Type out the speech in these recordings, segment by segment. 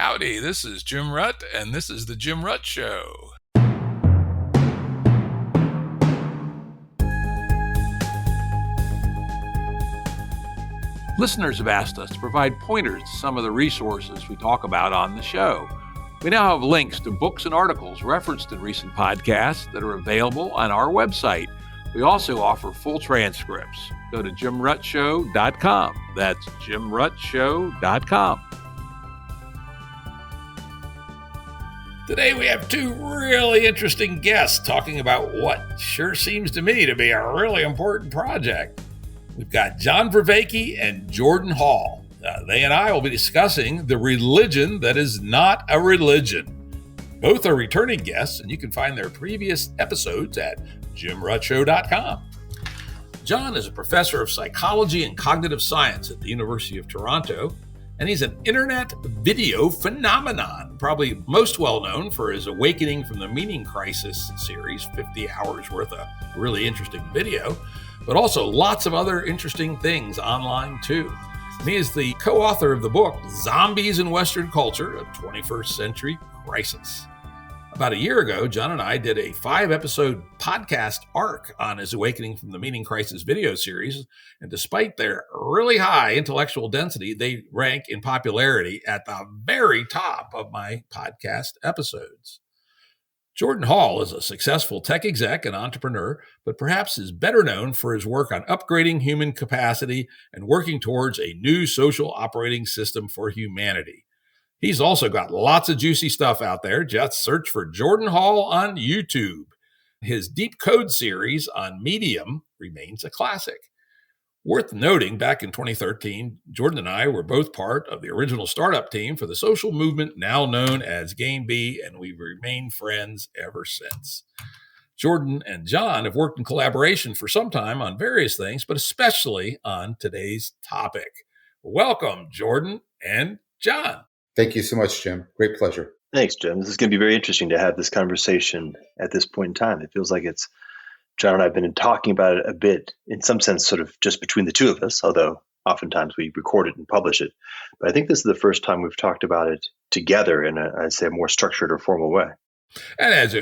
Howdy, this is Jim Rutt, and this is The Jim Rutt Show. Listeners have asked us to provide pointers to some of the resources we talk about on the show. We now have links to books and articles referenced in recent podcasts that are available on our website. We also offer full transcripts. Go to jimruttshow.com. That's jimruttshow.com. Today we have two really interesting guests talking about what sure seems to me to be a really important project. We've got John Vervaeke and Jordan Hall. They and I will be discussing the religion that is not a religion. Both are returning guests, and you can find their previous episodes at jimruttshow.com. John is a professor of psychology and cognitive science at the University of Toronto, and he's an internet video phenomenon, probably most well known for his Awakening from the Meaning Crisis series, 50 hours worth of really interesting video, but also lots of other interesting things online too. He is the co-author of the book, Zombies in Western Culture, a 21st Century Crisis. About a year ago, John and I did a 5-episode podcast arc on his Awakening from the Meaning Crisis video series, and despite their really high intellectual density, they rank in popularity at the very top of my podcast episodes. Jordan Hall is a successful tech exec and entrepreneur, but perhaps is better known for his work on upgrading human capacity and working towards a new social operating system for humanity. He's also got lots of juicy stuff out there. Just search for Jordan Hall on YouTube. His Deep Code series on Medium remains a classic. Worth noting, back in 2013, Jordan and I were both part of the original startup team for the social movement now known as Game B, and we've remained friends ever since. Jordan and John have worked in collaboration for some time on various things, but especially on today's topic. Welcome, Jordan and John. Thank you so much, Jim. Great pleasure. Thanks, Jim. This is going to be very interesting to have this conversation at this point in time. It feels like John and I have been talking about it a bit, in some sense, sort of just between the two of us, although oftentimes we record it and publish it. But I think this is the first time we've talked about it together in I'd say, a more structured or formal way. And as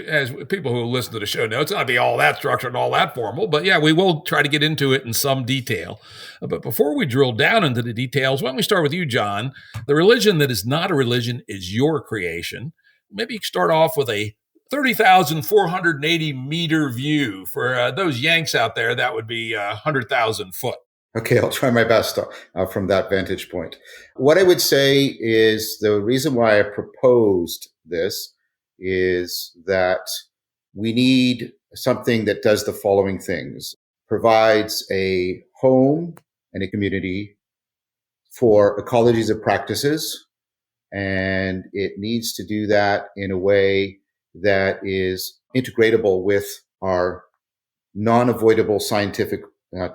people who listen to the show know, it's not to be all that structured and all that formal, but yeah, we will try to get into it in some detail. But before we drill down into the details, why don't we start with you, John? The religion that is not a religion is your creation. Maybe you can start off with a 30,480 meter view. For those Yanks out there, that would be 100,000 foot. Okay, I'll try my best from that vantage point. What I would say is the reason why I proposed this is that we need something that does the following things: provides a home and a community for ecologies of practices, and it needs to do that in a way that is integratable with our non-avoidable scientific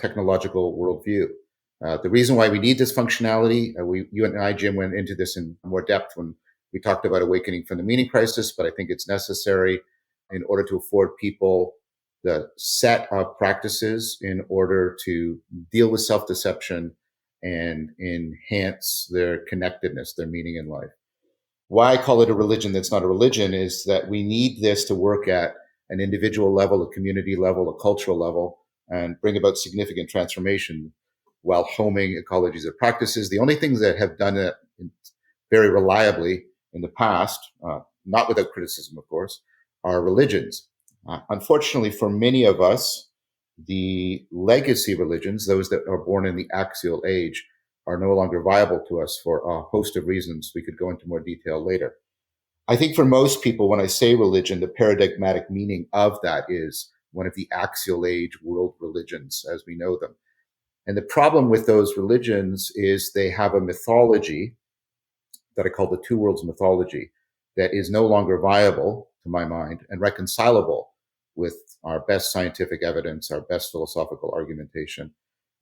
technological worldview. The reason why we need this functionality, you and I, Jim, went into this in more depth when we talked about Awakening from the Meaning Crisis, but I think it's necessary in order to afford people the set of practices in order to deal with self-deception and enhance their connectedness, their meaning in life. Why I call it a religion that's not a religion is that we need this to work at an individual level, a community level, a cultural level, and bring about significant transformation while homing ecologies of practices. The only things that have done it very reliably in the past, not without criticism, of course, are religions. Unfortunately, for many of us, the legacy religions, those that are born in the Axial Age, are no longer viable to us for a host of reasons we could go into more detail later. I think for most people, when I say religion, the paradigmatic meaning of that is one of the Axial Age world religions as we know them. And the problem with those religions is they have a mythology that I call the two worlds mythology that is no longer viable, to my mind, and reconcilable with our best scientific evidence, our best philosophical argumentation.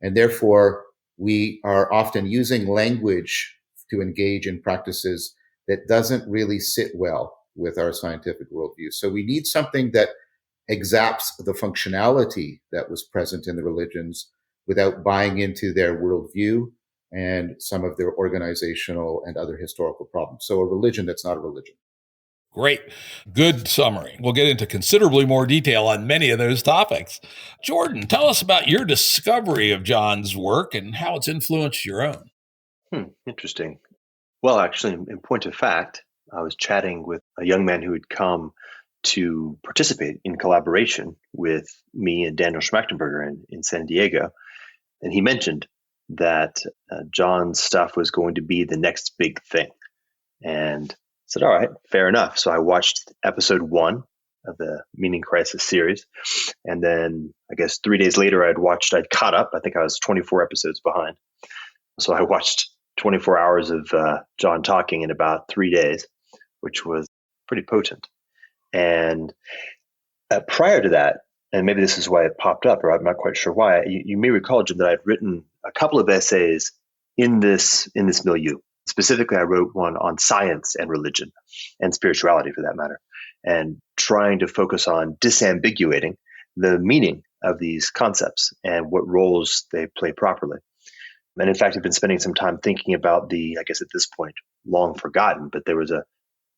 And therefore, we are often using language to engage in practices that doesn't really sit well with our scientific worldview. So we need something that exacts the functionality that was present in the religions without buying into their worldview and some of their organizational and other historical problems. So a religion that's not a religion. Great. Good summary. We'll get into considerably more detail on many of those topics. Jordan, tell us about your discovery of John's work and how it's influenced your own. Interesting. Well, actually, in point of fact, I was chatting with a young man who had come to participate in collaboration with me and Daniel Schmachtenberger in San Diego. And he mentioned that John's stuff was going to be the next big thing. And I said, all right, fair enough. So I watched episode 1 of the Meaning Crisis series. And then I guess 3 days later, I'd caught up. I think I was 24 episodes behind. So I watched 24 hours of John talking in about 3 days, which was pretty potent. And prior to that, and maybe this is why it popped up, or I'm not quite sure why, you may recall, Jim, that I'd written a couple of essays in this milieu. Specifically, I wrote one on science and religion and spirituality, for that matter, and trying to focus on disambiguating the meaning of these concepts and what roles they play properly. And in fact, I've been spending some time thinking about I guess at this point, long forgotten, but there was a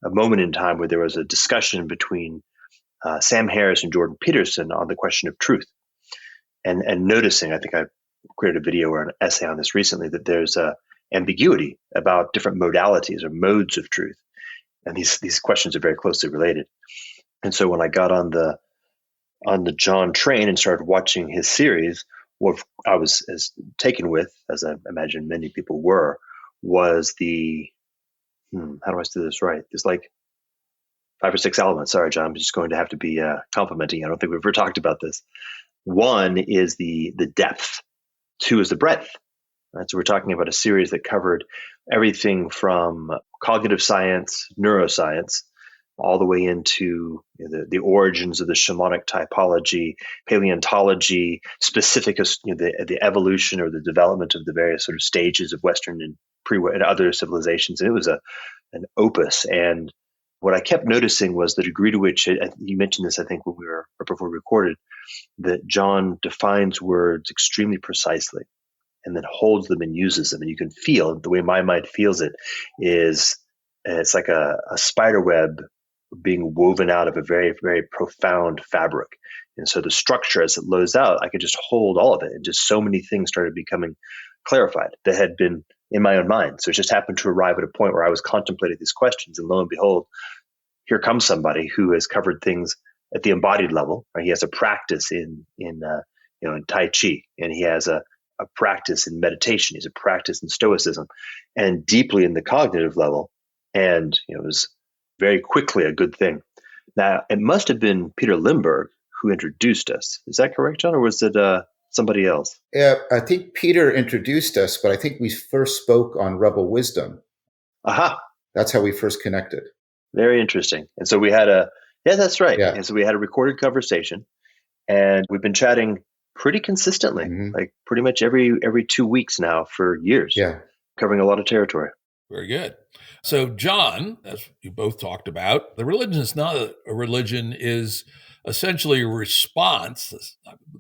moment in time where there was a discussion between Sam Harris and Jordan Peterson on the question of truth. And noticing, I think I created a video or an essay on this recently, that there's ambiguity about different modalities or modes of truth. And these questions are very closely related. And so when I got on the John train and started watching his series, what I was as taken with, as I imagine many people were, was how do I say this right? There's like 5 or 6 elements. Sorry, John, I'm just going to have to be complimenting you. I don't think we've ever talked about this. 1 is the depth. 2 is the breadth. Right? So we're talking about a series that covered everything from cognitive science, neuroscience, all the way into the origins of the shamanic typology, paleontology, specific, the evolution or the development of the various sort of stages of Western and and other civilizations. And it was an opus. And what I kept noticing was the degree to which, you mentioned this, I think, before we recorded, that John defines words extremely precisely and then holds them and uses them. And you can feel, the way my mind feels it is, it's like a spider web being woven out of a very, very profound fabric. And so the structure, as it loads out, I could just hold all of it. And just so many things started becoming clarified that had been in my own mind. So it just happened to arrive at a point where I was contemplating these questions. And lo and behold, here comes somebody who has covered things at the embodied level. Right? He has a practice in Tai Chi, and he has a practice in meditation. He's a practice in Stoicism, and deeply in the cognitive level. And it was very quickly a good thing. Now, it must have been Peter Limberg who introduced us. Is that correct, John, or was it somebody else? Yeah, I think Peter introduced us, but I think we first spoke on Rebel Wisdom. Aha. That's how we first connected. Very interesting. And so we had that's right. Yeah. And so we had a recorded conversation, and we've been chatting pretty consistently, like pretty much every 2 weeks now for years. Yeah. Covering a lot of territory. Very good. So, John, as you both talked about, the religion is not a religion, is essentially a response,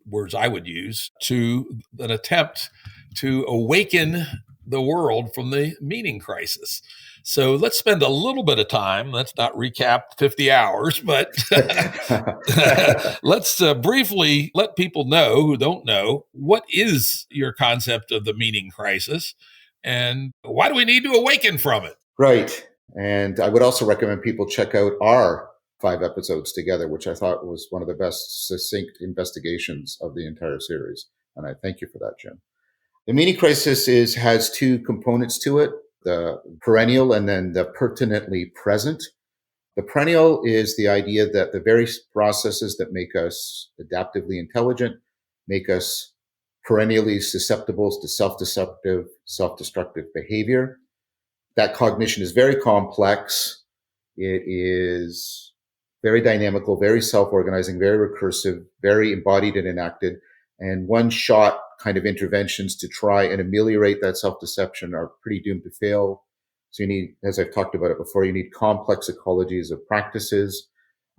words I would use, to an attempt to awaken the world from the meaning crisis. So let's spend a little bit of time. Let's not recap 50 hours, but let's briefly let people know who don't know, what is your concept of the meaning crisis and why do we need to awaken from it? Right. And I would also recommend people check out our 5 episodes together, which I thought was one of the best succinct investigations of the entire series. And I thank you for that, Jim. The meaning crisis has 2 components to it, the perennial and then the pertinently present. The perennial is the idea that the various processes that make us adaptively intelligent make us perennially susceptible to self-destructive behavior. That cognition is very complex. It is very dynamical, very self-organizing, very recursive, very embodied and enacted. And one-shot kind of interventions to try and ameliorate that self-deception are pretty doomed to fail. So you need, as I've talked about it before, you need complex ecologies of practices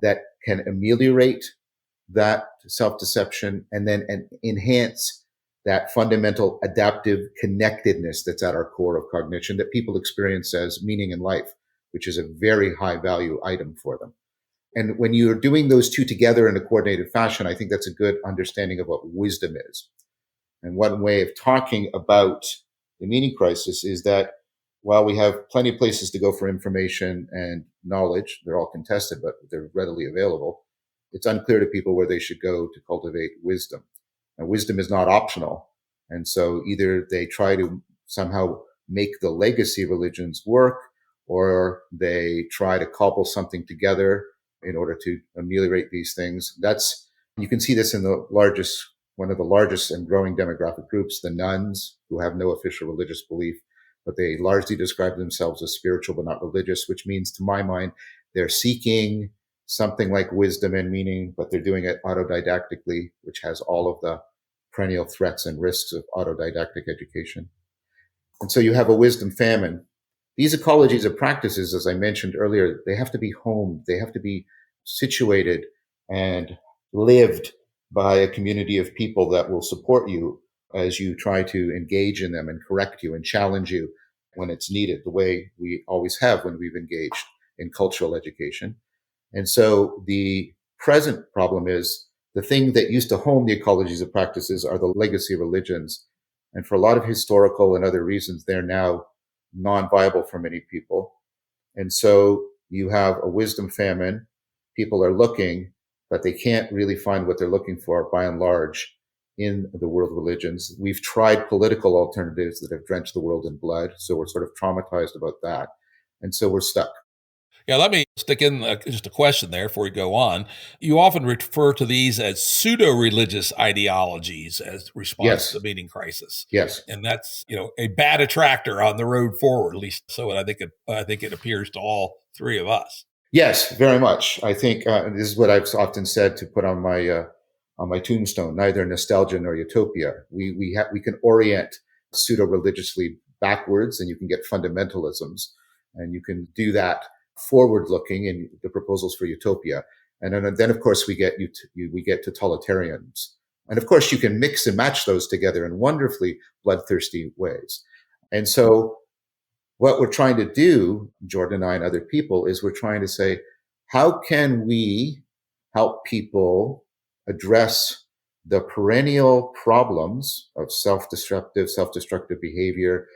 that can ameliorate that self-deception and then enhance that fundamental adaptive connectedness that's at our core of cognition that people experience as meaning in life, which is a very high value item for them. And when you're doing those two together in a coordinated fashion, I think that's a good understanding of what wisdom is. And one way of talking about the meaning crisis is that while we have plenty of places to go for information and knowledge, they're all contested, but they're readily available. It's unclear to people where they should go to cultivate wisdom. And wisdom is not optional. And so either they try to somehow make the legacy religions work, or they try to cobble something together in order to ameliorate these things. You can see this in one of the largest and growing demographic groups, the nuns, who have no official religious belief, but they largely describe themselves as spiritual but not religious, which means, to my mind, they're seeking something like wisdom and meaning, but they're doing it autodidactically, which has all of the perennial threats and risks of autodidactic education. And so you have a wisdom famine. These ecologies of practices, as I mentioned earlier, they have to be homed, they have to be situated and lived by a community of people that will support you as you try to engage in them and correct you and challenge you when it's needed, the way we always have when we've engaged in cultural education. And so the present problem is the thing that used to home the ecologies of practices are the legacy religions. And for a lot of historical and other reasons, they're now non-viable for many people. And so you have a wisdom famine. People are looking, but they can't really find what they're looking for by and large in the world religions. We've tried political alternatives that have drenched the world in blood. So we're sort of traumatized about that. And so we're stuck. Yeah, let me stick in just a question there before we go on. You often refer to these as pseudo-religious ideologies as response to the meaning crisis. Yes. And that's, a bad attractor on the road forward, at least so I think it appears to all three of us. Yes, very much. I think this is what I've often said to put on my tombstone: neither nostalgia nor utopia. We can orient pseudo-religiously backwards, and you can get fundamentalisms, and you can do that forward-looking in the proposals for utopia. And then of course, we get totalitarians. And of course, you can mix and match those together in wonderfully bloodthirsty ways. And so what we're trying to do, Jordan and I and other people, is we're trying to say, how can we help people address the perennial problems of self-destructive behavior,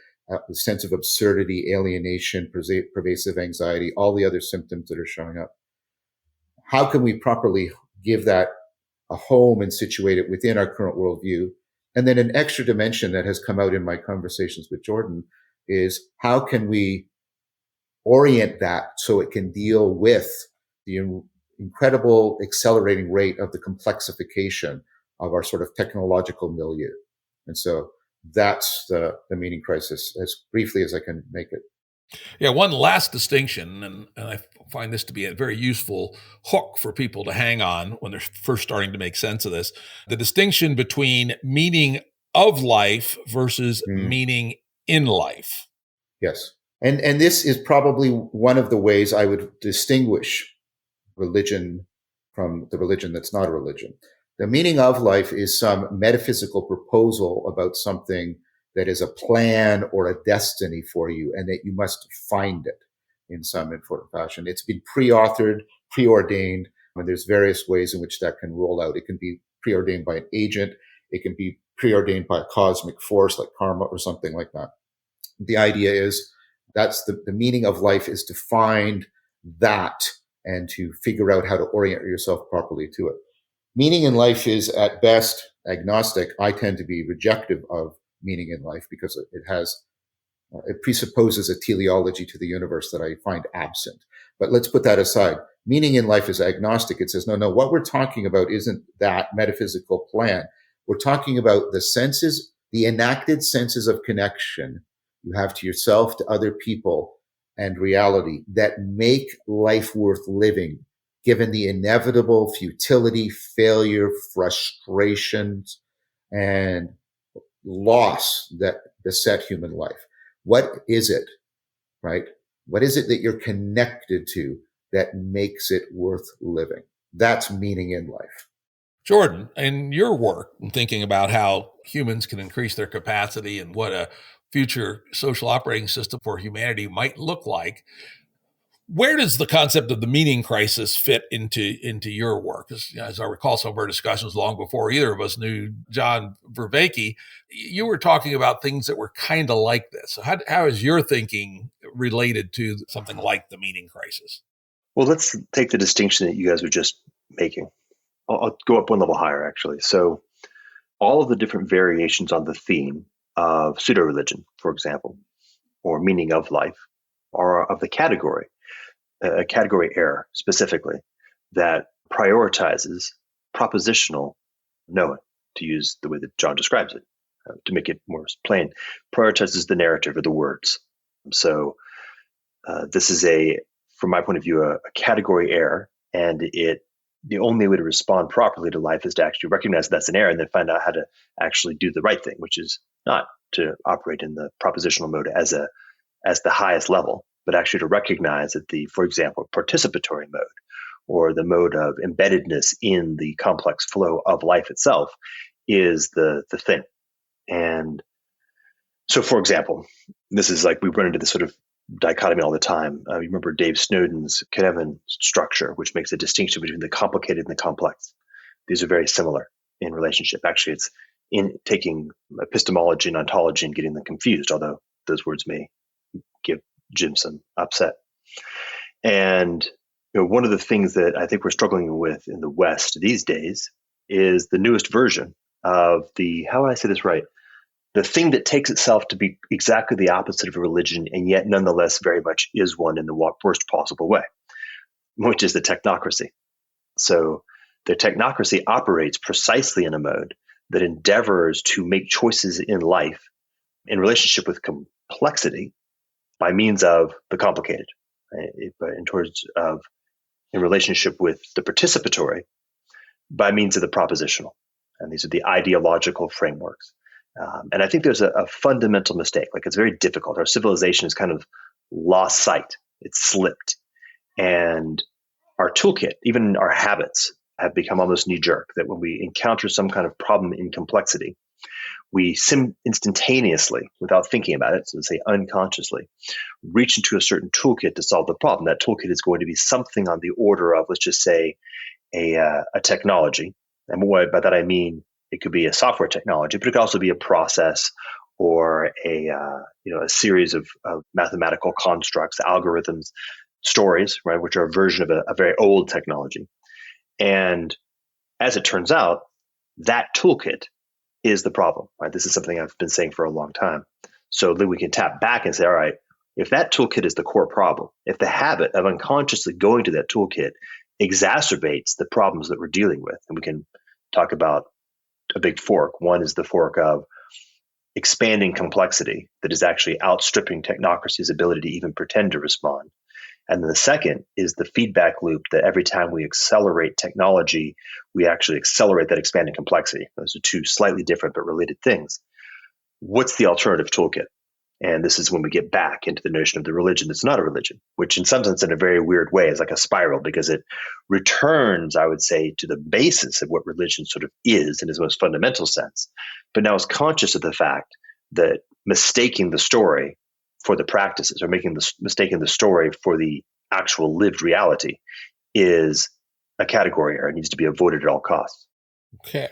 the sense of absurdity, alienation, pervasive anxiety, all the other symptoms that are showing up? How can we properly give that a home and situate it within our current worldview? And then an extra dimension that has come out in my conversations with Jordan is, how can we orient that so it can deal with the incredible accelerating rate of the complexification of our sort of technological milieu? And so that's the meaning crisis, as briefly as I can make it. Yeah, one last distinction, and I find this to be a very useful hook for people to hang on when they're first starting to make sense of this: the distinction between meaning of life versus meaning in life. Yes. And this is probably one of the ways I would distinguish religion from the religion that's not a religion. The meaning of life is some metaphysical proposal about something that is a plan or a destiny for you, and that you must find it in some important fashion. It's been pre-authored, preordained, and there's various ways in which that can roll out. It can be preordained by an agent. It can be preordained by a cosmic force like karma or something like that. The idea is that's the meaning of life, is to find that and to figure out how to orient yourself properly to it. Meaning in life is at best agnostic. I tend to be rejective of meaning in life because it presupposes a teleology to the universe that I find absent. But let's put that aside. Meaning in life is agnostic. It says, no, what we're talking about isn't that metaphysical plan. We're talking about the senses, the enacted senses of connection you have to yourself, to other people, and reality that make life worth living, given the inevitable futility, failure, frustrations, and loss that beset human life. What is it, right? What is it that you're connected to that makes it worth living? That's meaning in life. Jordan, in your work and thinking about how humans can increase their capacity and what a future social operating system for humanity might look like, where does the concept of the meaning crisis fit into your work? As I recall, some of our discussions long before either of us knew John Vervaeke, you were talking about things that were kind of like this. So how is your thinking related to something like the meaning crisis? Well, let's take the distinction that you guys were just making. I'll go up one level higher, actually. So all of the different variations on the theme of pseudo-religion, for example, or meaning of life, are of the category, a category error specifically, that prioritizes propositional knowing, to use the way that John describes it, to make it more plain, prioritizes the narrative or the words. So this is from my point of view, a category error, and the only way to respond properly to life is to actually recognize that's an error and then find out how to actually do the right thing, which is not to operate in the propositional mode as the highest level, but actually to recognize that for example, participatory mode or the mode of embeddedness in the complex flow of life itself is the thing. And so, for example, this is like we run into this sort of dichotomy all the time. You remember Dave Snowden's Kahneman structure, which makes a distinction between the complicated and the complex. These are very similar in relationship. Actually, it's in taking epistemology and ontology and getting them confused, although those words may give Jim some upset. And one of the things that I think we're struggling with in the West these days is the newest version of how would I say this right? The thing that takes itself to be exactly the opposite of a religion and yet nonetheless very much is one in the worst possible way, which is the technocracy. So the technocracy operates precisely in a mode that endeavors to make choices in life in relationship with complexity by means of the complicated, right? In relationship with the participatory by means of the propositional. And these are the ideological frameworks. And I think there's a fundamental mistake. Like, it's very difficult. Our civilization has kind of lost sight. It's slipped. And our toolkit, even our habits, have become almost knee-jerk, that when we encounter some kind of problem in complexity, we instantaneously, without thinking about it, so to say unconsciously, reach into a certain toolkit to solve the problem. That toolkit is going to be something on the order of, let's just say, a technology. And by that I mean, it could be a software technology, but it could also be a process or a series of mathematical constructs, algorithms, stories, right, which are a version of a very old technology. And as it turns out, that toolkit is the problem, right? This is something I've been saying for a long time. So then we can tap back and say, all right, if that toolkit is the core problem, if the habit of unconsciously going to that toolkit exacerbates the problems that we're dealing with, and we can talk about a big fork. One is the fork of expanding complexity that is actually outstripping technocracy's ability to even pretend to respond. And then the second is the feedback loop that every time we accelerate technology, we actually accelerate that expanding complexity. Those are two slightly different but related things. What's the alternative toolkit? And this is when we get back into the notion of the religion that's not a religion, which in some sense, in a very weird way, is like a spiral, because it returns, I would say, to the basis of what religion sort of is in its most fundamental sense, but now is conscious of the fact that mistaking the story for the practices, or mistaking the story for the actual lived reality, is a category error. It needs to be avoided at all costs. Okay.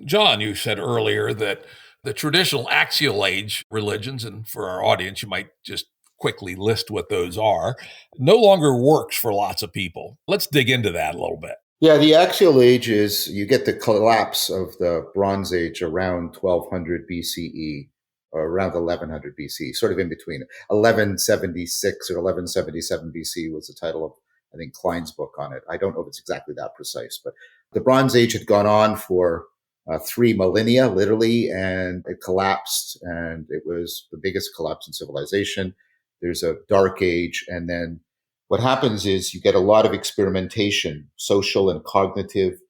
John, you said earlier that the traditional Axial Age religions, and for our audience, you might just quickly list what those are, no longer works for lots of people. Let's dig into that a little bit. Yeah, the Axial Age is, you get the collapse of the Bronze Age around 1200 BCE, or around 1100 BC, sort of in between. 1176 or 1177 BC was the title of, I think, Klein's book on it. I don't know if it's exactly that precise, but the Bronze Age had gone on for 3 millennia, literally, and it collapsed, and it was the biggest collapse in civilization. There's a Dark Age, and then what happens is you get a lot of experimentation, social and cognitive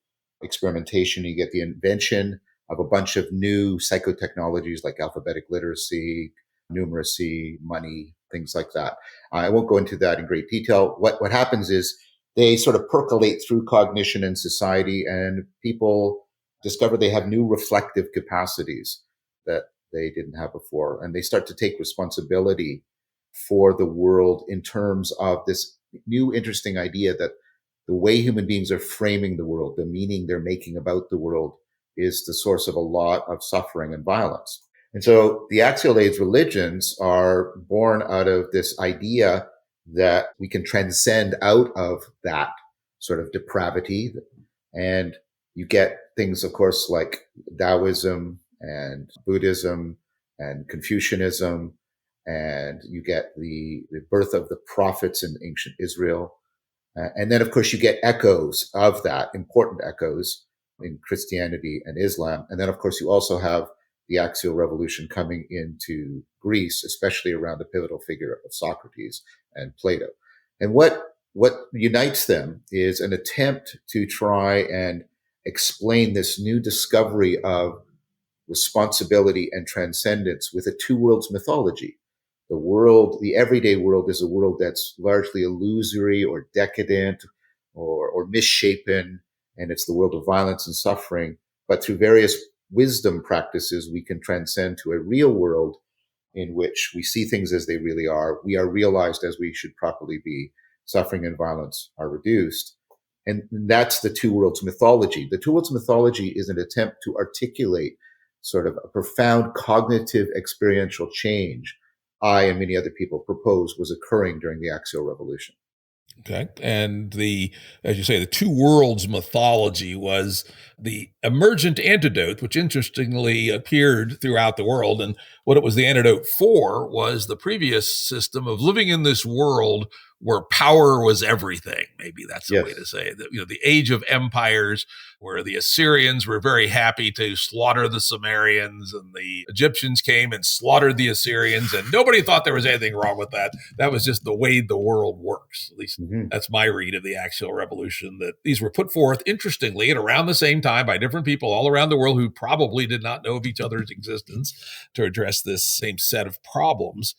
experimentation. You get the invention of a bunch of new psychotechnologies like alphabetic literacy, numeracy, money, things like that. I won't go into that in great detail. What happens is they sort of percolate through cognition and society, and people discover they have new reflective capacities that they didn't have before. And they start to take responsibility for the world in terms of this new interesting idea that the way human beings are framing the world, the meaning they're making about the world, is the source of a lot of suffering and violence. And so the Axial Age religions are born out of this idea that we can transcend out of that sort of depravity. And you get things, of course, like Taoism and Buddhism and Confucianism, and you get the birth of the prophets in ancient Israel. And then, of course, you get echoes of that, important echoes in Christianity and Islam. And then, of course, you also have the Axial Revolution coming into Greece, especially around the pivotal figure of Socrates and Plato. And what unites them is an attempt to try and explain this new discovery of responsibility and transcendence with a two worlds mythology. The world, the everyday world, is a world that's largely illusory or decadent or misshapen, and it's the world of violence and suffering. But through various wisdom practices, we can transcend to a real world in which we see things as they really are. We are realized as we should properly be. Suffering and violence are reduced. And that's the two worlds mythology. The two worlds mythology is an attempt to articulate sort of a profound cognitive experiential change I and many other people propose was occurring during the Axial Revolution. Okay. And as you say, the two worlds mythology was the emergent antidote, which interestingly appeared throughout the world. And what it was the antidote for was the previous system of living in this world where power was everything. Maybe that's the way to say it. The age of empires, where the Assyrians were very happy to slaughter the Sumerians, and the Egyptians came and slaughtered the Assyrians, and nobody thought there was anything wrong with that. That was just the way the world works. At least that's my read of the Axial Revolution, that these were put forth, interestingly, at around the same time by different people all around the world who probably did not know of each other's existence to address this same set of problems.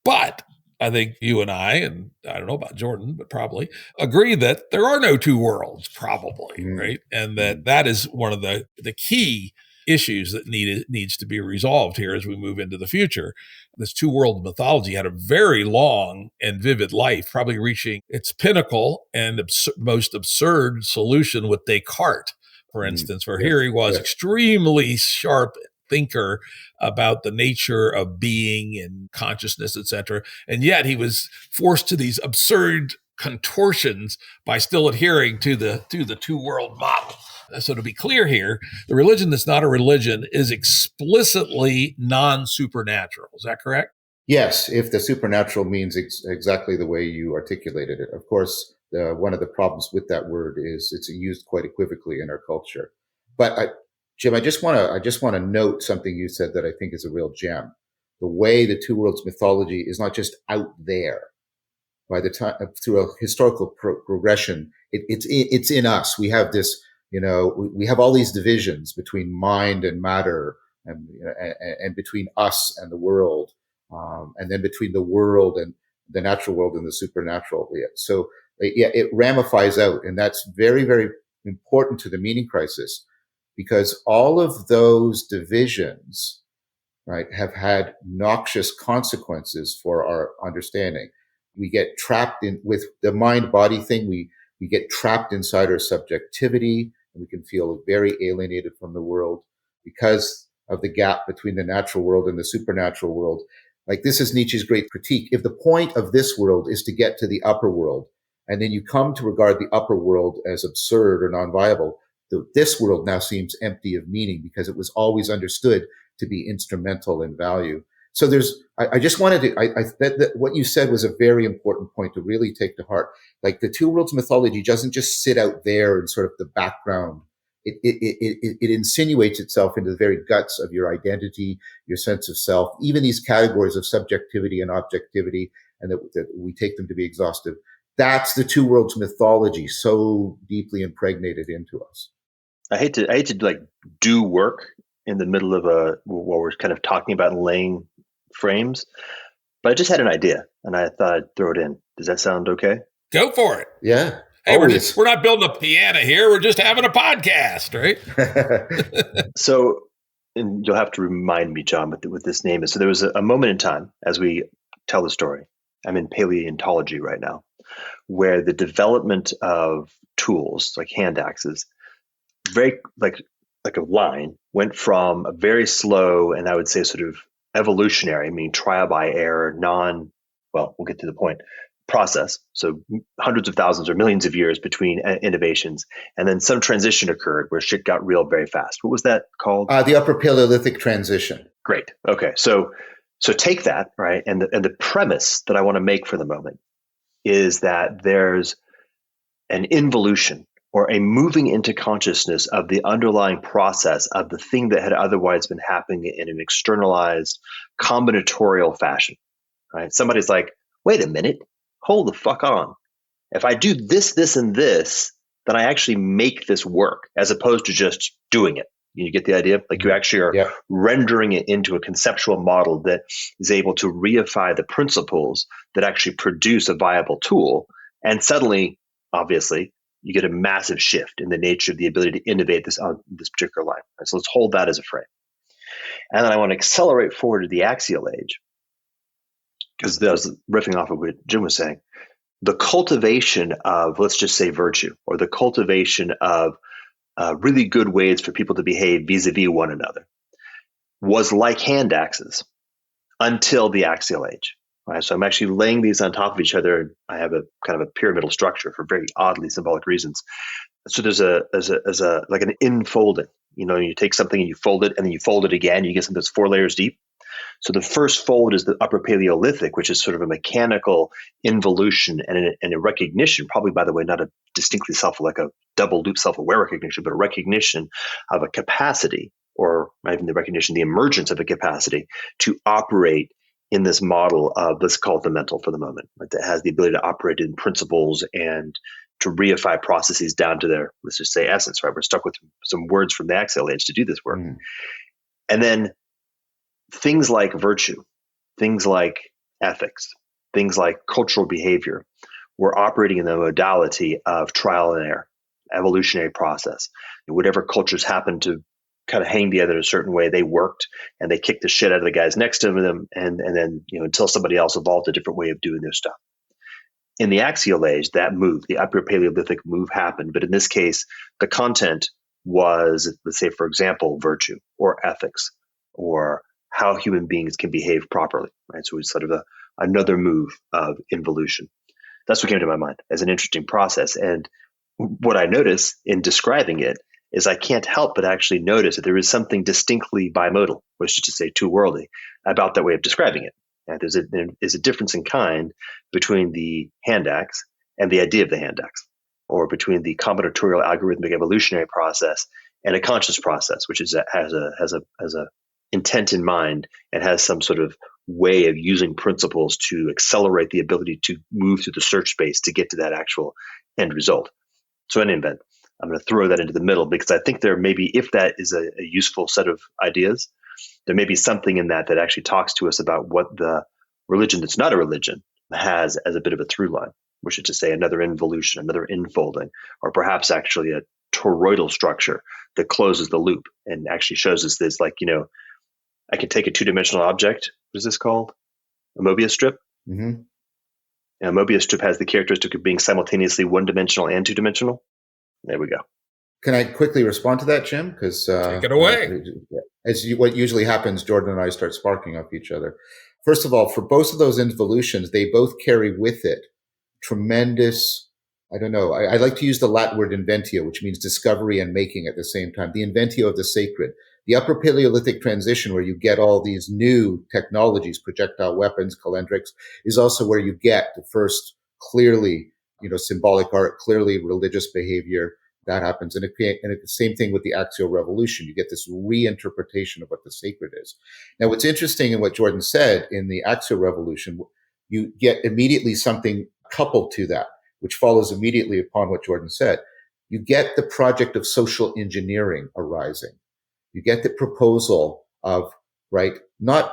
But I think you and I don't know about Jordan, but probably agree that there are no two worlds, probably, right? And that is one of the key issues that needs to be resolved here as we move into the future. This two world mythology had a very long and vivid life, probably reaching its pinnacle and most absurd solution with Descartes, for instance, where here he was, extremely sharp thinker about the nature of being and consciousness, etc. And yet he was forced to these absurd contortions by still adhering to the two world model. So to be clear here, the religion that's not a religion is explicitly non-supernatural. Is that correct? Yes, if the supernatural means exactly the way you articulated it. Of course, one of the problems with that word is it's used quite equivocally in our culture. But Jim, I just want to note something you said that I think is a real gem. The way the two worlds mythology is not just out there. By the time through a historical progression, it's in us. We have this, we have all these divisions between mind and matter, and between us and the world, and then between the world and the natural world and the supernatural. So it ramifies out, and that's very, very important to the meaning crisis. Because all of those divisions, right, have had noxious consequences for our understanding. We get trapped with the mind-body thing. We get trapped inside our subjectivity, and we can feel very alienated from the world because of the gap between the natural world and the supernatural world. Like, this is Nietzsche's great critique. If the point of this world is to get to the upper world, and then you come to regard the upper world as absurd or non-viable, this world now seems empty of meaning because it was always understood to be instrumental in value. So I just wanted to, what you said was a very important point to really take to heart. Like, the two worlds mythology doesn't just sit out there in sort of the background. It insinuates itself into the very guts of your identity, your sense of self, even these categories of subjectivity and objectivity, and that we take them to be exhaustive. That's the two worlds mythology, so deeply impregnated into us. I hate to like do work in the middle of while we're kind of talking about and laying frames, but I just had an idea and I thought I'd throw it in. Does that sound okay? Go for it. Yeah. Hey, we're not building a piano here. We're just having a podcast, right? So, and you'll have to remind me, John, what this name is. So there was a moment in time as we tell the story. I'm in paleontology right now, where the development of tools like hand axes, very like a line, went from a very slow and I would say sort of evolutionary, meaning trial by error, we'll get to the point, process. So hundreds of thousands or millions of years between innovations. And then some transition occurred where shit got real very fast. What was that called? The Upper Paleolithic transition. Great. Okay. So take that, right? And the premise that I want to make for the moment is that there's an involution or a moving into consciousness of the underlying process of the thing that had otherwise been happening in an externalized combinatorial fashion, right? Somebody's like, wait a minute, hold the fuck on. If I do this, this, and this, then I actually make this work as opposed to just doing it. You get the idea? Like you actually are rendering it into a conceptual model that is able to reify the principles that actually produce a viable tool. And suddenly, obviously, you get a massive shift in the nature of the ability to innovate this on this particular line. Right, so let's hold that as a frame. And then I want to accelerate forward to the Axial Age, because that was riffing off of what Jim was saying. The cultivation of, let's just say, virtue, or the cultivation of really good ways for people to behave vis-a-vis one another, was like hand axes until the Axial Age. Right? So I'm actually laying these on top of each other. I have a kind of a pyramidal structure for very oddly symbolic reasons. So there's like an infolding. You know, you take something and you fold it, and then you fold it again. You get something that's 4 layers deep. So the first fold is the Upper Paleolithic, which is sort of a mechanical involution and a recognition, probably, by the way, not a distinctly like a double loop self-aware recognition, but a recognition of a capacity, or not even the recognition, the emergence of a capacity to operate in this model of, let's call it the mental for the moment, right, that has the ability to operate in principles and to reify processes down to their, let's just say, essence, right? We're stuck with some words from the Axial Age to do this work. And then things like virtue, things like ethics, things like cultural behavior were operating in the modality of trial and error, evolutionary process. Whatever cultures happened to kind of hang together a certain way, they worked, and they kicked the shit out of the guys next to them, and then, you know, until somebody else evolved a different way of doing their stuff. In the Axial Age, that move, the Upper Paleolithic move, happened, but in this case, the content was, let's say, for example, virtue or ethics or how human beings can behave properly, right? So it's sort of another move of involution. That's what came to my mind as an interesting process. And what I notice in describing it is I can't help but actually notice that there is something distinctly bimodal, which is to say two-worldly, about that way of describing it. And there's a difference in kind between the hand axe and the idea of the hand axe, or between the combinatorial algorithmic evolutionary process and a conscious process, which has a intent in mind and has some sort of way of using principles to accelerate the ability to move through the search space to get to that actual end result. So in any event, I'm going to throw that into the middle because I think there may be, if that is a useful set of ideas, there may be something in that actually talks to us about what the religion that's not a religion has as a bit of a through line, which is to say another involution, another infolding, or perhaps actually a toroidal structure that closes the loop and actually shows us this, like, you know, I can take a two-dimensional object. What is this called? A Mobius strip? Mm-hmm. And a Mobius strip has the characteristic of being simultaneously one-dimensional and two-dimensional. There we go. Can I quickly respond to that, Jim? Because take it away. What usually happens, Jordan and I start sparking off each other. First of all, for both of those involutions, they both carry with it tremendous, I don't know, I like to use the Latin word inventio, which means discovery and making at the same time, the inventio of the sacred. The Upper Paleolithic transition, where you get all these new technologies, projectile weapons, calendrics, is also where you get the first clearly, symbolic art, clearly religious behavior. That happens. And the same thing with the Axial Revolution. You get this reinterpretation of what the sacred is. Now, what's interesting in what Jordan said in the Axial Revolution, you get immediately something coupled to that, which follows immediately upon what Jordan said. You get the project of social engineering arising. You get the proposal of right? Not,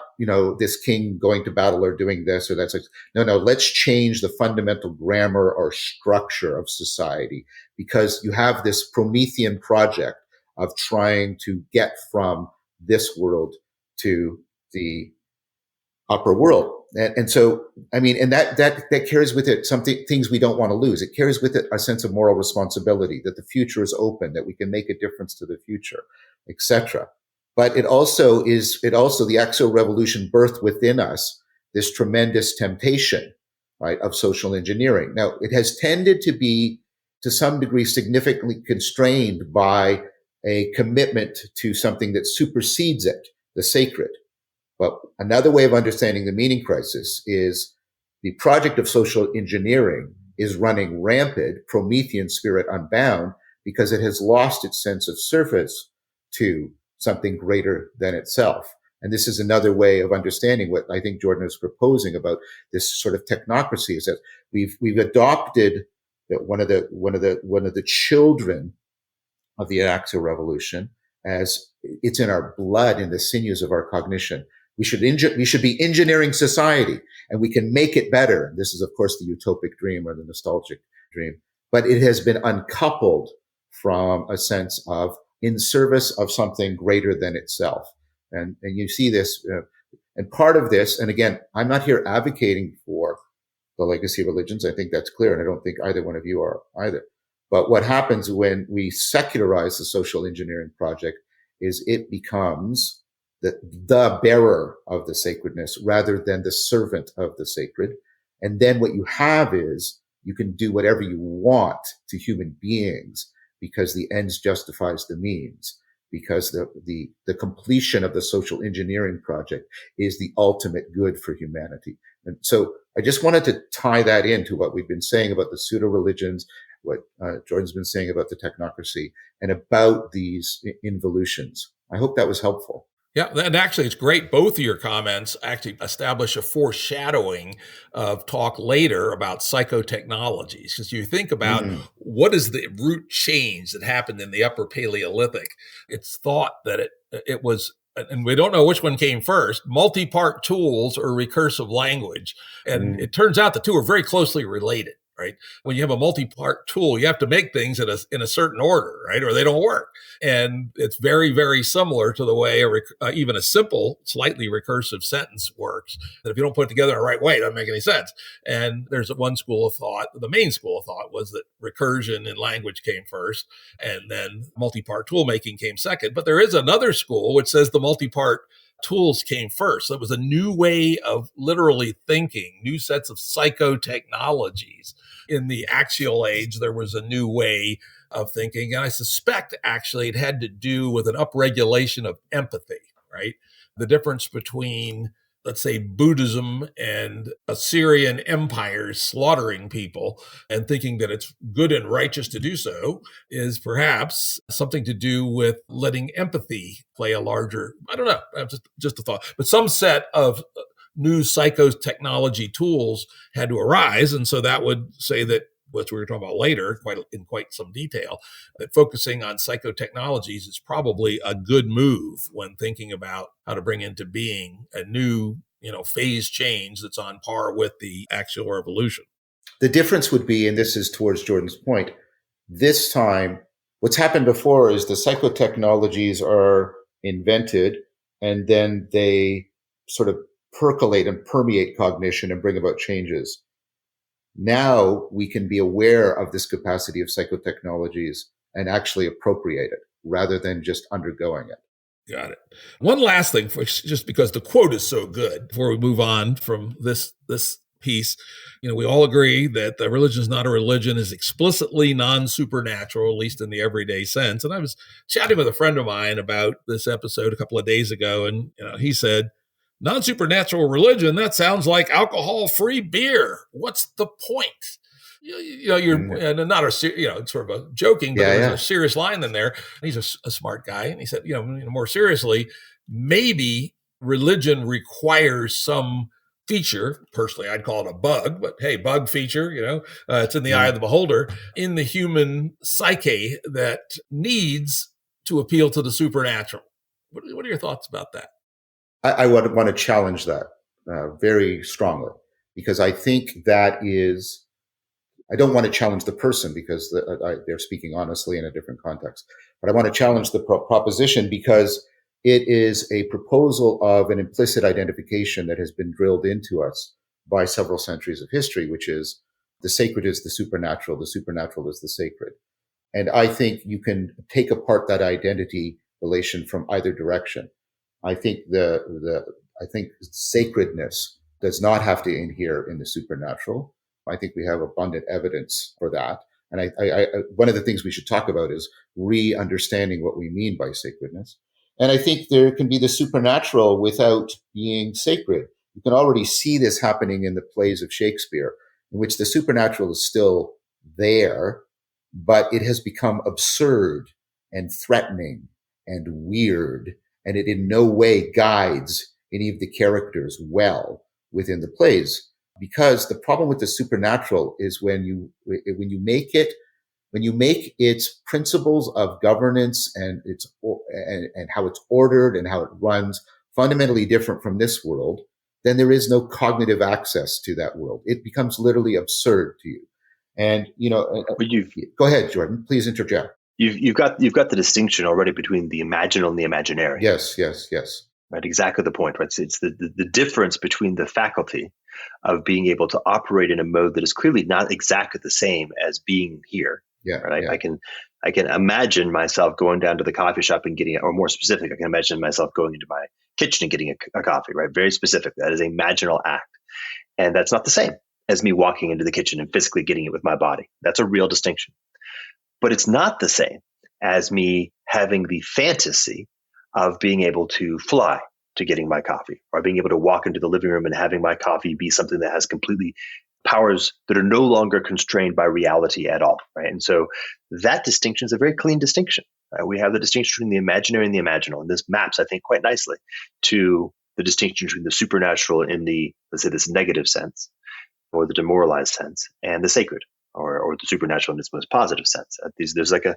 this king going to battle or doing this or that's like, no, let's change the fundamental grammar or structure of society, because you have this Promethean project of trying to get from this world to the upper world. And so, I mean, and that carries with it things we don't want to lose. It carries with it a sense of moral responsibility, that the future is open, that we can make a difference to the future, etc. But it also the Axial Revolution birthed within us this tremendous temptation, right, of social engineering. Now, it has tended to be, to some degree, significantly constrained by a commitment to something that supersedes it, the sacred. But another way of understanding the meaning crisis is the project of social engineering is running rampant, Promethean spirit unbound, because it has lost its sense of service to something greater than itself. And this is another way of understanding what I think Jordan is proposing about this sort of technocracy, is that we've adopted that one of the children of the Axial Revolution, as it's in our blood, in the sinews of our cognition. We should be engineering society, and we can make it better. This is, of course, the utopic dream or the nostalgic dream, but it has been uncoupled from a sense of in service of something greater than itself. And you see this, and part of this, and again, I'm not here advocating for the legacy religions. I think that's clear, and I don't think either one of you are either. But what happens when we secularize the social engineering project is it becomes the bearer of the sacredness rather than the servant of the sacred. And then what you have is you can do whatever you want to human beings because the ends justifies the means, because the completion of the social engineering project is the ultimate good for humanity. And so I just wanted to tie that into what we've been saying about the pseudo-religions, what Jordan's been saying about the technocracy, and about these involutions. I hope that was helpful. Yeah, and actually it's great. Both of your comments actually establish a foreshadowing of talk later about psychotechnologies. Because you think about what is the root change that happened in the Upper Paleolithic. It's thought that it was, and we don't know which one came first, multi-part tools or recursive language. And it turns out the two are very closely related. Right? When you have a multi-part tool, you have to make things in a certain order, right? Or they don't work. And it's very, very similar to the way even a simple, slightly recursive sentence works. That if you don't put it together in the right way, it doesn't make any sense. And there's one school of thought, the main school of thought was that recursion in language came first, and then multi-part toolmaking came second. But there is another school which says the multi-part tools came first. It was a new way of literally thinking, new sets of psychotechnologies. In the Axial Age, there was a new way of thinking. And I suspect actually it had to do with an upregulation of empathy, right? The difference between, let's say, Buddhism and Assyrian empires slaughtering people and thinking that it's good and righteous to do so is perhaps something to do with letting empathy play a larger, I don't know, just a thought, but some set of new psychotechnology tools had to arise. And so that would say that, which we were talking about later, in quite some detail, that focusing on psychotechnologies is probably a good move when thinking about how to bring into being a new, phase change that's on par with the Axial Revolution. The difference would be, and this is towards Jordan's point, this time, what's happened before is the psychotechnologies are invented and then they sort of percolate and permeate cognition and bring about changes. Now we can be aware of this capacity of psychotechnologies and actually appropriate it rather than just undergoing it. Got it. One last thing, just because the quote is so good, before we move on from this piece, we all agree that the religion is not a religion, is explicitly non-supernatural, at least in the everyday sense. And I was chatting with a friend of mine about this episode a couple of days ago, and he said, non-supernatural religion, that sounds like alcohol-free beer. What's the point? You're not a sort of a joking, but there's a serious line in there. He's a smart guy, and he said, more seriously, maybe religion requires some feature. Personally, I'd call it a bug, but hey, bug feature. It's in the eye of the beholder in the human psyche that needs to appeal to the supernatural. What are your thoughts about that? I would want to challenge that very strongly, because I think that is, I don't want to challenge the person because they're speaking honestly in a different context, but I want to challenge the proposition because it is a proposal of an implicit identification that has been drilled into us by several centuries of history, which is the sacred is the supernatural is the sacred. And I think you can take apart that identity relation from either direction. I think I think sacredness does not have to inhere in the supernatural. I think we have abundant evidence for that. And I one of the things we should talk about is re-understanding what we mean by sacredness. And I think there can be the supernatural without being sacred. You can already see this happening in the plays of Shakespeare, in which the supernatural is still there, but it has become absurd and threatening and weird, and it in no way guides any of the characters well within the plays. Because the problem with the supernatural is when you make its principles of governance and how it's ordered and how it runs fundamentally different from this world, then there is no cognitive access to that world. It becomes literally absurd to you. And go ahead, Jordan. Please interject. You've got the distinction already between the imaginal and the imaginary. Yes. Right, exactly the point. Right, it's the difference between the faculty of being able to operate in a mode that is clearly not exactly the same as being here. Yeah, right. Yeah. I can imagine myself going down to the coffee shop and getting, or more specific, I can imagine myself going into my kitchen and getting a coffee. Right, very specific. That is a imaginal act, and that's not the same as me walking into the kitchen and physically getting it with my body. That's a real distinction. But it's not the same as me having the fantasy of being able to fly to getting my coffee, or being able to walk into the living room and having my coffee be something that has completely powers that are no longer constrained by reality at all. Right. And so that distinction is a very clean distinction. Right? We have the distinction between the imaginary and the imaginal. And this maps, I think, quite nicely to the distinction between the supernatural in the, let's say, this negative sense, or the demoralized sense, and the sacred, or the supernatural in its most positive sense. There's like a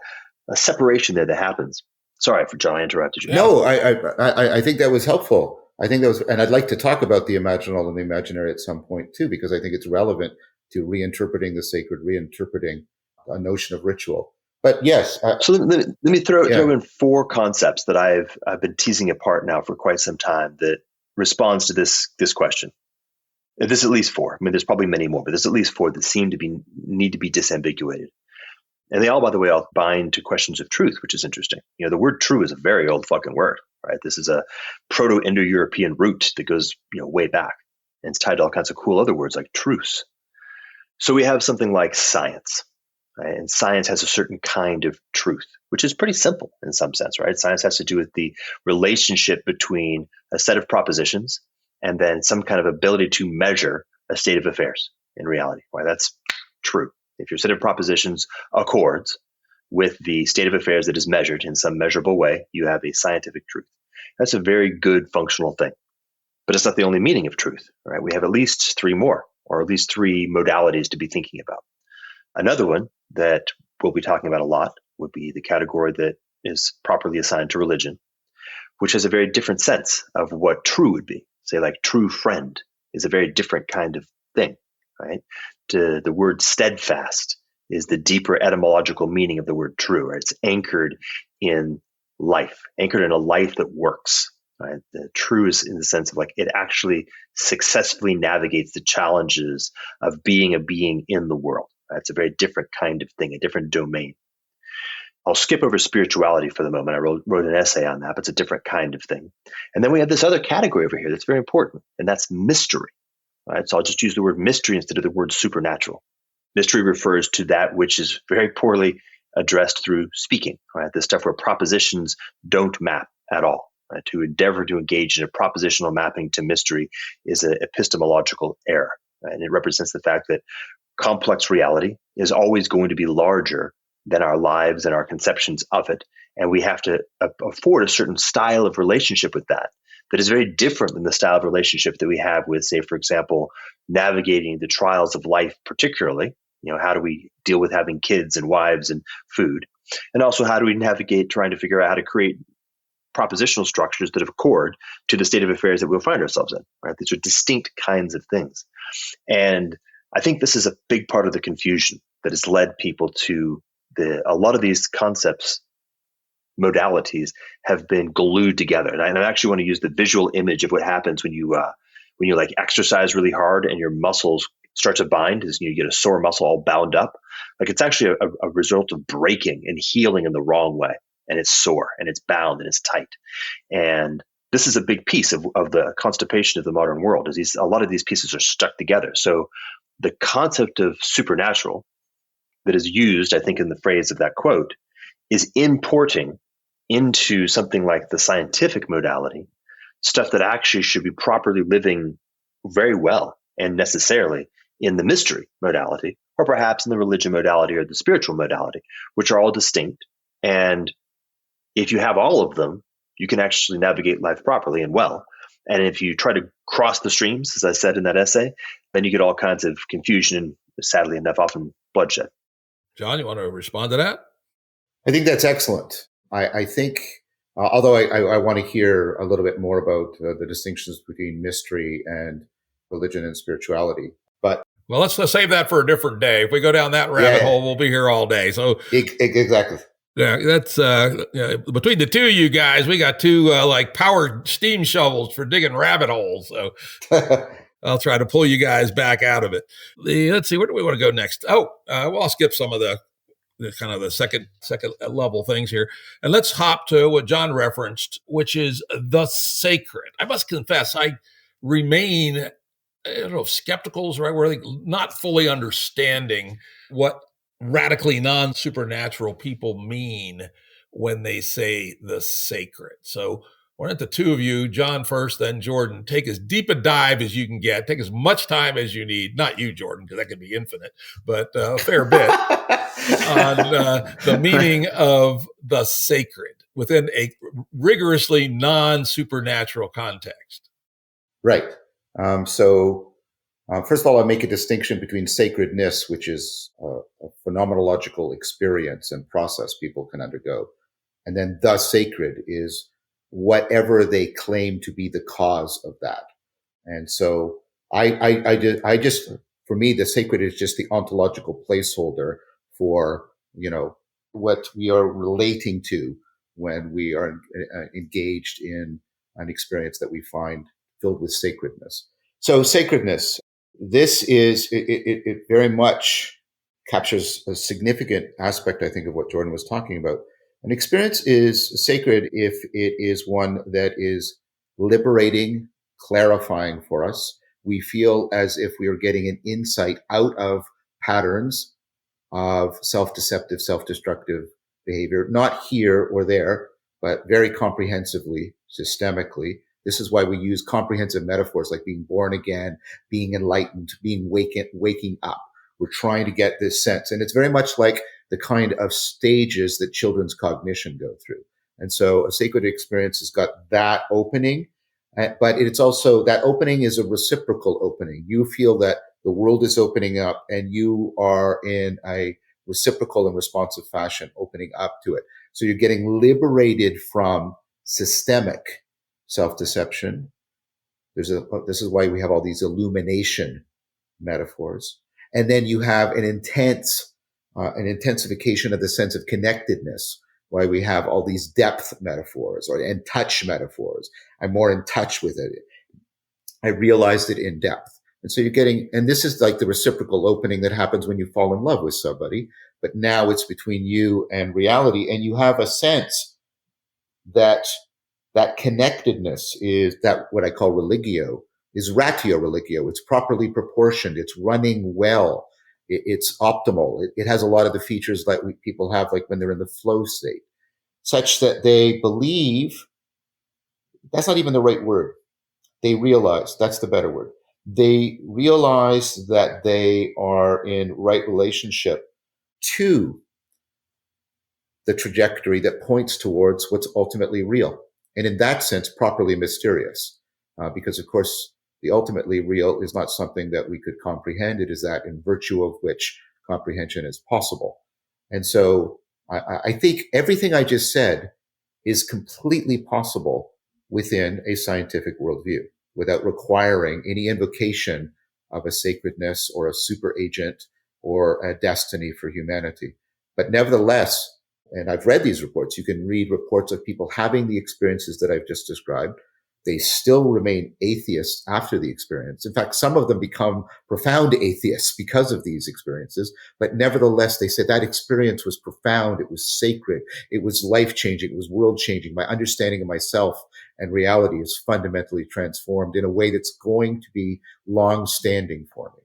separation there that happens. Sorry for John, I interrupted you. No, I think that was helpful. I think that was, and I'd like to talk about the imaginal and the imaginary at some point too, because I think it's relevant to reinterpreting the sacred, reinterpreting a notion of ritual. But yes. So let me throw in 4 concepts that I've been teasing apart now for quite some time that responds to this question. There's at least 4. I mean, there's probably many more, but there's at least 4 that need to be disambiguated. And they all, by the way, all bind to questions of truth, which is interesting. The word true is a very old fucking word, right? This is a Proto-Indo-European root that goes, way back. And it's tied to all kinds of cool other words like truce. So we have something like science, right? And science has a certain kind of truth, which is pretty simple in some sense, right? Science has to do with the relationship between a set of propositions and then some kind of ability to measure a state of affairs in reality, right? That's true. If your set of propositions accords with the state of affairs that is measured in some measurable way, you have a scientific truth. That's a very good functional thing. But it's not the only meaning of truth, right? We have at least 3 more, or at least 3 modalities to be thinking about. Another one that we'll be talking about a lot would be the category that is properly assigned to religion, which has a very different sense of what true would be. Say, like true friend is a very different kind of thing, right? The word steadfast is the deeper etymological meaning of the word true, right? It's anchored in life, anchored in a life that works, right? The true is in the sense of like it actually successfully navigates the challenges of being a being in the world. Right? It's a very different kind of thing, a different domain. I'll skip over spirituality for the moment. I wrote an essay on that, but it's a different kind of thing. And then we have this other category over here that's very important, and that's mystery. Right? So I'll just use the word mystery instead of the word supernatural. Mystery refers to that which is very poorly addressed through speaking, right? The stuff where propositions don't map at all. Right? To endeavor to engage in a propositional mapping to mystery is an epistemological error. Right? And it represents the fact that complex reality is always going to be larger than our lives and our conceptions of it. And we have to afford a certain style of relationship with that is very different than the style of relationship that we have with, say, for example, navigating the trials of life, particularly. How do we deal with having kids and wives and food? And also, how do we navigate trying to figure out how to create propositional structures that accord to the state of affairs that we'll find ourselves in, right? These are distinct kinds of things. And I think this is a big part of the confusion that has led people to a lot of these concepts, modalities have been glued together. And I actually want to use the visual image of what happens when you like exercise really hard and your muscles start to bind, as you get a sore muscle all bound up. Like it's actually a result of breaking and healing in the wrong way. And it's sore and it's bound and it's tight. And this is a big piece of the constipation of the modern world, is a lot of these pieces are stuck together. So the concept of supernatural that is used, I think, in the phrase of that quote, is importing into something like the scientific modality stuff that actually should be properly living very well and necessarily in the mystery modality, or perhaps in the religion modality or the spiritual modality, which are all distinct. And if you have all of them, you can actually navigate life properly and well. And if you try to cross the streams, as I said in that essay, then you get all kinds of confusion and, sadly enough, often bloodshed. John, you want to respond to that? I think that's excellent. I think, although I want to hear a little bit more about the distinctions between mystery and religion and spirituality. But well, let's save that for a different day. If we go down that rabbit hole, we'll be here all day. So exactly. Yeah, that's between the two of you guys, we got two like powered steam shovels for digging rabbit holes. So I'll try to pull you guys back out of it. Let's see, where do we want to go next? Well, I'll skip some of the kind of the second level things here, and let's hop to what John referenced, which is the sacred. I must confess, I remain, I don't know if skeptical is the right word, not fully understanding what radically non-supernatural people mean when they say the sacred. So why don't the two of you, John first, then Jordan, take as deep a dive as you can get, take as much time as you need, not you, Jordan, because that could be infinite, but a fair bit on the meaning of the sacred within a rigorously non-supernatural context. Right. First of all, I make a distinction between sacredness, which is a phenomenological experience and process people can undergo, and then the sacred is whatever they claim to be the cause of that. And so I just, for me, the sacred is just the ontological placeholder for, what we are relating to when we are engaged in an experience that we find filled with sacredness. So sacredness, this is, it very much captures a significant aspect, I think, of what Jordan was talking about. An experience is sacred if it is one that is liberating, clarifying for us. We feel as if we are getting an insight out of patterns of self-deceptive, self-destructive behavior, not here or there, but very comprehensively, systemically. This is why we use comprehensive metaphors like being born again, being enlightened, being waking up. We're trying to get this sense. And it's very much like the kind of stages that children's cognition go through. And so a sacred experience has got that opening, but it's also, that opening is a reciprocal opening. You feel that the world is opening up and you are in a reciprocal and responsive fashion opening up to it. So you're getting liberated from systemic self-deception. This is why we have all these illumination metaphors. And then you have an intensification of the sense of connectedness, why we have all these depth metaphors and touch metaphors. I'm more in touch with it. I realized it in depth. And so you're getting, and this is like the reciprocal opening that happens when you fall in love with somebody, but now it's between you and reality. And you have a sense that connectedness is that what I call religio, is ratio religio. It's properly proportioned. It's running well. It's optimal. It has a lot of the features that people have, like when they're in the flow state, such that they believe, that's not even the right word. They realize, that's the better word. They realize that they are in right relationship to the trajectory that points towards what's ultimately real. And in that sense, properly mysterious. Because of course, the ultimately real is not something that we could comprehend. It is that in virtue of which comprehension is possible. And so I think everything I just said is completely possible within a scientific worldview without requiring any invocation of a sacredness or a super agent or a destiny for humanity. But nevertheless, and I've read these reports, you can read reports of people having the experiences that I've just described. They still remain atheists after the experience. In fact, some of them become profound atheists because of these experiences. But nevertheless, they said that experience was profound. It was sacred. It was life-changing. It was world-changing. My understanding of myself and reality is fundamentally transformed in a way that's going to be long-standing for me.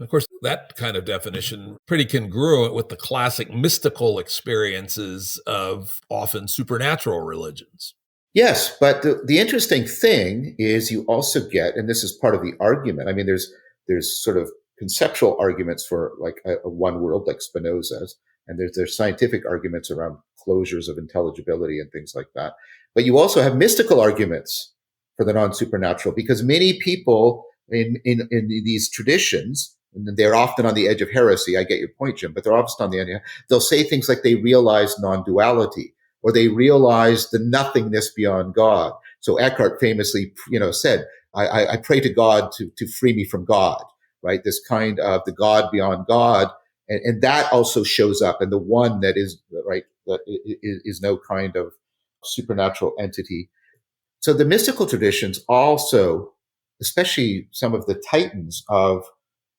Of course, that kind of definition pretty congruent with the classic mystical experiences of often supernatural religions. Yes, but the interesting thing is you also get, and this is part of the argument. I mean, there's sort of conceptual arguments for like a one world like Spinoza's, and there's scientific arguments around closures of intelligibility and things like that. But you also have mystical arguments for the non-supernatural, because many people in these traditions, and they're often on the edge of heresy. I get your point, Jim, but they're often on the edge. They'll say things like they realize non-duality, or they realize the nothingness beyond God. So Eckhart famously, said, I pray to God to free me from God, right? This kind of the God beyond God. And that also shows up. And the one that is, right, that is no kind of supernatural entity. So the mystical traditions also, especially some of the titans of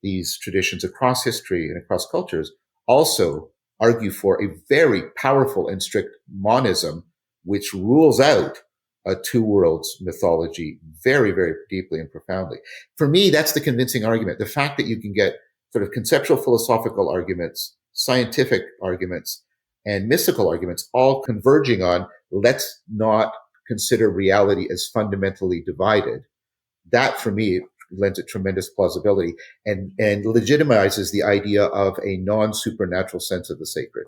these traditions across history and across cultures, also argue for a very powerful and strict monism, which rules out a two worlds mythology very, very deeply and profoundly. For me, that's the convincing argument. The fact that you can get sort of conceptual philosophical arguments, scientific arguments, and mystical arguments all converging on let's not consider reality as fundamentally divided. That, for me, lends it tremendous plausibility and legitimizes the idea of a non-supernatural sense of the sacred.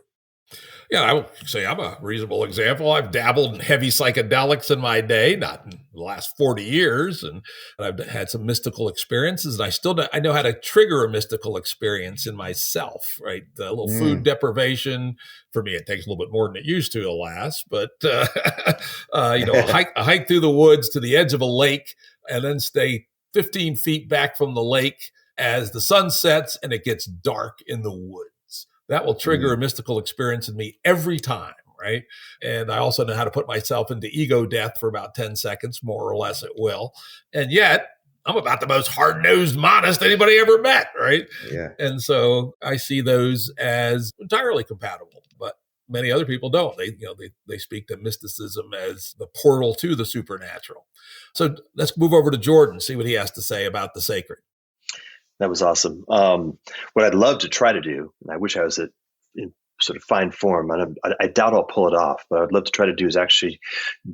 Yeah, I would say I'm a reasonable example. I've dabbled in heavy psychedelics in my day, not in the last 40 years, and I've had some mystical experiences, and I know how to trigger a mystical experience in myself, right? The little food deprivation, for me, it takes a little bit more than it used to, alas, but, a hike through the woods to the edge of a lake and then stay 15 feet back from the lake as the sun sets and it gets dark in the woods. That will trigger a mystical experience in me every time, right? And I also know how to put myself into ego death for about 10 seconds, more or less at will. And yet, I'm about the most hard-nosed monist anybody ever met, right? Yeah. And so I see those as entirely compatible, but many other people don't. They speak to mysticism as the portal to the supernatural. So let's move over to Jordan, see what he has to say about the sacred. That was awesome. What I'd love to try to do, and I wish I was in sort of fine form, and I doubt I'll pull it off, but I'd love to try to do is actually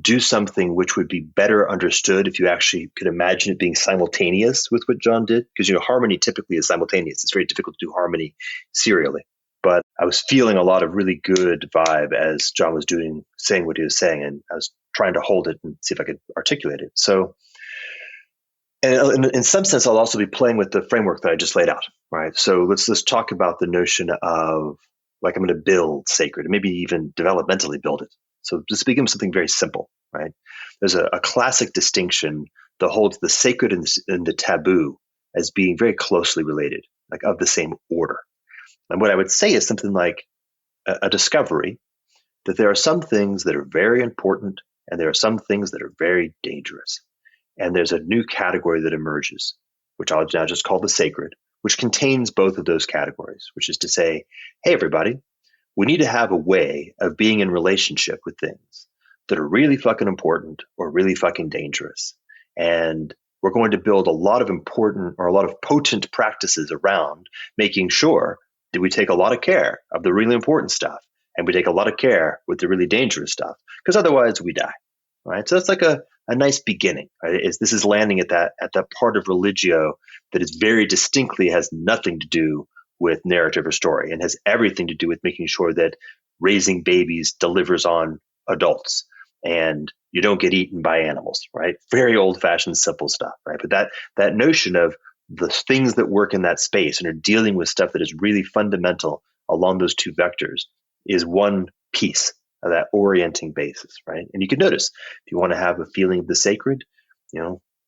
do something which would be better understood if you actually could imagine it being simultaneous with what John did. Because, harmony typically is simultaneous. It's very difficult to do harmony serially. But I was feeling a lot of really good vibe as John was saying what he was saying, and I was trying to hold it and see if I could articulate it. So, and in some sense, I'll also be playing with the framework that I just laid out, right? So let's talk about the notion of, like, I'm going to build sacred, and maybe even developmentally build it. So just begin with something very simple, right? There's a classic distinction that holds the sacred and the taboo as being very closely related, like of the same order. And what I would say is something like a discovery that there are some things that are very important and there are some things that are very dangerous. And there's a new category that emerges, which I'll now just call the sacred, which contains both of those categories, which is to say, hey, everybody, we need to have a way of being in relationship with things that are really fucking important or really fucking dangerous. And we're going to build a lot of important or a lot of potent practices around making sure that we take a lot of care of the really important stuff and we take a lot of care with the really dangerous stuff, because otherwise we die, right? So that's like a nice beginning, right? This is landing at that part of Religio that is very distinctly has nothing to do with narrative or story and has everything to do with making sure that raising babies delivers on adults and you don't get eaten by animals, right? Very old-fashioned, simple stuff, right? But that notion of the things that work in that space and are dealing with stuff that is really fundamental along those two vectors is one piece that orienting basis, right? And you can notice if you want to have a feeling of the sacred,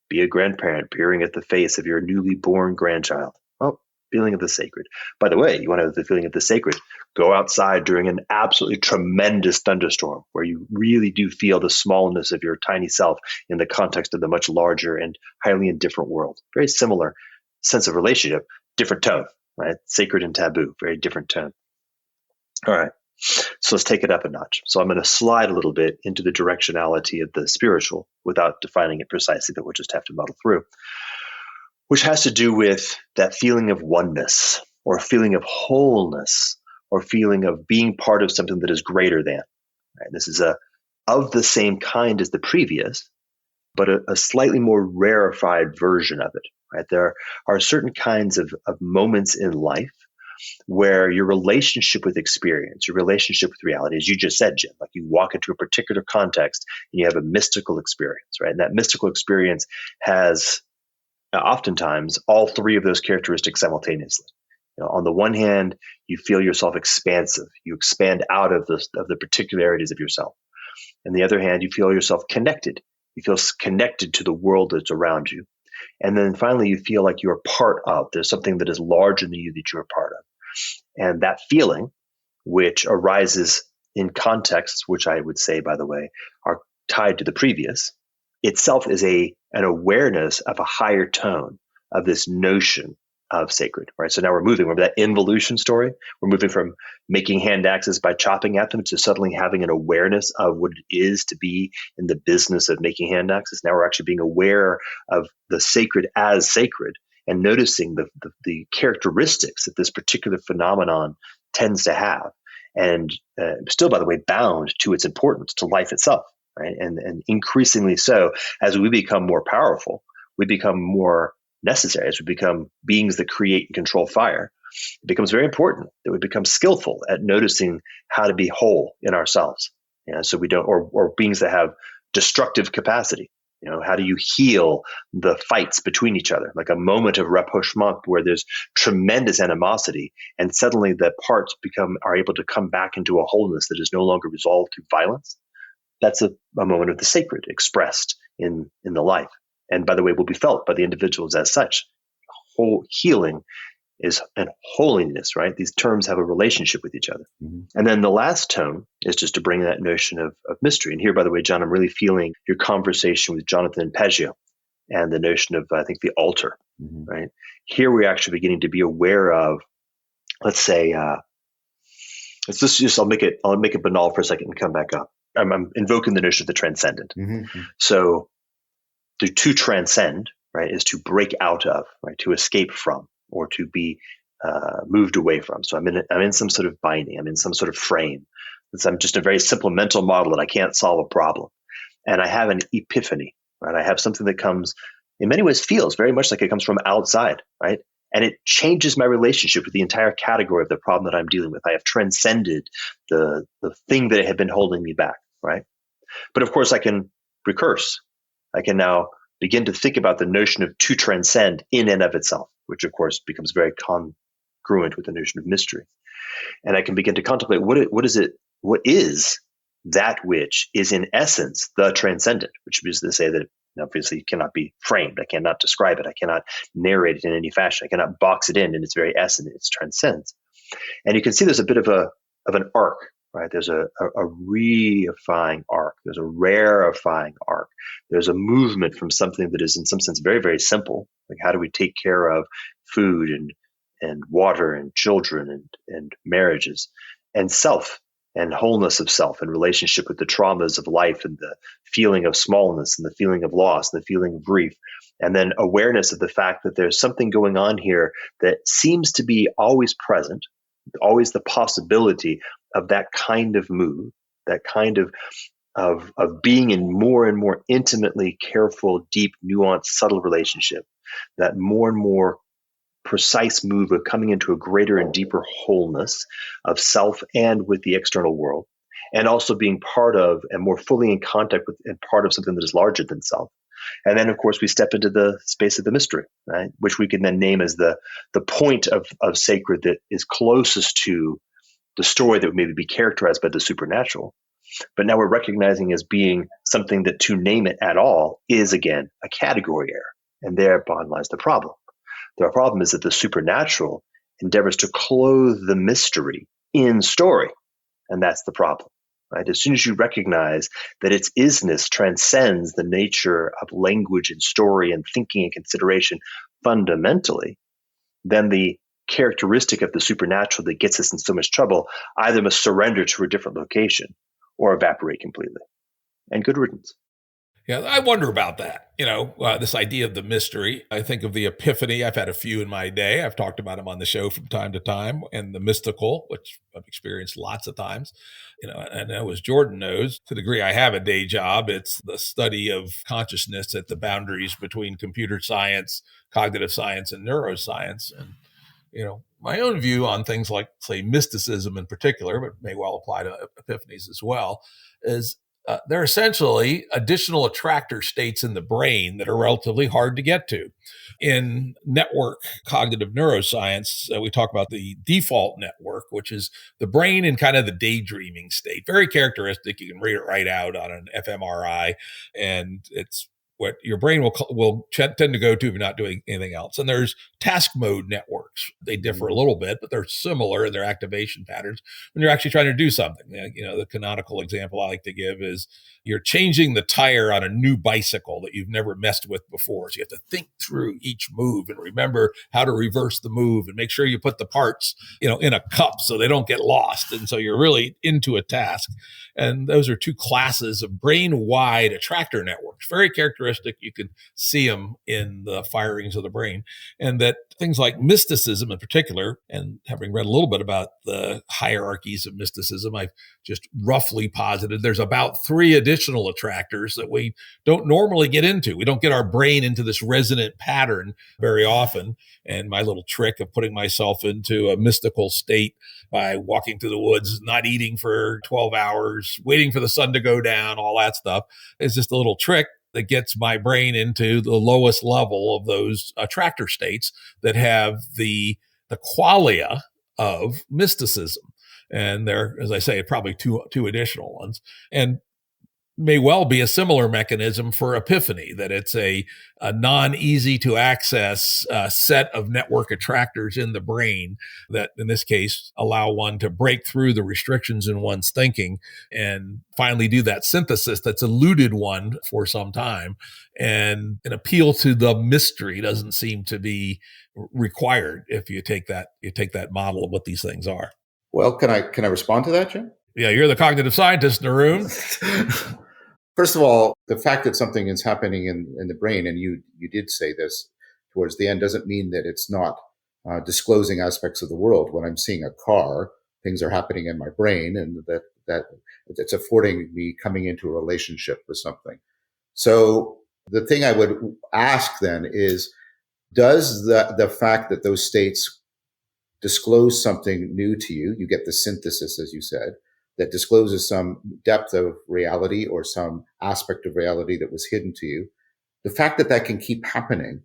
be a grandparent peering at the face of your newly born grandchild. Oh, feeling of the sacred. By the way, you want to have the feeling of the sacred, go outside during an absolutely tremendous thunderstorm where you really do feel the smallness of your tiny self in the context of the much larger and highly indifferent world. Very similar sense of relationship, different tone, right? Sacred and taboo, very different tone. All right. So let's take it up a notch. So I'm going to slide a little bit into the directionality of the spiritual without defining it precisely, but we'll just have to muddle through, which has to do with that feeling of oneness or feeling of wholeness or feeling of being part of something that is greater than. Right? This is of the same kind as the previous, but a slightly more rarefied version of it. Right? There are certain kinds of moments in life where your relationship with experience, your relationship with reality, as you just said, Jim, like you walk into a particular context and you have a mystical experience, right? And that mystical experience has oftentimes all three of those characteristics simultaneously. On the one hand, you feel yourself expansive. You expand out of the particularities of yourself. On the other hand, you feel yourself connected. You feel connected to the world that's around you. And then finally, you feel like you're part of. There's something that is larger than you that you're a part of. And that feeling, which arises in contexts, which I would say, by the way, are tied to the previous, itself is an awareness of a higher tone of this notion of sacred, right? So now we're moving. Remember that involution story? We're moving from making hand axes by chopping at them to suddenly having an awareness of what it is to be in the business of making hand axes. Now we're actually being aware of the sacred as sacred and noticing the characteristics that this particular phenomenon tends to have. And still, by the way, bound to its importance, to life itself, right? And increasingly so, as we become more powerful, we become more necessary, as we become beings that create and control fire. It becomes very important that we become skillful at noticing how to be whole in ourselves. So we don't, or beings that have destructive capacity. How do you heal the fights between each other? Like a moment of rapprochement where there's tremendous animosity, and suddenly the parts are able to come back into a wholeness that is no longer resolved through violence. That's a moment of the sacred expressed in the life. And by the way, will be felt by the individuals as such. Whole healing is and holiness, right? These terms have a relationship with each other. Mm-hmm. And then the last tone is just to bring that notion of mystery. And here, by the way, John, I'm really feeling your conversation with Jonathan and Peggio and the notion of, I think, the altar, mm-hmm. right? Here we're actually beginning to be aware of, let's say, I'll make it banal for a second and come back up. I'm invoking the notion of the transcendent. Mm-hmm. So to transcend, right, is to break out of, right, to escape from, or to be moved away from. So I'm in some sort of binding. I'm in some sort of frame. I'm just a very simple mental model that I can't solve a problem. And I have an epiphany, right? I have something that comes, in many ways, feels very much like it comes from outside, right? And it changes my relationship with the entire category of the problem that I'm dealing with. I have transcended the thing that had been holding me back, right? But of course, I can recurse. I can now begin to think about the notion of to transcend in and of itself, which of course becomes very congruent with the notion of mystery. And I can begin to contemplate what is that which is in essence the transcendent, which is to say that obviously cannot be framed. I cannot describe it. I cannot narrate it in any fashion. I cannot box it in its very essence. It transcends. And you can see there's a bit of an arc, right? There's a reifying arc. There's a rarefying arc. There's a movement from something that is in some sense very, very simple. Like how do we take care of food and water and children and marriages and self and wholeness of self and relationship with the traumas of life and the feeling of smallness and the feeling of loss and the feeling of grief. And then awareness of the fact that there's something going on here that seems to be always present, always the possibility of that kind of move, that kind of being in more and more intimately careful, deep, nuanced, subtle relationship, that more and more precise move of coming into a greater and deeper wholeness of self and with the external world, and also being part of and more fully in contact with and part of something that is larger than self. And then, of course, we step into the space of the mystery, right? Which we can then name as the point of sacred that is closest to the story that would maybe be characterized by the supernatural. But now we're recognizing as being something that to name it at all is, again, a category error. And thereupon lies the problem. The problem is that the supernatural endeavors to clothe the mystery in story. And that's the problem, right? As soon as you recognize that its isness transcends the nature of language and story and thinking and consideration fundamentally, then the characteristic of the supernatural that gets us in so much trouble either must surrender to a different location or evaporate completely. And good riddance. Yeah, I wonder about that. This idea of the mystery. I think of the epiphany. I've had a few in my day. I've talked about them on the show from time to time, and the mystical, which I've experienced lots of times. And as Jordan knows, to the degree I have a day job, it's the study of consciousness at the boundaries between computer science, cognitive science, and neuroscience. And my own view on things like, say, mysticism in particular, but may well apply to epiphanies as well, is they're essentially additional attractor states in the brain that are relatively hard to get to. In network cognitive neuroscience, we talk about the default network, which is the brain in kind of the daydreaming state. Very characteristic. You can read it right out on an fMRI, and it's what your brain will tend to go to if you're not doing anything else. And there's task mode networks. They differ a little bit, but they're similar in their activation patterns when you're actually trying to do something. The canonical example I like to give is you're changing the tire on a new bicycle that you've never messed with before. So you have to think through each move and remember how to reverse the move and make sure you put the parts, in a cup so they don't get lost. And so you're really into a task. And those are two classes of brain-wide attractor networks, very characteristic. You can see them in the firings of the brain. And that things like mysticism in particular, and having read a little bit about the hierarchies of mysticism, I've just roughly posited there's about 3 additional attractors that we don't normally get into. We don't get our brain into this resonant pattern very often. And my little trick of putting myself into a mystical state by walking through the woods, not eating for 12 hours, waiting for the sun to go down, all that stuff is just a little trick that gets my brain into the lowest level of those attractor states that have the qualia of mysticism. And there, as I say, probably two additional ones. And may well be a similar mechanism for epiphany, that it's a non-easy to access set of network attractors in the brain that, in this case, allow one to break through the restrictions in one's thinking and finally do that synthesis that's eluded one for some time. And an appeal to the mystery doesn't seem to be required if you take that model of what these things are. Well, can I respond to that, Jim? Yeah, you're the cognitive scientist in the room. First of all, the fact that something is happening in the brain, and you did say this towards the end, doesn't mean that it's not disclosing aspects of the world. When I'm seeing a car, things are happening in my brain, and that it's affording me coming into a relationship with something. So the thing I would ask then is, does the fact that those states disclose something new to you, you get the synthesis, as you said, that discloses some depth of reality or some aspect of reality that was hidden to you, the fact that that can keep happening,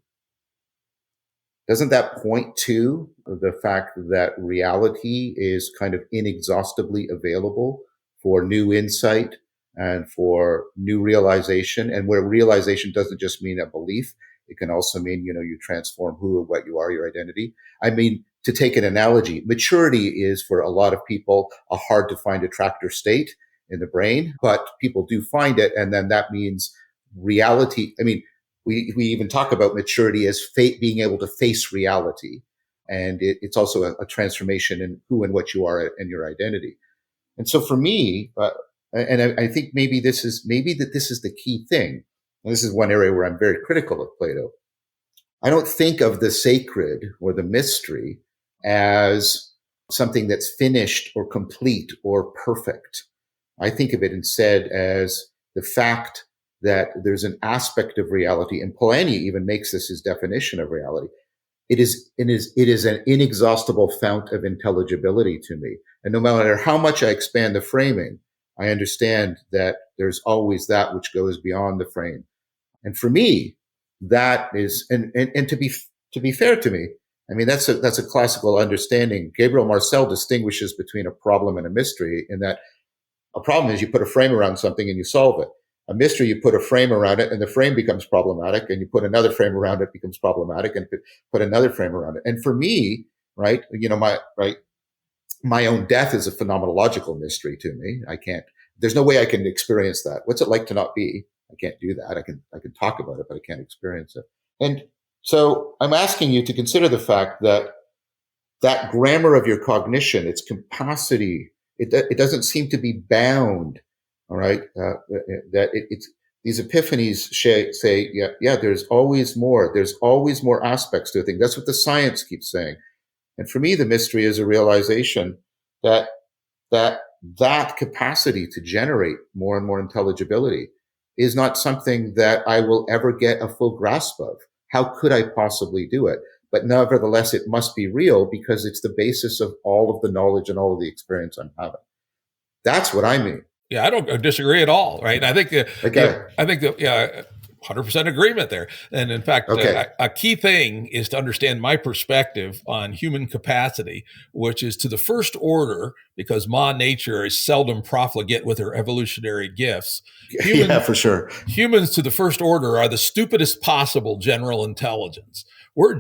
doesn't that point to the fact that reality is kind of inexhaustibly available for new insight and for new realization? And where realization doesn't just mean a belief, it can also mean, you transform who and what you are, your identity. I mean, to take an analogy, maturity is for a lot of people a hard to find attractor state in the brain, but people do find it. And then that means reality. I mean, we even talk about maturity as being able to face reality. And it's also a transformation in who and what you are and your identity. And so for me, and I think maybe this is the key thing. And this is one area where I'm very critical of Plato. I don't think of the sacred or the mystery as something that's finished or complete or perfect. I think of it instead as the fact that there's an aspect of reality, and Polanyi even makes this his definition of reality. It is an inexhaustible fount of intelligibility to me. And no matter how much I expand the framing, I understand that there's always that which goes beyond the frame. And for me, that is, and to be fair to me, I mean, that's a classical understanding. Gabriel Marcel distinguishes between a problem and a mystery in that A problem is you put a frame around something and you solve it. A mystery, you put a frame around it and the frame becomes problematic, and you put another frame around it, becomes problematic, and put another frame around it. And for me, right, my own death is a phenomenological mystery to me. There's no way I can experience that. What's it like to not be? I can't do that. I can talk about it, but I can't experience it. And so I'm asking you to consider the fact that grammar of your cognition, its capacity, it doesn't seem to be bound. All right, that it's these epiphanies say, yeah, there's always more. There's always more aspects to a thing. That's what the science keeps saying. And for me, the mystery is a realization that capacity to generate more and more intelligibility is not something that I will ever get a full grasp of. How could I possibly do it? But nevertheless, it must be real because it's the basis of all of the knowledge and all of the experience I'm having. That's what I mean. Yeah, I don't disagree at all, right? I think 100% agreement there. And in fact, a key thing is to understand my perspective on human capacity, which is to the first order, because Ma Nature is seldom profligate with her evolutionary gifts. For sure. Humans to the first order are the stupidest possible general intelligence. We're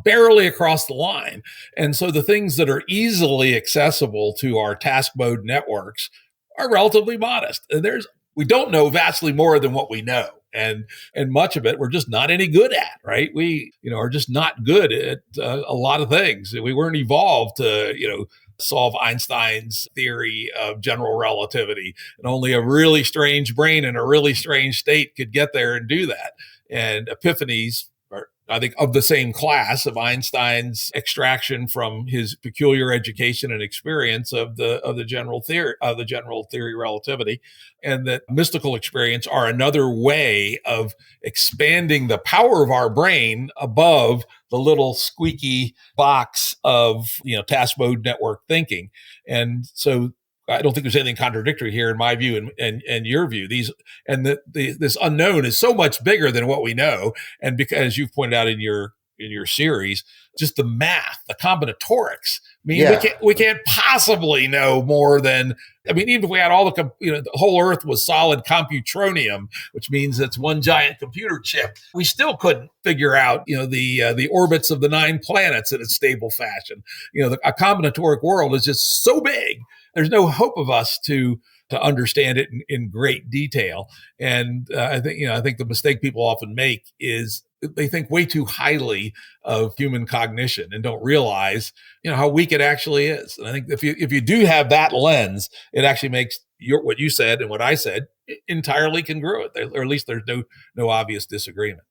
barely across the line. And so the things that are easily accessible to our task mode networks are relatively modest. And we don't know vastly more than what we know. And much of it we're just not any good at, right? We, are just not good at a lot of things. We weren't evolved to, solve Einstein's theory of general relativity. And only a really strange brain in a really strange state could get there and do that. And epiphanies are, I think, of the same class of Einstein's extraction from his peculiar education and experience of the general theory relativity, and that mystical experience are another way of expanding the power of our brain above the little squeaky box of task mode network thinking. And so I don't think there's anything contradictory here in my view and your view. This unknown is so much bigger than what we know. And because you've pointed out in your series, just the math, the combinatorics. We can't possibly know more than, even if we had all the whole Earth was solid computronium, which means it's one giant computer chip, we still couldn't figure out, the orbits of the 9 planets in a stable fashion. A combinatoric world is just so big. There's no hope of us to understand it in great detail. And I think the mistake people often make is they think way too highly of human cognition and don't realize, how weak it actually is. And I think if you do have that lens, it actually makes what you said and what I said entirely congruent, or at least there's no obvious disagreement.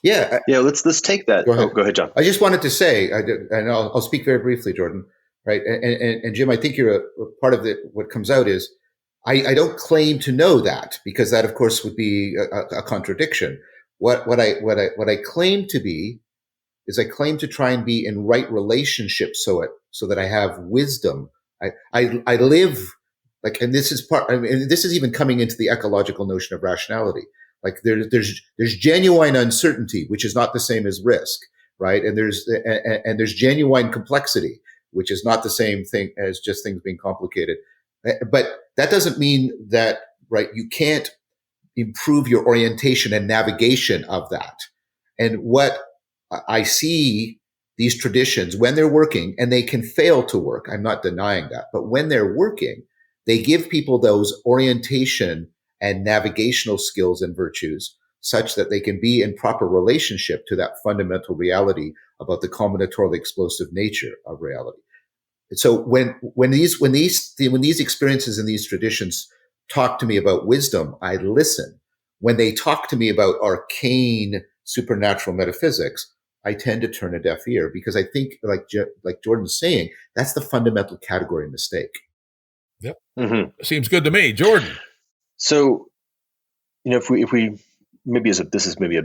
Yeah. Let's take that. Go ahead, John. I just wanted to say, and I'll speak very briefly, Jordan. Right. And Jim, I think you're a part of what comes out is I don't claim to know that, because that, of course, would be a contradiction. What I claim to be is I claim to try and be in right relationship so that I have wisdom. I live like, and this is this is even coming into the ecological notion of rationality. Like there's genuine uncertainty, which is not the same as risk, right? And there's genuine complexity, which is not the same thing as just things being complicated. But that doesn't mean that, right, you can't improve your orientation and navigation of that. And what I see these traditions, when they're working, and they can fail to work, I'm not denying that, but when they're working, they give people those orientation and navigational skills and virtues such that they can be in proper relationship to that fundamental reality about the combinatorial explosive nature of reality. So when these experiences and these traditions talk to me about wisdom, I listen. When they talk to me about arcane supernatural metaphysics, I tend to turn a deaf ear, because I think, like Jordan's saying, that's the fundamental category mistake. Yep. Mm-hmm. Seems good to me, Jordan. So, if we maybe this is maybe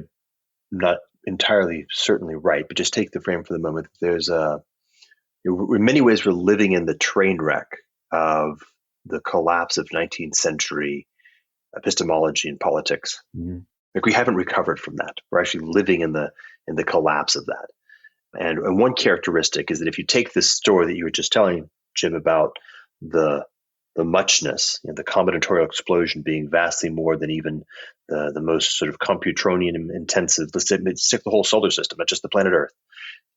not entirely certainly right, but just take the frame for the moment. There's in many ways, we're living in the train wreck of the collapse of 19th century epistemology and politics. Mm-hmm. Like, we haven't recovered from that. We're actually living in the collapse of that. And one characteristic is that if you take this story that you were just telling, Jim, about the muchness, the combinatorial explosion being vastly more than even the most sort of computronian intensive. Let's stick the whole solar system, not just the planet Earth,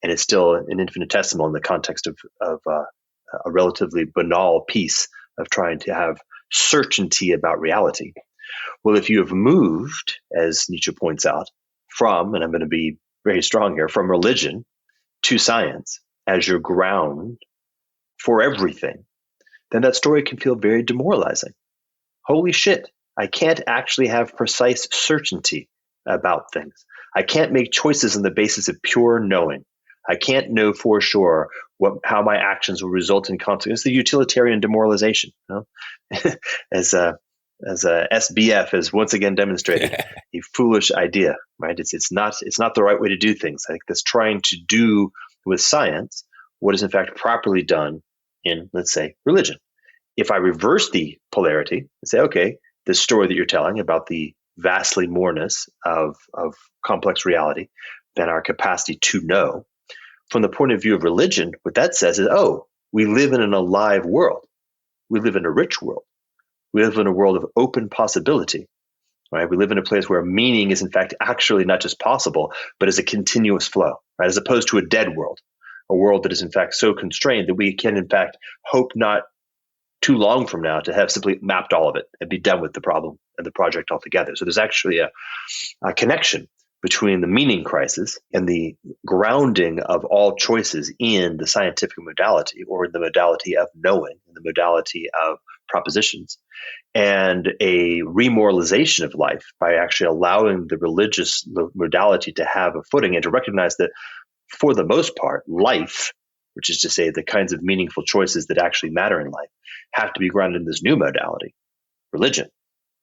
and it's still an infinitesimal in the context of a relatively banal piece of trying to have certainty about reality. Well, if you have moved, as Nietzsche points out, from, and I'm going to be very strong here, from religion to science as your ground for everything, then that story can feel very demoralizing. Holy shit, I can't actually have precise certainty about things. I can't make choices on the basis of pure knowing. I can't know for sure how my actions will result in consequences. It's the utilitarian demoralization, as SBF has once again demonstrated, a foolish idea, right? It's not the right way to do things. I think that's trying to do with science what is in fact properly done in, let's say, religion. If I reverse the polarity and say, okay, this story that you're telling about the vastly moreness of complex reality than our capacity to know, from the point of view of religion, what that says is, oh, we live in an alive world. We live in a rich world. We live in a world of open possibility, right? We live in a place where meaning is in fact actually not just possible, but is a continuous flow, right? As opposed to a dead world, a world that is in fact so constrained that we can in fact hope not too long from now to have simply mapped all of it and be done with the problem and the project altogether. So there's actually a connection between the meaning crisis and the grounding of all choices in the scientific modality, or the modality of knowing, the modality of propositions, and a remoralization of life by actually allowing the religious modality to have a footing and to recognize that, for the most part, life, which is to say the kinds of meaningful choices that actually matter in life, have to be grounded in this new modality, religion.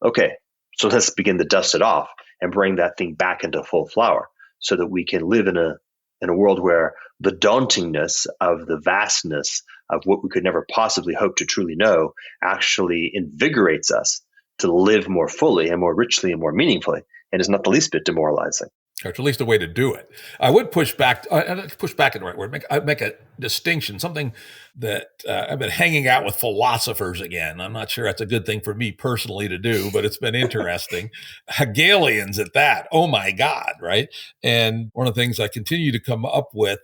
Okay, so let's begin to dust it off and bring that thing back into full flower so that we can live in a world where the dauntingness of the vastness of what we could never possibly hope to truly know actually invigorates us to live more fully and more richly and more meaningfully, and is not the least bit demoralizing. Or at least a way to do it. I would push back in the right word. I'd make a distinction, something that I've been hanging out with philosophers again. I'm not sure that's a good thing for me personally to do, but it's been interesting. Hegelians at that. Oh my God, right? And one of the things I continue to come up with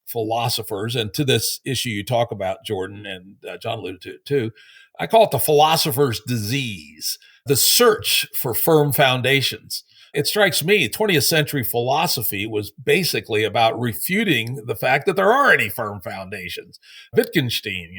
philosophers, and to this issue you talk about, Jordan, and John alluded to it too, I call it the philosopher's disease, the search for firm foundations. It strikes me 20th century philosophy was basically about refuting the fact that there are any firm foundations. Wittgenstein,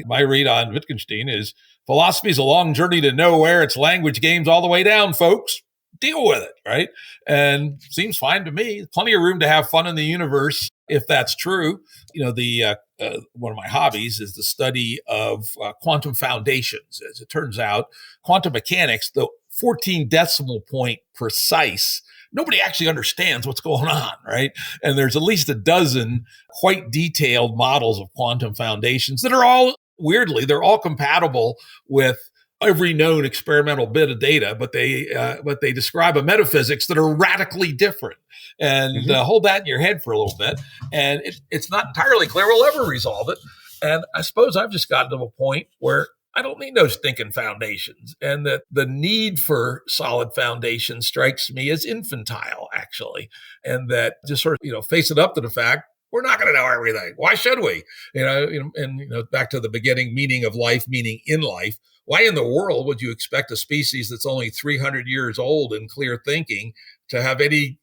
my read on Wittgenstein is philosophy is a long journey to nowhere. It's language games all the way down, folks. Deal with it, right? And seems fine to me. Plenty of room to have fun in the universe if that's true. One of my hobbies is the study of quantum foundations. As it turns out, quantum mechanics, the 14 decimal point precise, nobody actually understands what's going on, right? And there's at least a dozen quite detailed models of quantum foundations that are all, weirdly, they're all compatible with every known experimental bit of data, but they describe a metaphysics that are radically different. And hold that in your head for a little bit. And it's not entirely clear we'll ever resolve it. And I suppose I've just gotten to a point where I don't need no stinking foundations. And that the need for solid foundations strikes me as infantile, actually. And that just sort of, face it up to the fact we're not going to know everything. Why should we? Back to the beginning, meaning of life, meaning in life. Why in the world would you expect a species that's only 300 years old in clear thinking to have any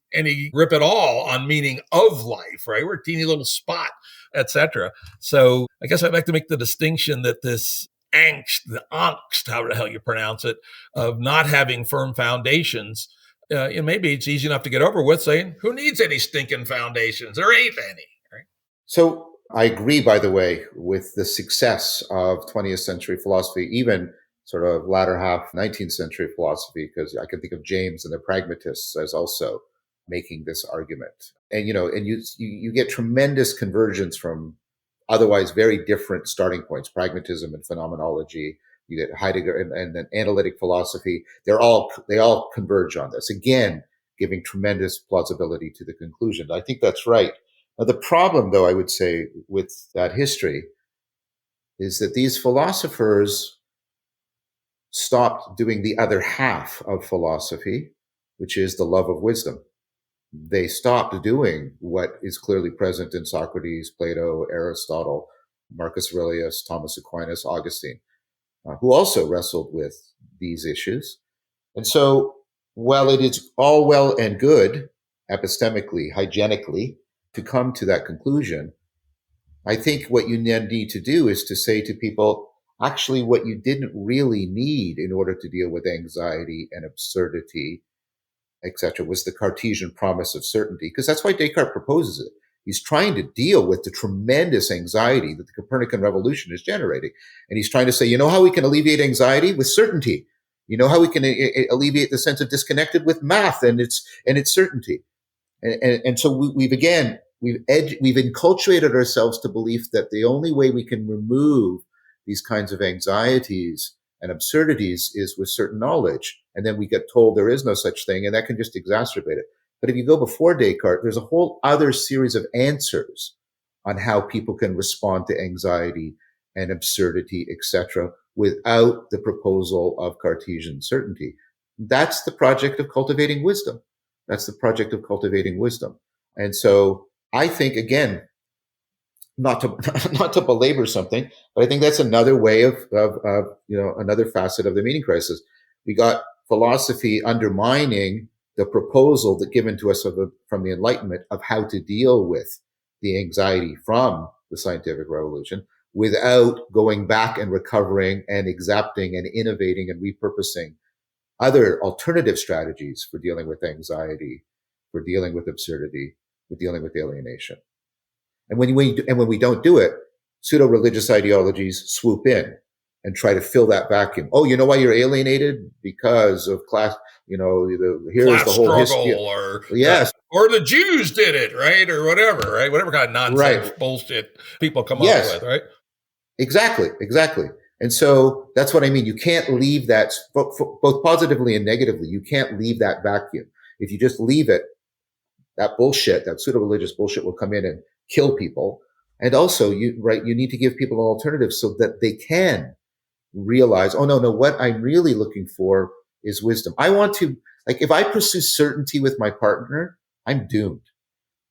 grip at all on meaning of life, right? We're a teeny little spot, etc. So I guess I'd like to make the distinction that this angst, however the hell you pronounce it, of not having firm foundations, maybe it's easy enough to get over with saying, who needs any stinking foundations? There ain't any. Right? So I agree, by the way, with the success of 20th century philosophy, even sort of latter half 19th century philosophy, because I can think of James and the pragmatists as also making this argument. And, you get tremendous convergence from otherwise very different starting points, pragmatism and phenomenology. You get Heidegger and then analytic philosophy. They all converge on this, again, giving tremendous plausibility to the conclusion. I think that's right. Now, the problem, though, I would say with that history is that these philosophers stopped doing the other half of philosophy, which is the love of wisdom. They stopped doing what is clearly present in Socrates, Plato, Aristotle, Marcus Aurelius, Thomas Aquinas, Augustine, who also wrestled with these issues. And so, while it is all well and good, epistemically, hygienically, to come to that conclusion, I think what you then need to do is to say to people, actually, what you didn't really need in order to deal with anxiety and absurdity, etc., was the Cartesian promise of certainty, because that's why Descartes proposes it. He's trying to deal with the tremendous anxiety that the Copernican revolution is generating. And he's trying to say, you know how we can alleviate anxiety? With certainty. You know how we can alleviate the sense of disconnected? With math and its certainty. And so we've enculturated ourselves to belief that the only way we can remove these kinds of anxieties and absurdities is with certain knowledge. And then we get told there is no such thing, and that can just exacerbate it. But if you go before Descartes, there's a whole other series of answers on how people can respond to anxiety and absurdity, etc., without the proposal of Cartesian certainty. That's the project of cultivating wisdom. That's the project of cultivating wisdom. And so I think, again, not to belabor something, but I think that's another way of another facet of the meaning crisis. We got philosophy undermining the proposal that given to us from the Enlightenment of how to deal with the anxiety from the scientific revolution without going back and recovering and exapting and innovating and repurposing other alternative strategies for dealing with anxiety, for dealing with absurdity, for dealing with alienation. And when we don't do it, pseudo-religious ideologies swoop in and try to fill that vacuum. Oh, you know why you're alienated? Because of class, here's class the whole struggle history. Yes. Or the Jews did it, right? Or whatever, right? Whatever kind of nonsense, bullshit people come up with, right? Exactly. And so that's what I mean. You can't leave that, both positively and negatively, you can't leave that vacuum. If you just leave it, that bullshit, that pseudo-religious bullshit will come in and kill people. And also, you need to give people an alternative so that they can realize, oh, no, what I'm really looking for is wisdom. I want to, if I pursue certainty with my partner, I'm doomed.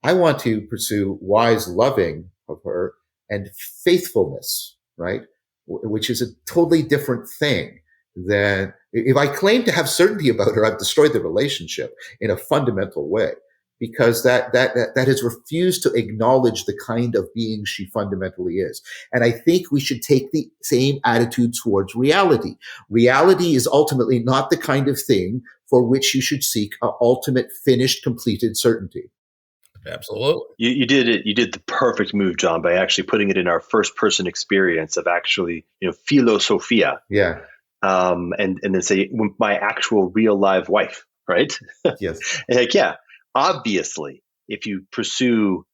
I want to pursue wise loving of her and faithfulness, right? Which is a totally different thing than if I claim to have certainty about her, I've destroyed the relationship in a fundamental way, because that has refused to acknowledge the kind of being she fundamentally is. And I think we should take the same attitude towards reality. Reality is ultimately not the kind of thing for which you should seek an ultimate, finished, completed certainty. Absolutely. You did it. You did the perfect move, John, by actually putting it in our first person experience of actually, philosophia. Yeah. And then say my actual real live wife, right? Yes. Obviously, if you pursue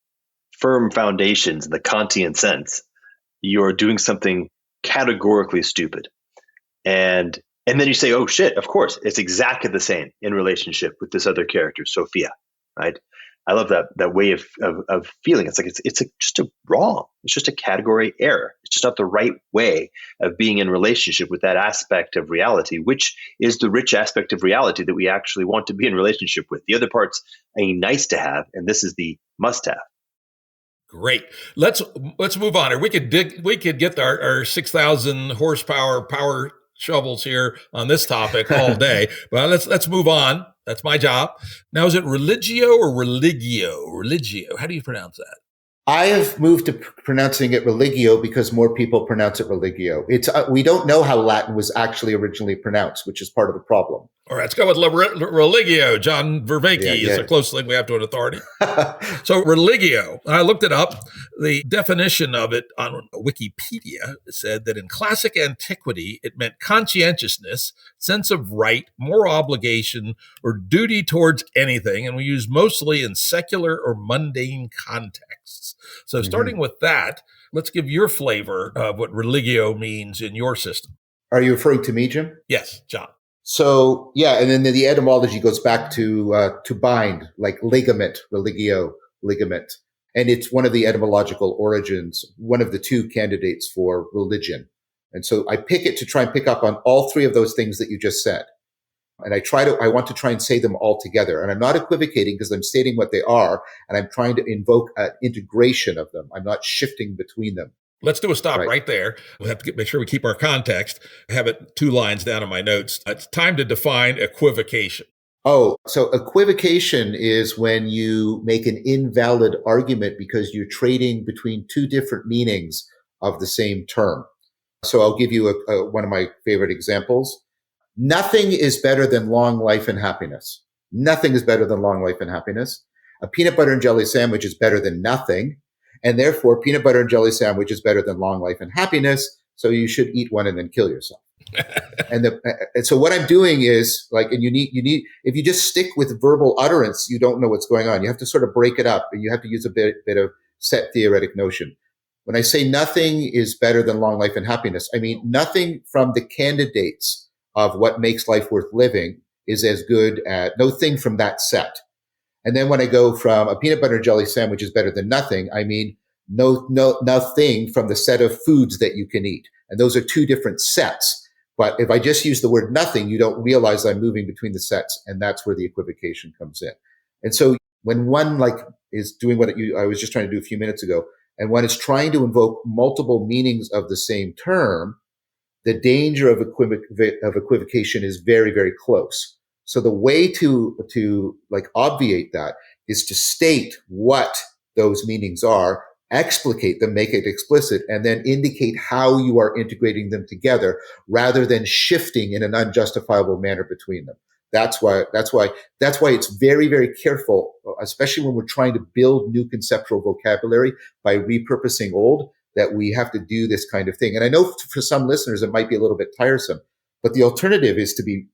firm foundations in the Kantian sense, you're doing something categorically stupid. And then you say, oh shit, of course, it's exactly the same in relationship with this other character, Sophia, right? I love that way of feeling. It's like it's just wrong. It's just a category error. It's just not the right way of being in relationship with that aspect of reality, which is the rich aspect of reality that we actually want to be in relationship with. The other part's a nice to have, and this is the must have. Great. Let's move on. Or we could get our 6,000 horsepower power shovels here on this topic all day. But let's move on. That's my job. Now, is it religio or religio? Religio. How do you pronounce that? I have moved to pronouncing it religio because more people pronounce it religio. We don't know how Latin was actually originally pronounced, which is part of the problem. All right, let's go with religio. John Vervaeke is the closest thing we have to an authority. So religio, I looked it up. The definition of it on Wikipedia said that in classic antiquity, it meant conscientiousness, sense of right, moral obligation, or duty towards anything, and we use mostly in secular or mundane contexts. So starting with that, let's give your flavor of what religio means in your system. Are you referring to me, Jim? Yes, John. So, and then the etymology goes back to bind, like ligament, religio, ligament. And it's one of the etymological origins, one of the two candidates for religion. And so I pick it to try and pick up on all three of those things that you just said. And I want to try and say them all together. And I'm not equivocating because I'm stating what they are. And I'm trying to invoke an integration of them. I'm not shifting between them. Let's do a stop right there. We'll have to make sure we keep our context. I have it 2 lines down in my notes. It's time to define equivocation. Oh, so equivocation is when you make an invalid argument because you're trading between two different meanings of the same term. So I'll give you one of my favorite examples. Nothing is better than long life and happiness. Nothing is better than long life and happiness. A peanut butter and jelly sandwich is better than nothing. And therefore, peanut butter and jelly sandwich is better than long life and happiness. So you should eat one and then kill yourself. And so what I'm doing is and you need, if you just stick with verbal utterance, you don't know what's going on. You have to sort of break it up, and you have to use a bit of set theoretic notion. When I say nothing is better than long life and happiness, I mean nothing from the candidates of what makes life worth living is as good at no thing from that set. And then when I go from a peanut butter and jelly sandwich is better than nothing, I mean nothing from the set of foods that you can eat. And those are two different sets. But if I just use the word nothing, you don't realize I'm moving between the sets, and that's where the equivocation comes in. And so when one is doing what I was just trying to do a few minutes ago, and one is trying to invoke multiple meanings of the same term, the danger of equivocation is very, very close. So the way to obviate that is to state what those meanings are, explicate them, make it explicit, and then indicate how you are integrating them together rather than shifting in an unjustifiable manner between them. That's why it's very, very careful, especially when we're trying to build new conceptual vocabulary by repurposing old, that we have to do this kind of thing. And I know for some listeners, it might be a little bit tiresome, but the alternative is to be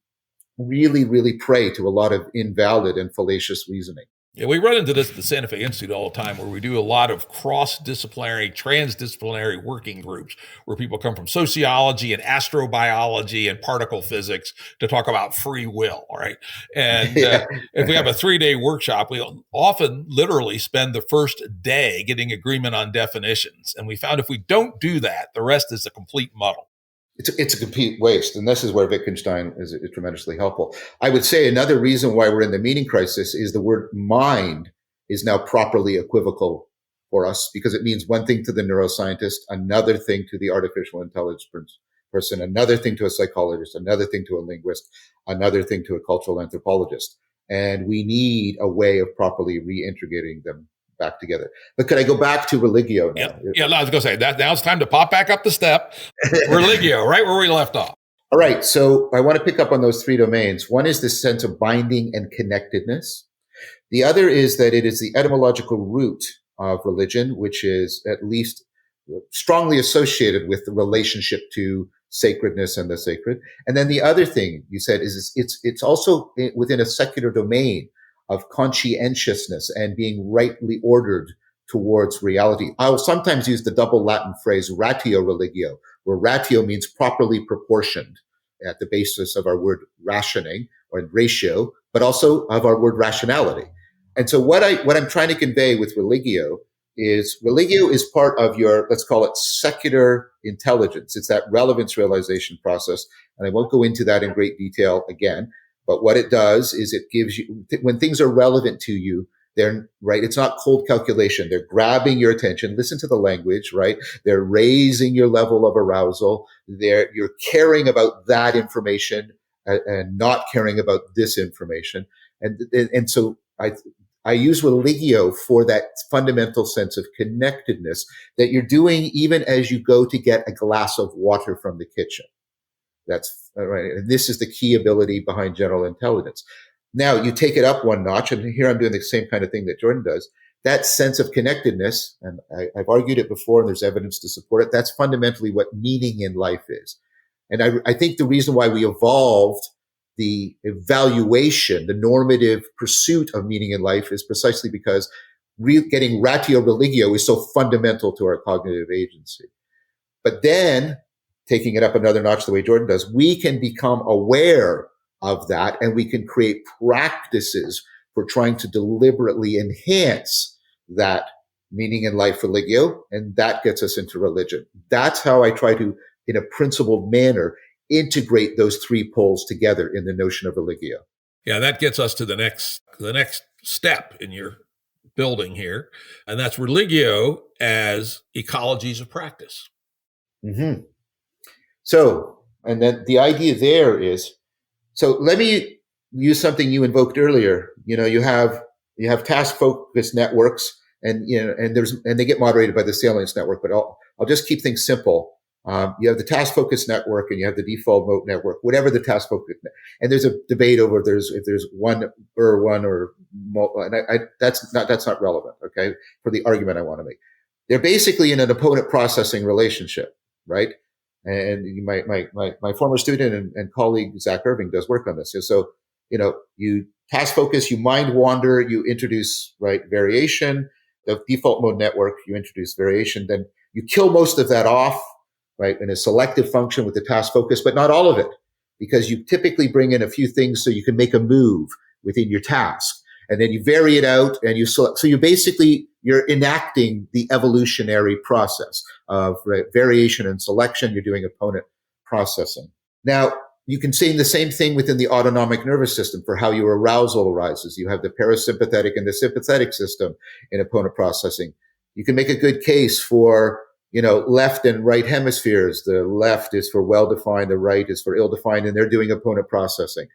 really, really prey to a lot of invalid and fallacious reasoning. Yeah, we run into this at the Santa Fe Institute all the time, where we do a lot of cross-disciplinary, transdisciplinary working groups where people come from sociology and astrobiology and particle physics to talk about free will, all right? And if we have a 3-day workshop, we often literally spend the first day getting agreement on definitions. And we found if we don't do that, the rest is a complete muddle. It's a complete waste. And this is where Wittgenstein is tremendously helpful. I would say another reason why we're in the meaning crisis is the word mind is now properly equivocal for us, because it means one thing to the neuroscientist, another thing to the artificial intelligence person, another thing to a psychologist, another thing to a linguist, another thing to a cultural anthropologist. And we need a way of properly reintegrating them back together. But could I go back to Religio now? Yeah, I was going to say that now it's time to pop back up the step. Religio, right where we left off. All right. So I want to pick up on those 3 domains. One is the sense of binding and connectedness. The other is that it is the etymological root of religion, which is at least strongly associated with the relationship to sacredness and the sacred. And then the other thing you said is it's also within a secular domain of conscientiousness and being rightly ordered towards reality. I'll sometimes use the double Latin phrase ratio religio, where ratio means properly proportioned at the basis of our word rationing or ratio, but also of our word rationality. And so what I'm trying to convey with religio is part of your, let's call it secular intelligence. It's that relevance realization process. And I won't go into that in great detail again. But what it does is it gives you, when things are relevant to you, they're right. It's not cold calculation. They're grabbing your attention. Listen to the language, right? They're raising your level of arousal. You're caring about that information and not caring about this information. And so I use religio for that fundamental sense of connectedness that you're doing even as you go to get a glass of water from the kitchen. That's right. And this is the key ability behind general intelligence. Now you take it up one notch, and here I'm doing the same kind of thing that Jordan does. That sense of connectedness, and I've argued it before, and there's evidence to support it. That's fundamentally what meaning in life is. And I think the reason why we evolved the evaluation, the normative pursuit of meaning in life is precisely because getting ratio religio is so fundamental to our cognitive agency. But then, taking it up another notch the way Jordan does, we can become aware of that, and we can create practices for trying to deliberately enhance that meaning in life, religio, and that gets us into religion. That's how I try to, in a principled manner, integrate those three poles together in the notion of religio. Yeah, that gets us to the next step in your building here, and that's religio as ecologies of practice. Mm-hmm. So, and then the idea there is, so let me use something you invoked earlier. You have task focused networks, and and they get moderated by the salience network. But I'll just keep things simple. You have the task focused network, and you have the default mode network. Whatever the task focused, and there's a debate over if there's one or and that's not relevant. Okay, for the argument I want to make, they're basically in an opponent processing relationship, right? And my former student and colleague Zach Irving does work on this. So you task focus, you mind wander, you introduce variation. The default mode network, you introduce variation. Then you kill most of that off, right, in a selective function with the task focus, but not all of it, because you typically bring in a few things so you can make a move within your task, and then you vary it out, and you select. So you're enacting the evolutionary process of variation and selection. You're doing opponent processing. Now, you can say the same thing within the autonomic nervous system for how your arousal arises. You have the parasympathetic and the sympathetic system in opponent processing. You can make a good case for left and right hemispheres. The left is for well-defined, the right is for ill-defined, and they're doing opponent processing.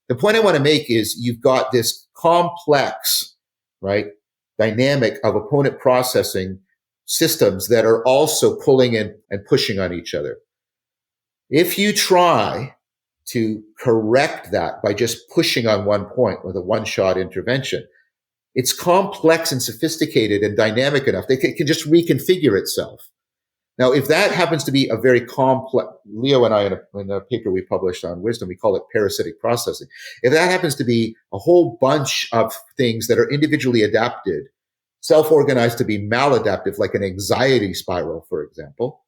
The point I want to make is you've got this complex, dynamic of opponent processing systems that are also pulling in and pushing on each other. If you try to correct that by just pushing on one point with a one-shot intervention, it's complex and sophisticated and dynamic enough that it can just reconfigure itself. Now, if that happens to be a very complex, Leo and I, in a paper we published on wisdom, we call it parasitic processing. If that happens to be a whole bunch of things that are individually adapted, self-organized to be maladaptive, like an anxiety spiral, for example,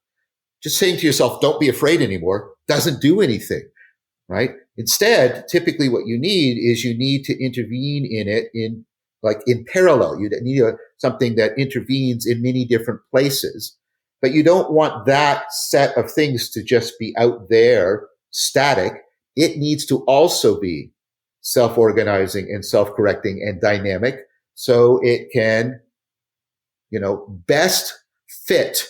just saying to yourself, don't be afraid anymore, doesn't do anything, right? Instead, typically what you need to intervene in it in parallel. You need something that intervenes in many different places. But you don't want that set of things to just be out there static. It needs to also be self-organizing and self-correcting and dynamic, so it can, best fit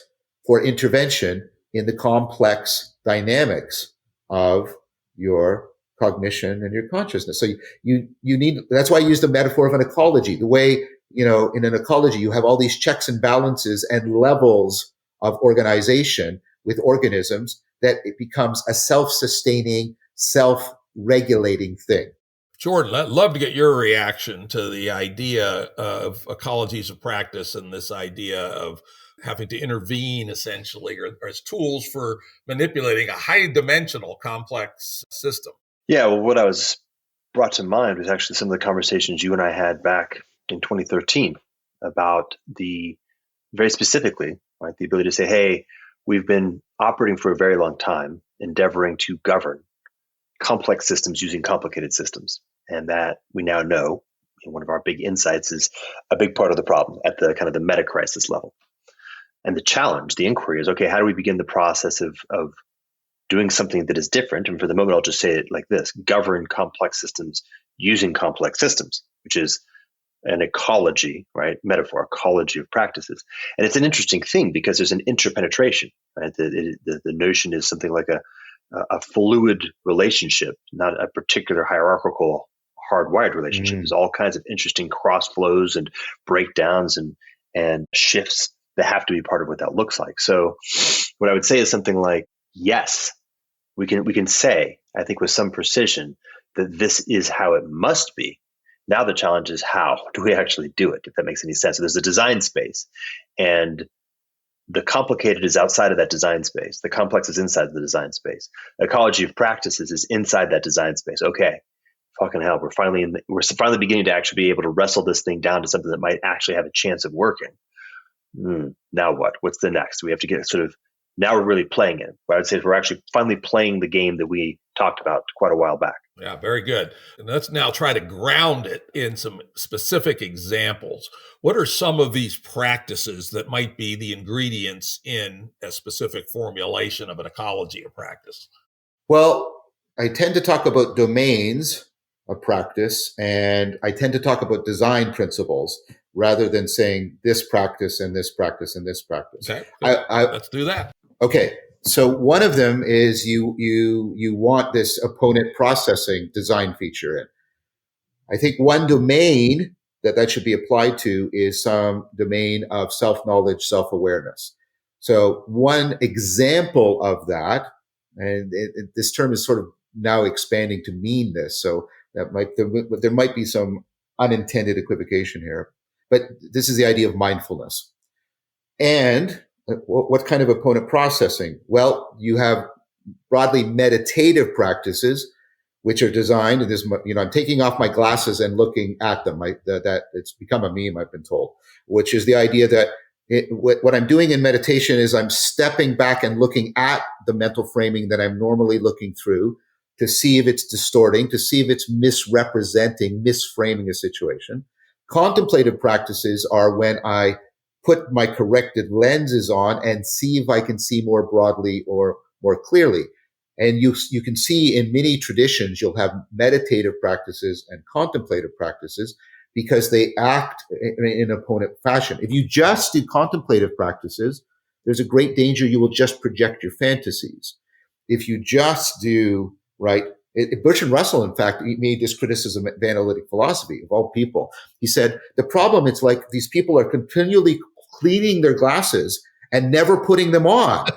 for intervention in the complex dynamics of your cognition and your consciousness. So you need, that's why I use the metaphor of an ecology. The way, in an ecology, you have all these checks and balances and levels of organization with organisms, that it becomes a self-sustaining, self-regulating thing. Jordan, I'd love to get your reaction to the idea of ecologies of practice and this idea of having to intervene essentially or as tools for manipulating a high-dimensional complex system. Yeah, well, what I was brought to mind was actually some of the conversations you and I had back in 2013 about very specifically, the ability to say, hey, we've been operating for a very long time, endeavoring to govern complex systems using complicated systems. And that we now know, one of our big insights is a big part of the problem at the kind of the meta crisis level. And the challenge, the inquiry is, okay, how do we begin the process of doing something that is different? And for the moment, I'll just say it like this: govern complex systems using complex systems, which is an ecology, metaphor, ecology of practices. And it's an interesting thing because there's an interpenetration, The notion is something like a fluid relationship, not a particular hierarchical, hardwired relationship. There's all kinds of interesting cross flows and breakdowns and shifts that have to be part of what that looks like. So what I would say is something like, yes, we can say, I think with some precision, that this is how it must be. Now the challenge is, how do we actually do it, if that makes any sense? So there's a design space, and the complicated is outside of that design space. The complex is inside the design space. Ecology of practices is inside that design space. Okay, fucking hell, we're finally beginning to actually be able to wrestle this thing down to something that might actually have a chance of working. Now what? What's the next? We have to get now we're really playing it. What I would say is we're actually finally playing the game that we talked about quite a while back. Yeah, very good. And let's now try to ground it in some specific examples. What are some of these practices that might be the ingredients in a specific formulation of an ecology of practice? Well, I tend to talk about domains of practice, and I tend to talk about design principles rather than saying this practice and this practice and this practice. Okay, let's do that. Okay, so one of them is you want this opponent processing design feature in. I think one domain that should be applied to is some domain of self-knowledge, self-awareness. So one example of that, and this term is sort of now expanding to mean this, so there might be some unintended equivocation here, but this is the idea of mindfulness. And what kind of opponent processing? Well, you have broadly meditative practices, which are designed, and this, I'm taking off my glasses and looking at them. That it's become a meme, I've been told, which is the idea that what I'm doing in meditation is I'm stepping back and looking at the mental framing that I'm normally looking through to see if it's distorting, to see if it's misrepresenting, misframing a situation. Contemplative practices are when I put my corrected lenses on and see if I can see more broadly or more clearly. And you can see in many traditions, you'll have meditative practices and contemplative practices because they act in opponent fashion. If you just do contemplative practices, there's a great danger you will just project your fantasies. If you just do, Bertrand Russell, in fact, he made this criticism of analytic philosophy, of all people. He said, the problem, it's like these people are continually cleaning their glasses and never putting them on,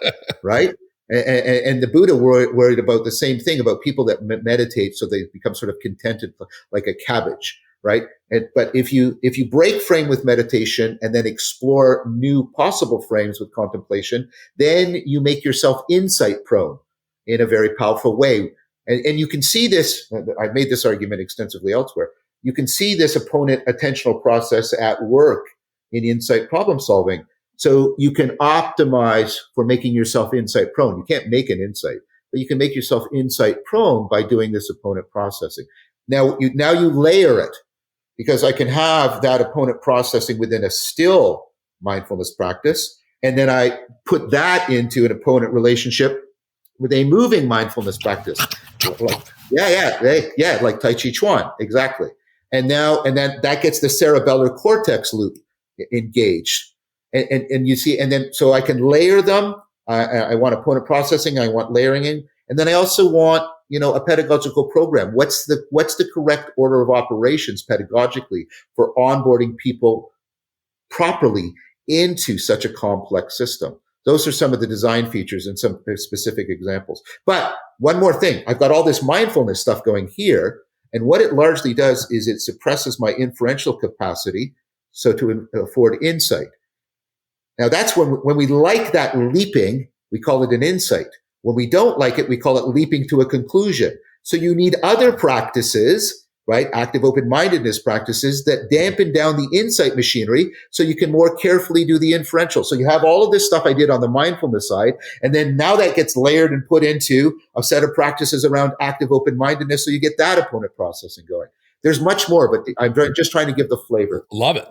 right? And the Buddha worried about the same thing, about people that meditate so they become sort of contented like a cabbage, right? But if you break frame with meditation and then explore new possible frames with contemplation, then you make yourself insight prone in a very powerful way. And you can see this, I've made this argument extensively elsewhere, you can see this opponent attentional process at work in insight problem solving. So you can optimize for making yourself insight prone. You can't make an insight, but you can make yourself insight prone by doing this opponent processing. Now you layer it, because I can have that opponent processing within a still mindfulness practice, and then I put that into an opponent relationship with a moving mindfulness practice. Like Tai Chi Chuan, exactly. And then that gets the cerebellar cortex loop engaged. And you see, and then, so I can layer them. I want opponent processing. I want layering in. And then I also want, a pedagogical program. What's the correct order of operations pedagogically for onboarding people properly into such a complex system? Those are some of the design features and some specific examples. But one more thing, I've got all this mindfulness stuff going here. And what it largely does is it suppresses my inferential capacity, so to afford insight. Now that's when we like that leaping, we call it an insight. When we don't like it, we call it leaping to a conclusion. So you need other practices, right? Active open-mindedness practices that dampen down the insight machinery so you can more carefully do the inferential. So you have all of this stuff I did on the mindfulness side. And then now that gets layered and put into a set of practices around active open-mindedness. So you get that opponent processing going. There's much more, but I'm just trying to give the flavor. Love it.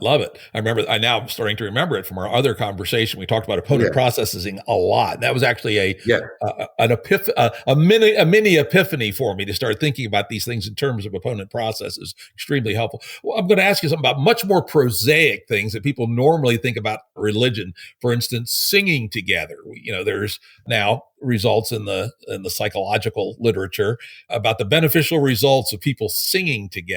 I now am starting to remember it from our other conversation. We talked about opponent processing a lot. That was actually a mini epiphany for me to start thinking about these things in terms of opponent processes. Extremely helpful. Well, I'm going to ask you something about much more prosaic things that people normally think about religion. For instance, singing together. There's now results in the psychological literature about the beneficial results of people singing together,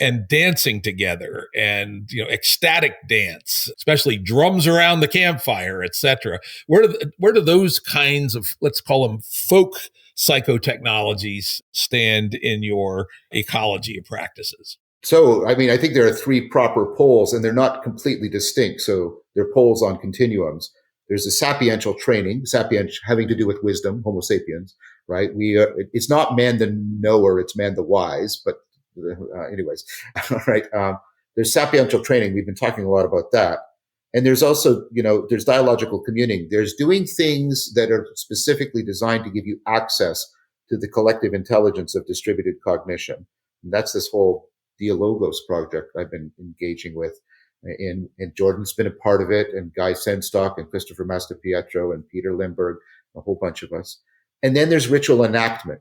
and dancing together, and ecstatic dance, especially drums around the campfire, etc. Where do those kinds of, let's call them folk psychotechnologies, stand in your ecology of practices? So, I think there are three proper poles, and they're not completely distinct. So they're poles on continuums. There's the sapiential training, sapient having to do with wisdom, Homo sapiens, right? It's not man the knower, it's man the wise, but anyways, right? There's sapiential training. We've been talking a lot about that. And there's also, there's dialogical communing. There's doing things that are specifically designed to give you access to the collective intelligence of distributed cognition. And that's this whole Dialogos project I've been engaging with. And Jordan's been a part of it, and Guy Senstock and Christopher Mastapietro and Peter Limberg, a whole bunch of us. And then there's ritual enactment.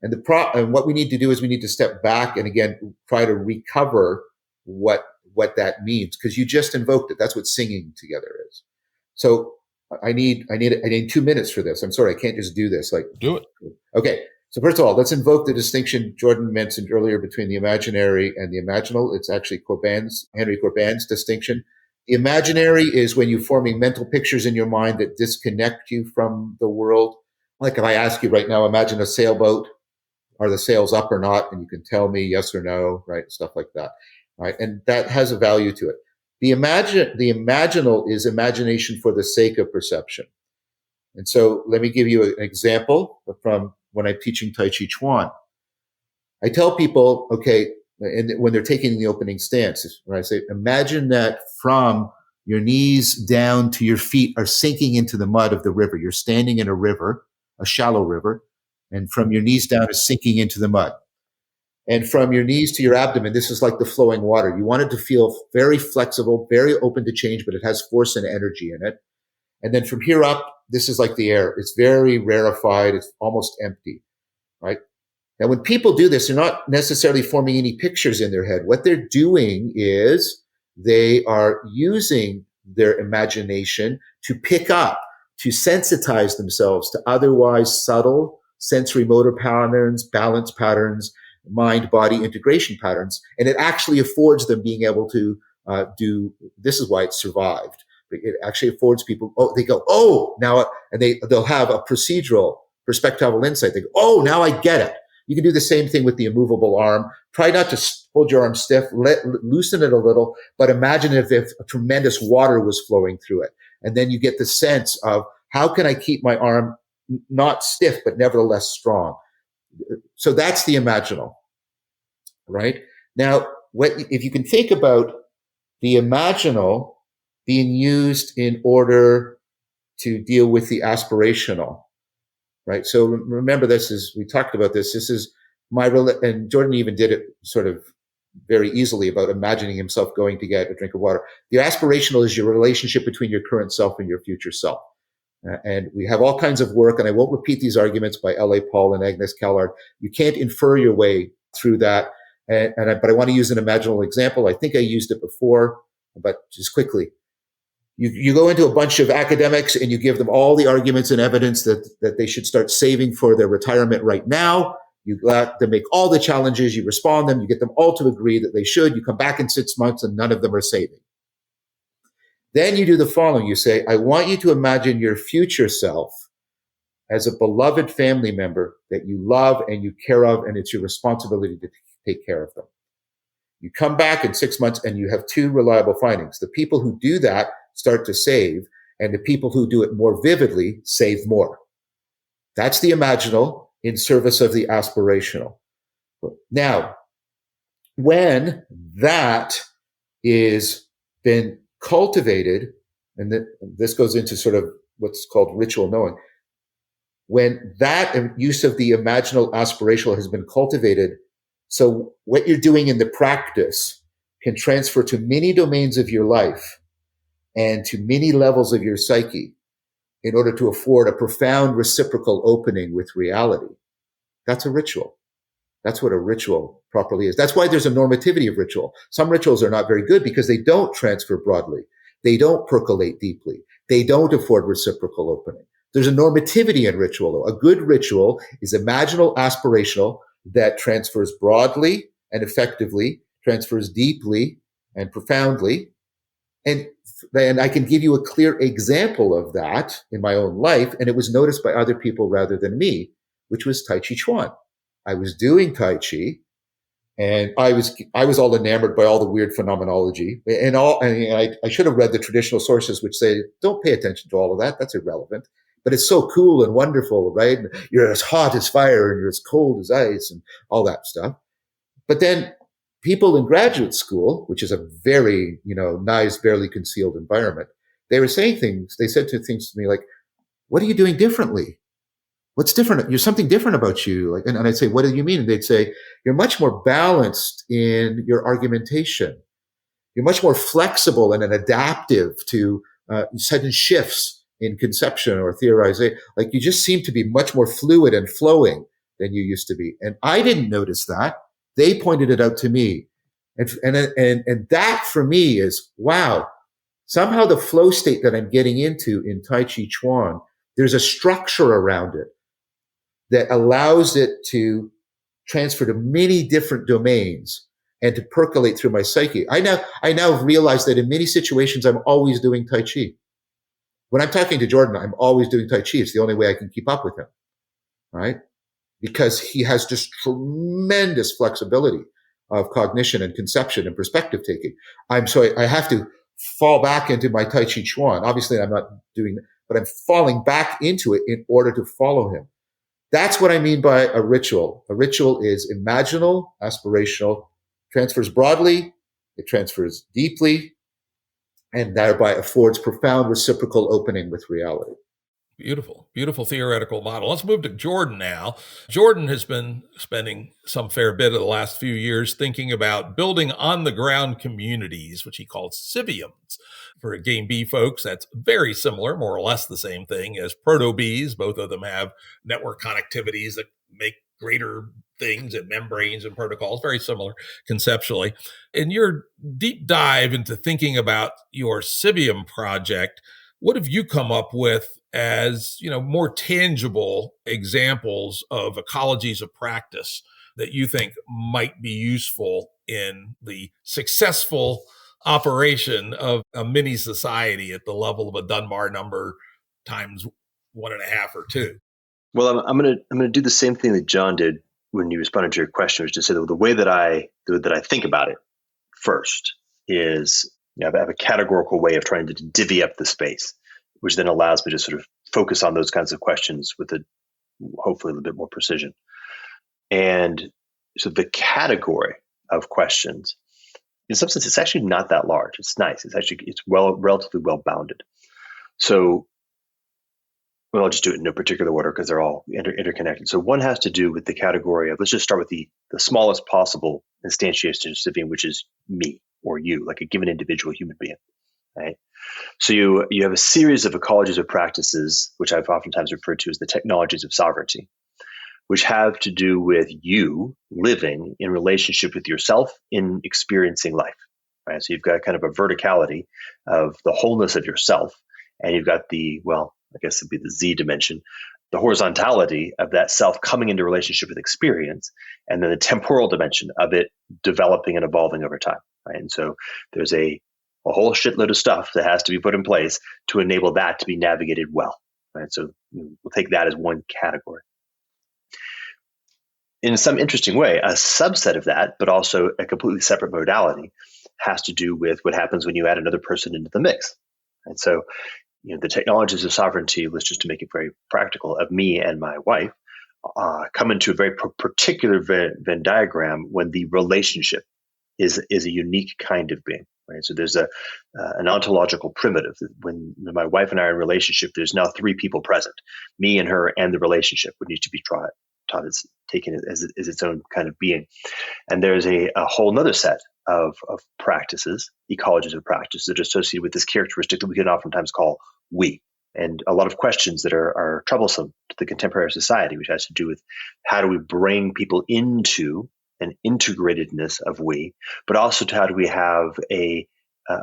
And and what we need to do is we need to step back and again try to recover what that means, because you just invoked it. That's what singing together is. So I need 2 minutes for this. I'm sorry, I can't just do this. Like, do it. Okay. So first of all, let's invoke the distinction Jordan mentioned earlier between the imaginary and the imaginal. It's actually Henry Corbin's distinction. The imaginary is when you're forming mental pictures in your mind that disconnect you from the world. Like if I ask you right now, imagine a sailboat. Are the sails up or not? And you can tell me yes or no, right? Stuff like that, right? And that has a value to it. The imaginal is imagination for the sake of perception. And so let me give you an example from when I'm teaching Tai Chi Chuan. I tell people, okay, and when they're taking the opening stance, when I say, imagine that from your knees down to your feet are sinking into the mud of the river. You're standing in a river, a shallow river, and from your knees down is sinking into the mud. And from your knees to your abdomen, this is like the flowing water. You want it to feel very flexible, very open to change, but it has force and energy in it. And then from here up, this is like the air. It's very rarefied. It's almost empty, right? Now, when people do this, they're not necessarily forming any pictures in their head. What they're doing is they are using their imagination to pick up, to sensitize themselves to otherwise subtle sensory motor patterns, balance patterns, mind-body integration patterns. And it actually affords them being able to this is why it survived. It actually affords people, they go, now, and they'll have a procedural perspectival insight. They go, now I get it. You can do the same thing with the immovable arm. Try not to hold your arm stiff, loosen it a little, but imagine if a tremendous water was flowing through it. And then you get the sense of how can I keep my arm not stiff, but nevertheless strong. So that's the imaginal, right? Now, if you can think about the imaginal being used in order to deal with the aspirational, right? So remember, we talked about this. This is and Jordan even did it sort of very easily about imagining himself going to get a drink of water. The aspirational is your relationship between your current self and your future self. And we have all kinds of work, and I won't repeat these arguments by L.A. Paul and Agnes Callard. You can't infer your way through that. But I want to use an imaginal example. I think I used it before, but just quickly. You go into a bunch of academics and you give them all the arguments and evidence that they should start saving for their retirement right now. You let them make all the challenges, you respond them, you get them all to agree that they should. You come back in 6 months and none of them are saving. Then you do the following. You say, I want you to imagine your future self as a beloved family member that you love and you care of, and it's your responsibility to take care of them. You come back in 6 months and you have two reliable findings. The people who do that start to save, and the people who do it more vividly save more. That's the imaginal in service of the aspirational. Now, when that is been cultivated, and this goes into sort of what's called ritual knowing, when that use of the imaginal aspirational has been cultivated, so what you're doing in the practice can transfer to many domains of your life and to many levels of your psyche in order to afford a profound reciprocal opening with reality. That's a ritual. That's what a ritual properly is. That's why there's a normativity of ritual. Some rituals are not very good because they don't transfer broadly. They don't percolate deeply. They don't afford reciprocal opening. There's a normativity in ritual, though. A good ritual is imaginal, aspirational, that transfers broadly and effectively, transfers deeply and profoundly. And I can give you a clear example of that in my own life, and it was noticed by other people rather than me, which was Tai Chi Chuan. I was doing Tai Chi, and I was all enamored by all the weird phenomenology and I should have read the traditional sources which say, don't pay attention to all of that. That's irrelevant. But it's so cool and wonderful, right? You're as hot as fire and you're as cold as ice and all that stuff. But then people in graduate school, which is a very, nice, barely concealed environment, they were saying things. They said things to me like, what are you doing differently? what's different? There's something different about you. Like, and I'd say, what do you mean? And they'd say, you're much more balanced in your argumentation. You're much more flexible and adaptive to sudden shifts in conception or theorization. Like, you just seem to be much more fluid and flowing than you used to be. And I didn't notice that. They pointed it out to me. And that for me is, wow, somehow the flow state that I'm getting into in Tai Chi Chuan, there's a structure around it that allows it to transfer to many different domains and to percolate through my psyche. I now realize that in many situations, I'm always doing Tai Chi. When I'm talking to Jordan, I'm always doing Tai Chi. It's the only way I can keep up with him, right? Because he has just tremendous flexibility of cognition and conception and perspective taking. I have to fall back into my Tai Chi Chuan. Obviously, I'm not doing that, but I'm falling back into it in order to follow him. That's what I mean by a ritual. A ritual is imaginal, aspirational, transfers broadly, it transfers deeply, and thereby affords profound reciprocal opening with reality. Beautiful, beautiful theoretical model. Let's move to Jordan now. Jordan has been spending some fair bit of the last few years thinking about building on-the-ground communities, which he calls civiums. For Game B folks, that's very similar, more or less the same thing as proto-Bs. Both of them have network connectivities that make greater things and membranes and protocols, very similar conceptually. In your deep dive into thinking about your civium project, what have you come up with as, more tangible examples of ecologies of practice that you think might be useful in the successful operation of a mini society at the level of a Dunbar number times 1.5 or 2? Well, I'm gonna do the same thing that John did when you responded to your question, which is to say that the way that I think about it first is, I have a categorical way of trying to divvy up the space, which then allows me to sort of focus on those kinds of questions with hopefully a little bit more precision. And so the category of questions, in some sense, it's actually not that large. It's nice. It's relatively well bounded. So, I'll just do it in no particular order because they're all interconnected. So one has to do with the category of, let's just start with the smallest possible instantiation of civium, which is me or you, like a given individual human being, right? So you have a series of ecologies of practices, which I've oftentimes referred to as the technologies of sovereignty, which have to do with you living in relationship with yourself in experiencing life, right? So you've got kind of a verticality of the wholeness of yourself, and you've got I guess it'd be the Z dimension, the horizontality of that self coming into relationship with experience, and then the temporal dimension of it developing and evolving over time, right? And so there's a whole shitload of stuff that has to be put in place to enable that to be navigated well, right? So we'll take that as one category. In some interesting way, a subset of that, but also a completely separate modality, has to do with what happens when you add another person into the mix. And so, the technologies of sovereignty, let's just to make it very practical, of me and my wife, come into a very particular Venn diagram when the relationship is a unique kind of being, right? So there's an ontological primitive. When my wife and I are in a relationship, there's now 3 people present, me and her and the relationship, which needs to be taught as taken as its own kind of being. And there's a whole nother set of practices, ecologies of practices, that are associated with this characteristic that we can oftentimes call we. And a lot of questions that are troublesome to the contemporary society, which has to do with how do we bring people into an integratedness of we, but also to how do we have a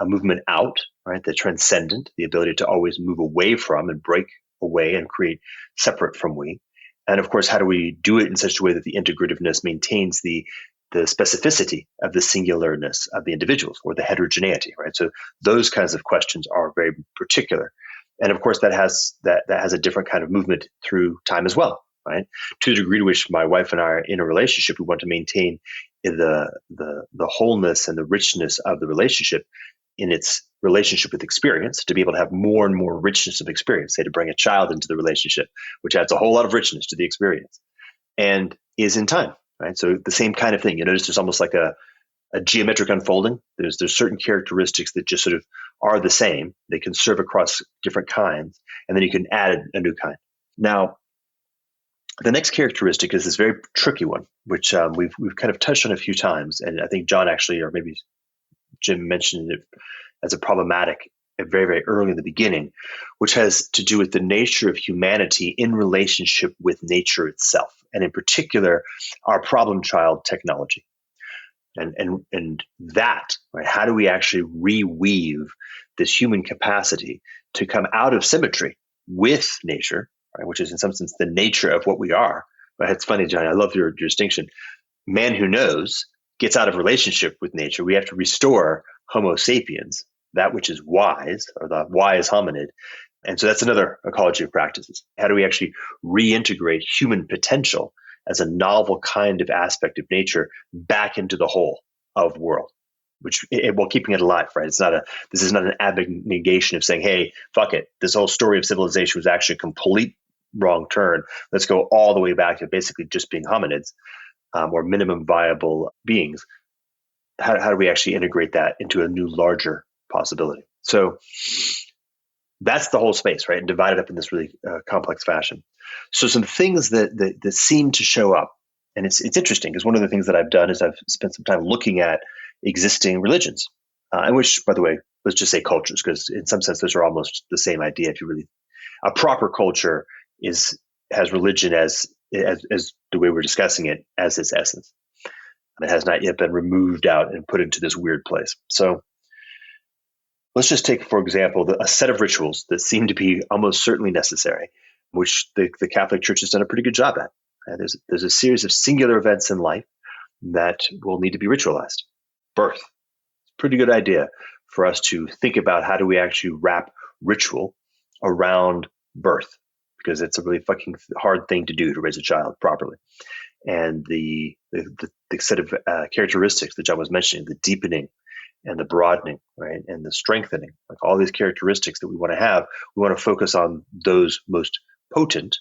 movement out, right? The transcendent, the ability to always move away from and break away and create separate from we. And of course, how do we do it in such a way that the integrativeness maintains the specificity of the singularness of the individuals or the heterogeneity, right? So those kinds of questions are very particular. And of course, that has a different kind of movement through time as well, right? To the degree to which my wife and I are in a relationship, we want to maintain the wholeness and the richness of the relationship in its relationship with experience, to be able to have more and more richness of experience, say to bring a child into the relationship, which adds a whole lot of richness to the experience, and is in time, right? So the same kind of thing. You notice there's almost like a geometric unfolding. There's certain characteristics that just sort of are the same. They can serve across different kinds, and then you can add a new kind. Now, The next characteristic is this very tricky one, which we've kind of touched on a few times, and I think John actually, or maybe Jim, mentioned it as a problematic very, very early in the beginning, which has to do with the nature of humanity in relationship with nature itself, and in particular, our problem child, technology. And that, right? How do we actually reweave this human capacity to come out of symmetry with nature, right? Which is in some sense the nature of what we are. Right? It's funny, John. I love your distinction. Man who knows gets out of relationship with nature. We have to restore Homo sapiens, that which is wise, or the wise hominid. And so that's another ecology of practices. How do we actually reintegrate human potential as a novel kind of aspect of nature back into the whole of world, which, while keeping it alive, right? This is not an abnegation of saying, hey, fuck it, this whole story of civilization was actually a complete wrong turn. Let's go all the way back to basically just being hominids, or minimum viable beings. How do we actually integrate that into a new, larger possibility? So that's the whole space, right? And divided up in this really complex fashion. So some things that seem to show up, and it's interesting because one of the things that I've done is I've spent some time looking at existing religions, and which, by the way, let's just say cultures, because in some sense those are almost the same idea. If you really, a proper culture has religion as the way we're discussing it as its essence. And it has not yet been removed out and put into this weird place. So let's just take, for example, a set of rituals that seem to be almost certainly necessary, which the Catholic Church has done a pretty good job at. There's a series of singular events in life that will need to be ritualized. Birth. Pretty good idea for us to think about how do we actually wrap ritual around birth, because it's a really fucking hard thing to do to raise a child properly. And the set of characteristics that John was mentioning, the deepening and the broadening, right, and the strengthening, like all these characteristics that we want to have, we want to focus on those most potent,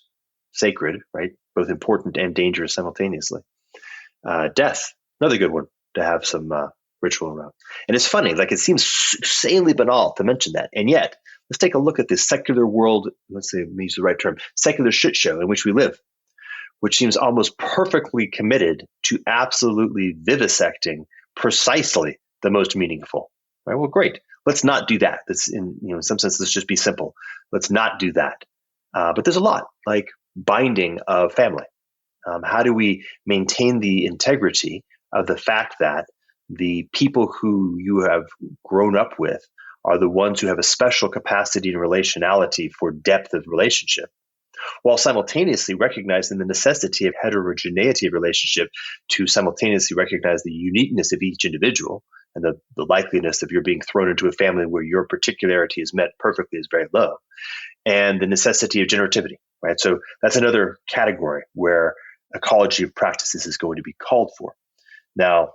sacred, right, both important and dangerous simultaneously. Death, another good one to have some ritual around. And it's funny, like it seems insanely banal to mention that, and yet let's take a look at this secular world. Let's say, let me use the right term, secular shit show in which we live, which seems almost perfectly committed to absolutely vivisecting precisely the most meaningful. Right? Well, great. Let's not do that. That's in some sense, let's just be simple. Let's not do that. But there's a lot, like binding of family. How do we maintain the integrity of the fact that the people who you have grown up with are the ones who have a special capacity and relationality for depth of relationship, while simultaneously recognizing the necessity of heterogeneity of relationship to simultaneously recognize the uniqueness of each individual, and the likeliness of your being thrown into a family where your particularity is met perfectly is very low, and the necessity of generativity, right? So that's another category where ecology of practices is going to be called for. Now,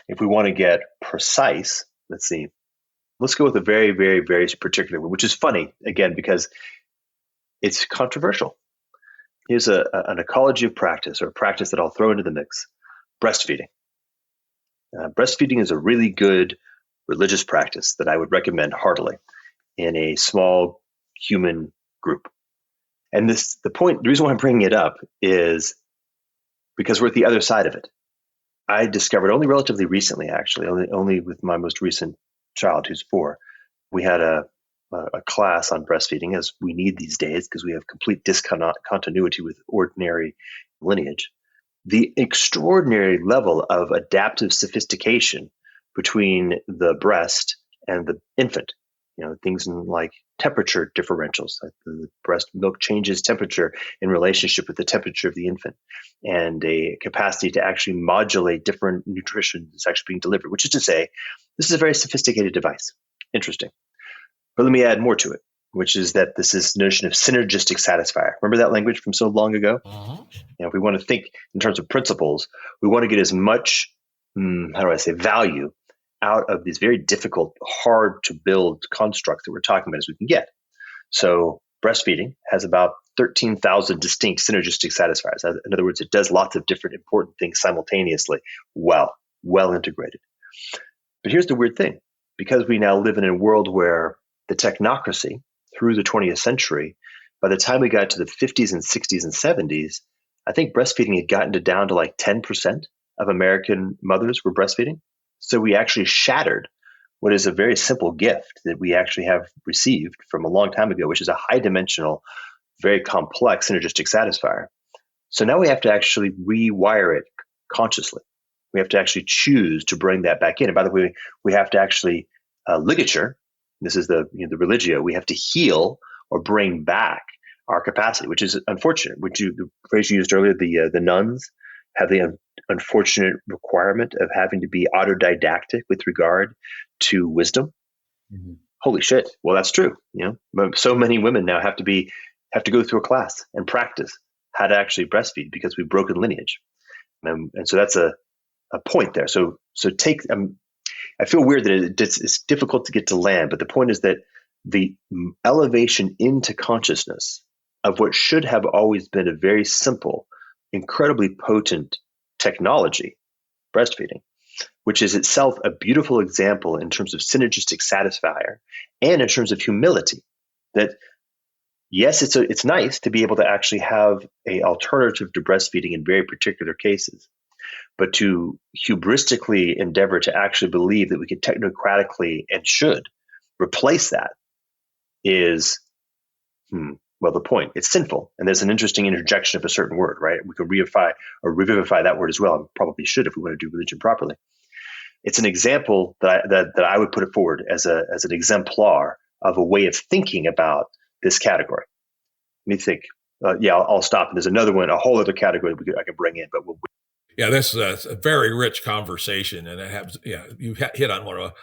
if we want to get precise, let's go with a very, very, very particular one, which is funny, again, because it's controversial. Here's an ecology of practice, or a practice that I'll throw into the mix: breastfeeding. Breastfeeding is a really good religious practice that I would recommend heartily in a small human group. And the reason why I'm bringing it up is because we're at the other side of it. I discovered only relatively recently, actually, only with my most recent child, who's 4, we had a class on breastfeeding, as we need these days because we have complete discontinuity with ordinary lineage. The extraordinary level of adaptive sophistication between the breast and the infant, things like temperature differentials, like the breast milk changes temperature in relationship with the temperature of the infant, and a capacity to actually modulate different nutrition that's actually being delivered, which is to say, this is a very sophisticated device. Interesting. But let me add more to it, which is that this is notion of synergistic satisfier. Remember that language from so long ago? Uh-huh. If we want to think in terms of principles, we want to get as much, value out of these very difficult, hard to build constructs that we're talking about as we can get. So breastfeeding has about 13,000 distinct synergistic satisfiers. In other words, it does lots of different important things simultaneously, well integrated. But here's the weird thing. Because we now live in a world where the technocracy through the 20th century By the time we got to the 50s and 60s and 70s, I think breastfeeding had gotten down to like 10% of American mothers were breastfeeding. So we actually shattered what is a very simple gift that we actually have received from a long time ago, which is a high dimensional, very complex synergistic satisfier. So now we have to actually rewire it consciously. We have to actually choose to bring that back in. And by the way, we have to actually ligature. This is the religio. We have to heal or bring back our capacity, which is unfortunate. The phrase you used earlier, the nuns have the unfortunate requirement of having to be autodidactic with regard to wisdom. Mm-hmm. Holy shit! Well, that's true. So many women now have to go through a class and practice how to actually breastfeed because we've broken lineage, and so that's a point there. So take. I feel weird that it's difficult to get to land, but the point is that the elevation into consciousness of what should have always been a very simple, incredibly potent technology, breastfeeding, which is itself a beautiful example in terms of synergistic satisfier and in terms of humility. That yes, it's nice to be able to actually have an alternative to breastfeeding in very particular cases. But to hubristically endeavor to actually believe that we can technocratically and should replace that is, well, the point. It's sinful. And there's an interesting interjection of a certain word, right? We could reify or revivify that word as well. And probably should if we want to do religion properly. It's an example that I would put it forward as an exemplar of a way of thinking about this category. Let me think. I'll stop. And there's another one, a whole other category I can bring in, but we'll. Yeah, this is a very rich conversation, and you hit on one of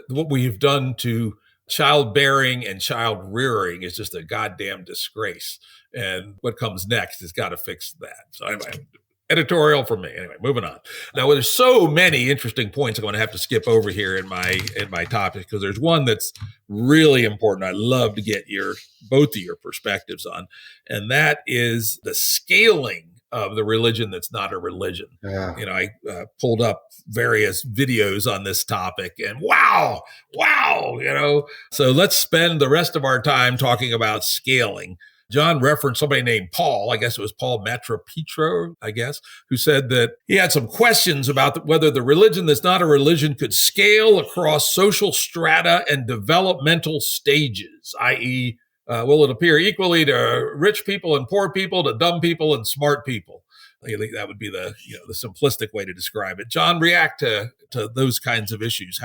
what we've done to childbearing and child rearing is just a goddamn disgrace, and what comes next has got to fix that. So anyway, editorial from me. Anyway, moving on. Now, there's so many interesting points I'm going to have to skip over here in my topic because there's one that's really important. I'd love to get both of your perspectives on, and that is the scaling of the religion that's not a religion. Yeah. I pulled up various videos on this topic and wow. So let's spend the rest of our time talking about scaling. John referenced somebody named Paul, I guess it was Paul Matropetro, who said that he had some questions about whether the religion that's not a religion could scale across social strata and developmental stages, i.e., will it appear equally to rich people and poor people, to dumb people and smart people? I think that would be the simplistic way to describe it. John, react to those kinds of issues.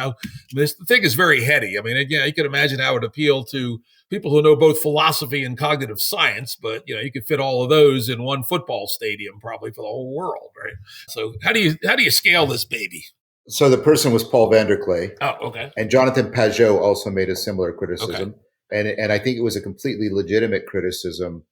The thing is very heady. I mean, again, you can imagine how it would appeal to people who know both philosophy and cognitive science, but you could fit all of those in one football stadium probably for the whole world, right? So how do you scale this baby? So the person was Paul Vanderklay. Oh, okay. And Jonathan Pajot also made a similar criticism. Okay. And I think it was a completely legitimate criticism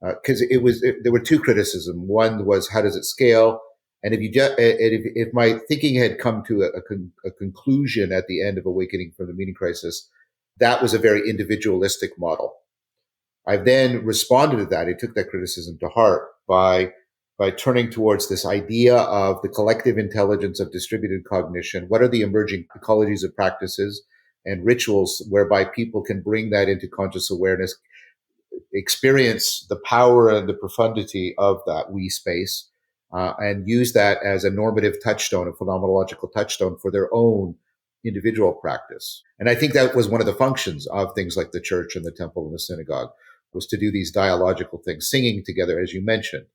because there were two criticisms. One was how does it scale, and if my thinking had come to a conclusion at the end of Awakening from the Meaning Crisis, that was a very individualistic model. I then responded to that. I took that criticism to heart by turning towards this idea of the collective intelligence of distributed cognition. What are the emerging ecologies of practices and rituals whereby people can bring that into conscious awareness, experience the power and the profundity of that we space, and use that as a normative touchstone, a phenomenological touchstone for their own individual practice. And I think that was one of the functions of things like the church and the temple and the synagogue, was to do these dialogical things. Singing together, as you mentioned,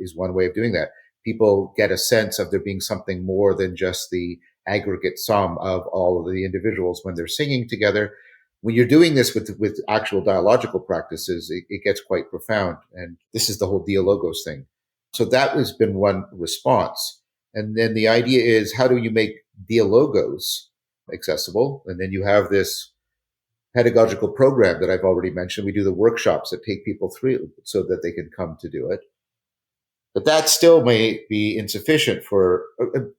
is one way of doing that. People get a sense of there being something more than just the aggregate sum of all of the individuals when they're singing together. When you're doing this with actual dialogical practices, it gets quite profound. And this is the whole dialogos thing. So that has been one response. And then the idea is, how do you make dialogos accessible? And then you have this pedagogical program that I've already mentioned. We do the workshops that take people through so that they can come to do it. But that still may be insufficient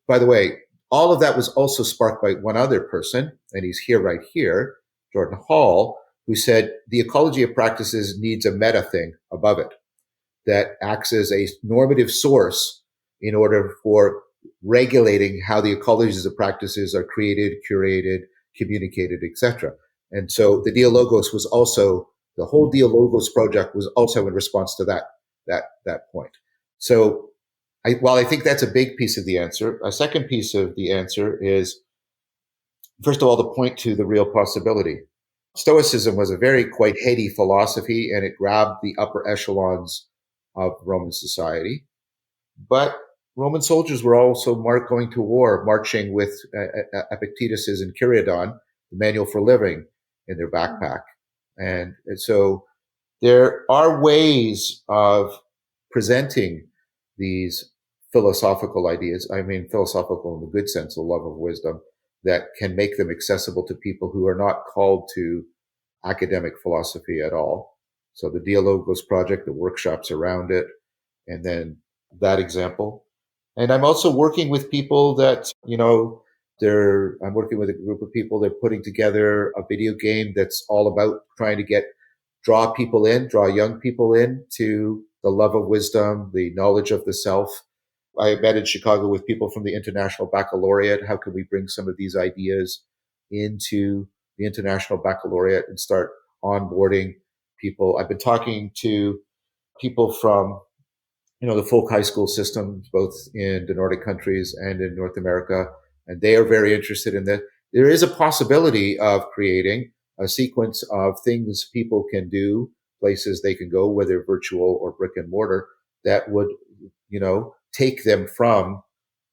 by the way, all of that was also sparked by one other person, and he's right here, Jordan Hall, who said the ecology of practices needs a meta thing above it that acts as a normative source in order for regulating how the ecologies of practices are created, curated, communicated, etc. And so the dialogos was also The whole Dialogos project was also in response to that point. So while I think that's a big piece of the answer, a second piece of the answer is, first of all, to point to the real possibility. Stoicism was a very quite heady philosophy, and it grabbed the upper echelons of Roman society. But Roman soldiers were also going to war, marching with Epictetus's and Kyriadon, the manual for living, in their backpack. And so there are ways of presenting these philosophical ideas. I mean, philosophical in the good sense, the love of wisdom, that can make them accessible to people who are not called to academic philosophy at all. So the Dialogos project, the workshops around it, and then that example. And I'm also working with people that, I'm working with a group of people that are putting together a video game that's all about trying to draw young people in to the love of wisdom, the knowledge of the self. I met in Chicago with people from the International Baccalaureate. How can we bring some of these ideas into the International Baccalaureate and start onboarding people? I've been talking to people from, the folk high school system, both in the Nordic countries and in North America, and they are very interested in that. There is a possibility of creating a sequence of things people can do, places they can go, whether virtual or brick and mortar, that would, take them from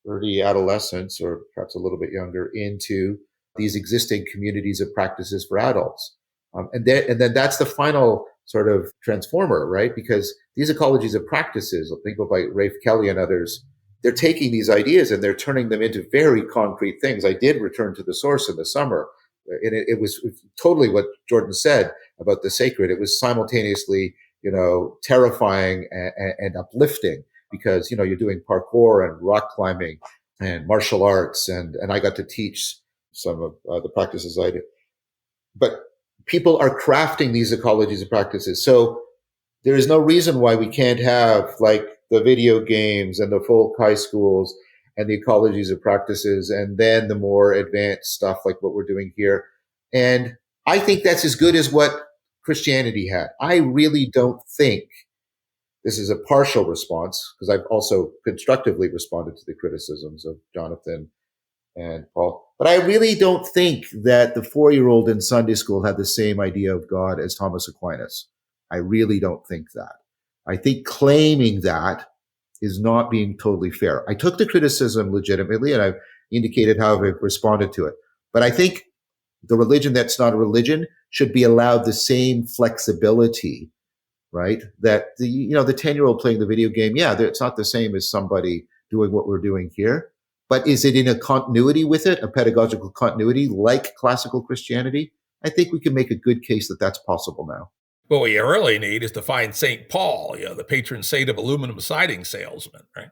early adolescence or perhaps a little bit younger into these existing communities of practices for adults. And then that's the final sort of transformer, right? Because these ecologies of practices, people like Rafe Kelly and others, they're taking these ideas and they're turning them into very concrete things. I did return to the source in the summer, and it was totally what Jordan said about the sacred. It was simultaneously, terrifying and uplifting, because, you're doing parkour and rock climbing and martial arts, and I got to teach some of the practices I did. But people are crafting these ecologies of practices. So there is no reason why we can't have like the video games and the folk high schools and the ecologies of practices, and then the more advanced stuff like what we're doing here. And I think that's as good as what Christianity had. I really don't think, this is a partial response, because I've also constructively responded to the criticisms of Jonathan and Paul, but I really don't think that the 4-year-old in Sunday school had the same idea of God as Thomas Aquinas. I really don't think that. I think claiming that is not being totally fair. I took the criticism legitimately, and I've indicated how I've responded to it. But I think the religion that's not a religion should be allowed the same flexibility, right? That the 10-year-old playing the video game, it's not the same as somebody doing what we're doing here. But is it in a continuity with it, a pedagogical continuity like classical Christianity? I think we can make a good case that that's possible now. What we really need is to find St. Paul, the patron saint of aluminum siding salesmen, right?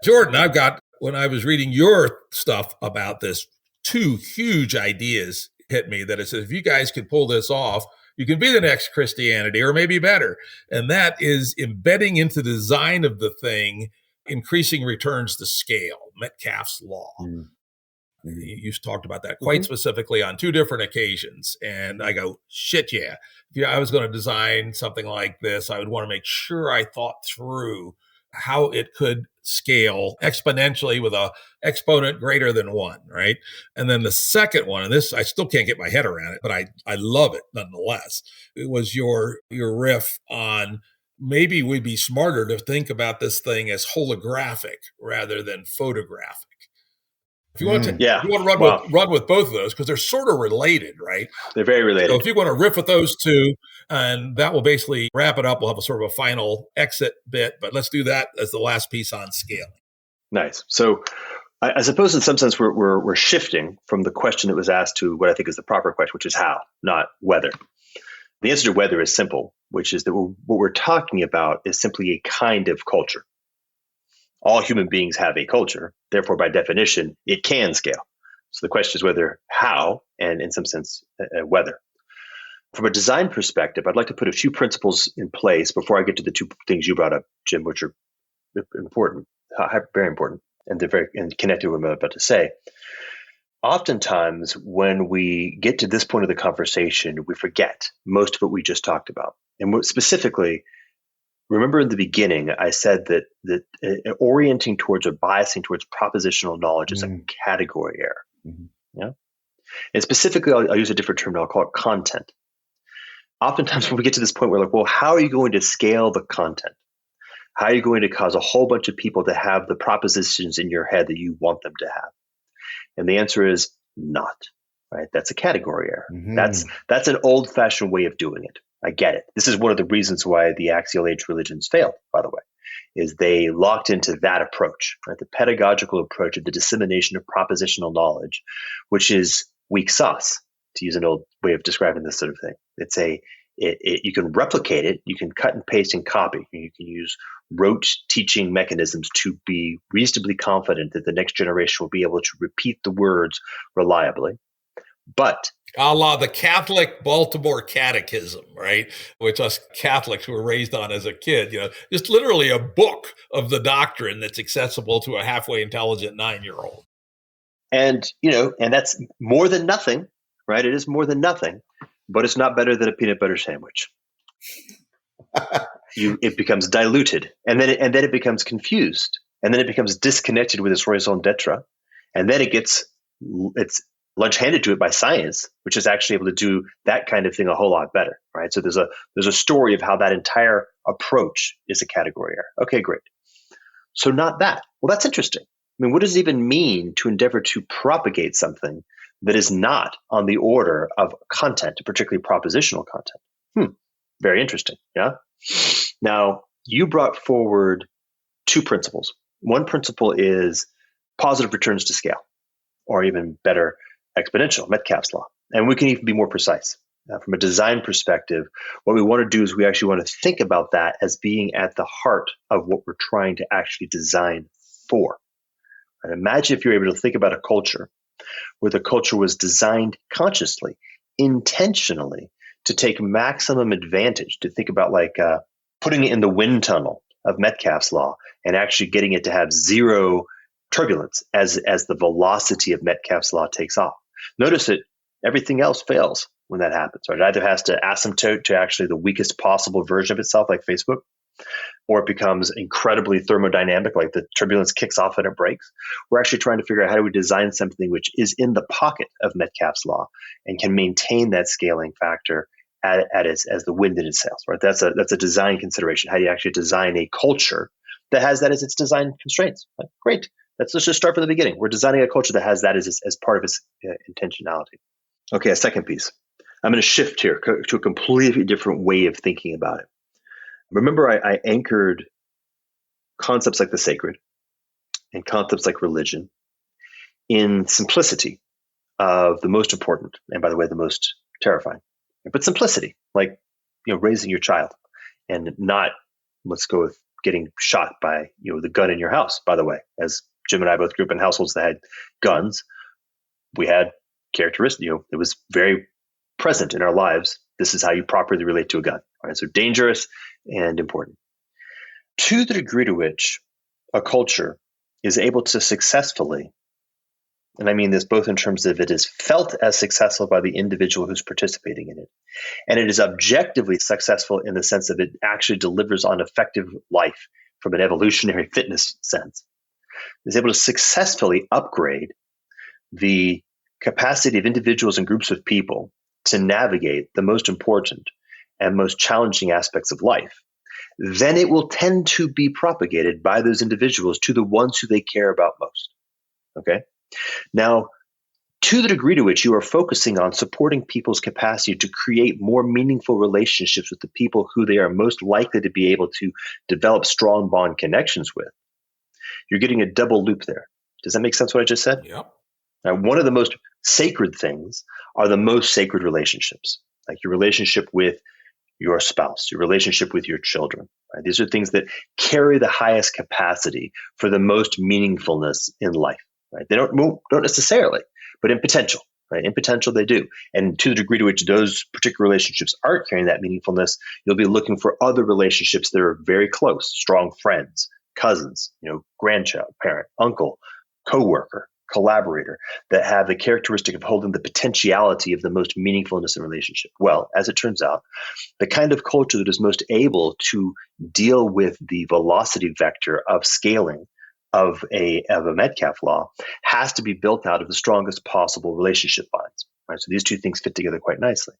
Jordan, when I was reading your stuff about this, 2 huge ideas hit me that it says, if you guys can pull this off, you can be the next Christianity, or maybe better. And that is embedding into the design of the thing increasing returns to scale, Metcalf's law. Mm-hmm. You talked about that quite specifically on 2 different occasions. And I go, shit, yeah. If I was going to design something like this, I would want to make sure I thought through how it could scale exponentially with a exponent greater than 1, right? And then the second one, and this, I still can't get my head around it, but I love it nonetheless. It was your riff on maybe we'd be smarter to think about this thing as holographic rather than photographic. If you want to, run with both of those, because they're sort of related, right? They're very related. So if you want to riff with those 2, and that will basically wrap it up. We'll have a sort of a final exit bit, but let's do that as the last piece on scaling. Nice. So I suppose in some sense we're shifting from the question that was asked to what I think is the proper question, which is how, not whether. The answer to whether is simple, which is that what we're talking about is simply a kind of culture. All human beings have a culture. Therefore, by definition, it can scale. So the question is whether, how, and in some sense, whether. From a design perspective, I'd like to put a few principles in place before I get to the 2 things you brought up, Jim, which are important, very important, and they're very connected to what I'm about to say. oftentimes when we get to this point of the conversation, we forget most of what we just talked about. And specifically, remember in the beginning, I said that orienting towards or biasing towards propositional knowledge is a category error. Yeah. And specifically, I'll use a different term. I'll call it content. Oftentimes when we get to this point, we're like, well, how are you going to scale the content? How are you going to cause a whole bunch of people to have the propositions in your head that you want them to have? And the answer is not, right? That's a category error. That's an old-fashioned way of doing it. I get it. This is one of the reasons why the Axial Age religions failed, by the way, is they locked into that approach, right? The pedagogical approach of the dissemination of propositional knowledge, which is weak sauce, to use an old way of describing this sort of thing. You can replicate it, you can cut and paste and copy. You can use rote teaching mechanisms to be reasonably confident that the next generation will be able to repeat the words reliably. But a la the Catholic Baltimore Catechism, right? Which us Catholics were raised on as a kid, just literally a book of the doctrine that's accessible to a halfway intelligent 9-year-old. And that's more than nothing, right? It is more than nothing, but it's not better than a peanut butter sandwich. It becomes diluted, and then it becomes confused, and then it becomes disconnected with its raison d'etre, and then it's lunch handed to it by science, which is actually able to do that kind of thing a whole lot better, right? So there's a story of how that entire approach is a category error. Okay, great. So not that. Well, that's interesting. I mean, what does it even mean to endeavor to propagate something that is not on the order of content, particularly propositional content? Very interesting. Yeah. Now, you brought forward two principles. One principle is positive returns to scale, or even better, exponential, Metcalf's law. And we can even be more precise. From a design perspective, what we want to do is we actually want to think about that as being at the heart of what we're trying to actually design for. And imagine if you're able to think about a culture where the culture was designed consciously, intentionally, to take maximum advantage, to think about like putting it in the wind tunnel of Metcalf's law and actually getting it to have zero turbulence as the velocity of Metcalf's law takes off. Notice that everything else fails when that happens. Right? It either has to asymptote to actually the weakest possible version of itself, like Facebook, or it becomes incredibly thermodynamic, like the turbulence kicks off and it breaks. We're actually trying to figure out how do we design something which is in the pocket of Metcalf's law and can maintain that scaling factor as the wind in its sails. Right? That's a design consideration. How do you actually design a culture that has that as its design constraints? Like, great. Let's just start from the beginning. We're designing a culture that has that as part of its intentionality. Okay, a second piece. I'm going to shift here to a completely different way of thinking about it. Remember, I anchored concepts like the sacred and concepts like religion in simplicity of the most important, and by the way, the most terrifying. But simplicity, like raising your child, and not, let's go with getting shot by the gun in your house. By the way, as Jim and I both grew up in households that had guns, we had characteristics. It was very present in our lives. This is how you properly relate to a gun. Right? So dangerous and important. To the degree to which a culture is able to successfully, and I mean this both in terms of it is felt as successful by the individual who's participating in it, and it is objectively successful in the sense that it actually delivers on effective life from an evolutionary fitness sense, is able to successfully upgrade the capacity of individuals and groups of people to navigate the most important and most challenging aspects of life, then it will tend to be propagated by those individuals to the ones who they care about most. Okay? Now, to the degree to which you are focusing on supporting people's capacity to create more meaningful relationships with the people who they are most likely to be able to develop strong bond connections with, you're getting a double loop there. Does that make sense what I just said? Yep. Now, one of the most sacred things are the most sacred relationships, like your relationship with your spouse, your relationship with your children. Right? These are things that carry the highest capacity for the most meaningfulness in life. Right? They don't necessarily, but in potential. Right? In potential, they do. And to the degree to which those particular relationships aren't carrying that meaningfulness, you'll be looking for other relationships that are very close, strong friends, cousins, grandchild, parent, uncle, coworker, collaborator, that have the characteristic of holding the potentiality of the most meaningfulness in relationship. Well, as it turns out, the kind of culture that is most able to deal with the velocity vector of scaling of a Metcalf law has to be built out of the strongest possible relationship bonds. Right? So these two things fit together quite nicely.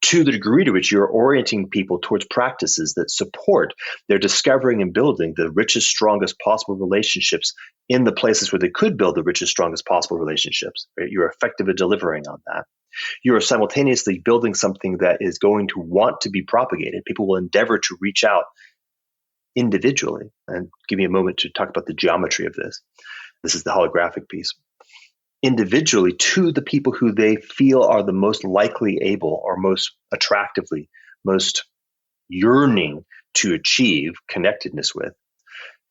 To the degree to which you're orienting people towards practices that support their discovering and building the richest, strongest possible relationships in the places where they could build the richest, strongest possible relationships, right? You're effective at delivering on that. You are simultaneously building something that is going to want to be propagated. People will endeavor to reach out individually. And give me a moment to talk about the geometry of this. This is the holographic piece. Individually to the people who they feel are the most likely able or most attractively, most yearning to achieve connectedness with,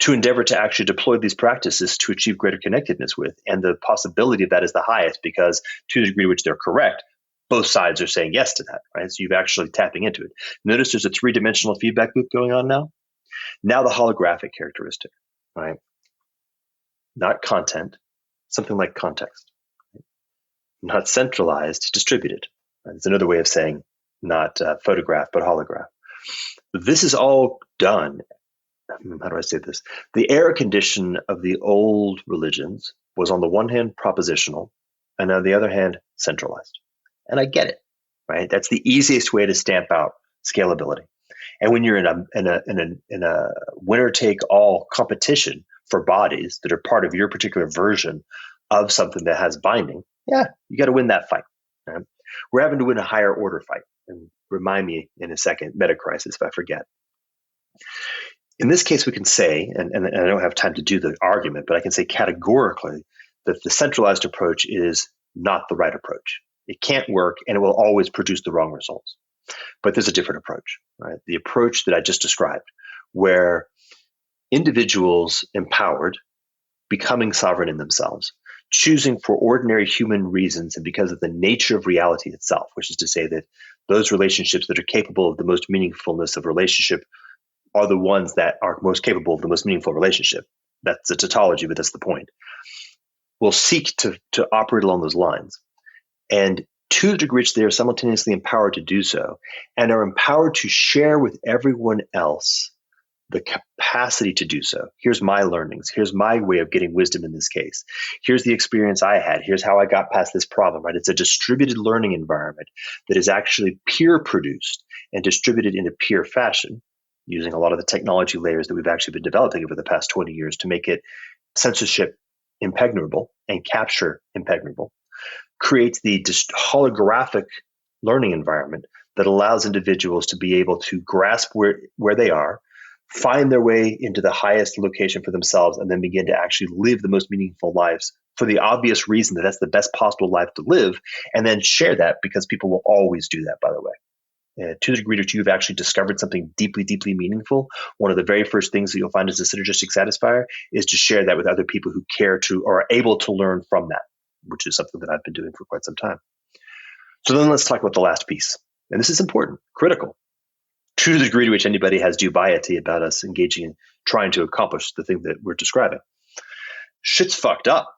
to endeavor to actually deploy these practices to achieve greater connectedness with. And the possibility of that is the highest because to the degree to which they're correct, both sides are saying yes to that, right? So you're actually tapping into it. Notice there's a three-dimensional feedback loop going on now. Now the holographic characteristic, right? Not content, something like context. Not centralized, distributed. It's another way of saying not photograph, but holograph. This is all done. How do I say this? The era condition of the old religions was on the one hand propositional, and on the other hand centralized. And I get it, right? That's the easiest way to stamp out scalability. And when you're in a winner-take-all competition for bodies that are part of your particular version of something that has binding, yeah, you got to win that fight. Right? We're having to win a higher order fight. And remind me in a second, meta-crisis, if I forget. In this case, we can say, and I don't have time to do the argument, but I can say categorically that the centralized approach is not the right approach. It can't work, and it will always produce the wrong results. But there's a different approach, right? The approach that I just described, where individuals empowered, becoming sovereign in themselves, choosing for ordinary human reasons and because of the nature of reality itself, which is to say that those relationships that are capable of the most meaningfulness of relationship are the ones that are most capable of the most meaningful relationship. That's a tautology, but that's the point. Will seek to operate along those lines. And to the degree which they are simultaneously empowered to do so, and are empowered to share with everyone else the capacity to do so. Here's my learnings. Here's my way of getting wisdom in this case. Here's the experience I had. Here's how I got past this problem, right? It's a distributed learning environment that is actually peer produced and distributed in a peer fashion, using a lot of the technology layers that we've actually been developing over the past 20 years to make it censorship impregnable and capture impregnable, creates the holographic learning environment that allows individuals to be able to grasp where they are, find their way into the highest location for themselves, and then begin to actually live the most meaningful lives for the obvious reason that that's the best possible life to live, and then share that because people will always do that, by the way. To the degree that you've actually discovered something deeply, deeply meaningful, one of the very first things that you'll find as a synergistic satisfier is to share that with other people who care to or are able to learn from that, which is something that I've been doing for quite some time. So then let's talk about the last piece. And this is important, critical. To the degree to which anybody has dubiety about us engaging in trying to accomplish the thing that we're describing. Shit's fucked up,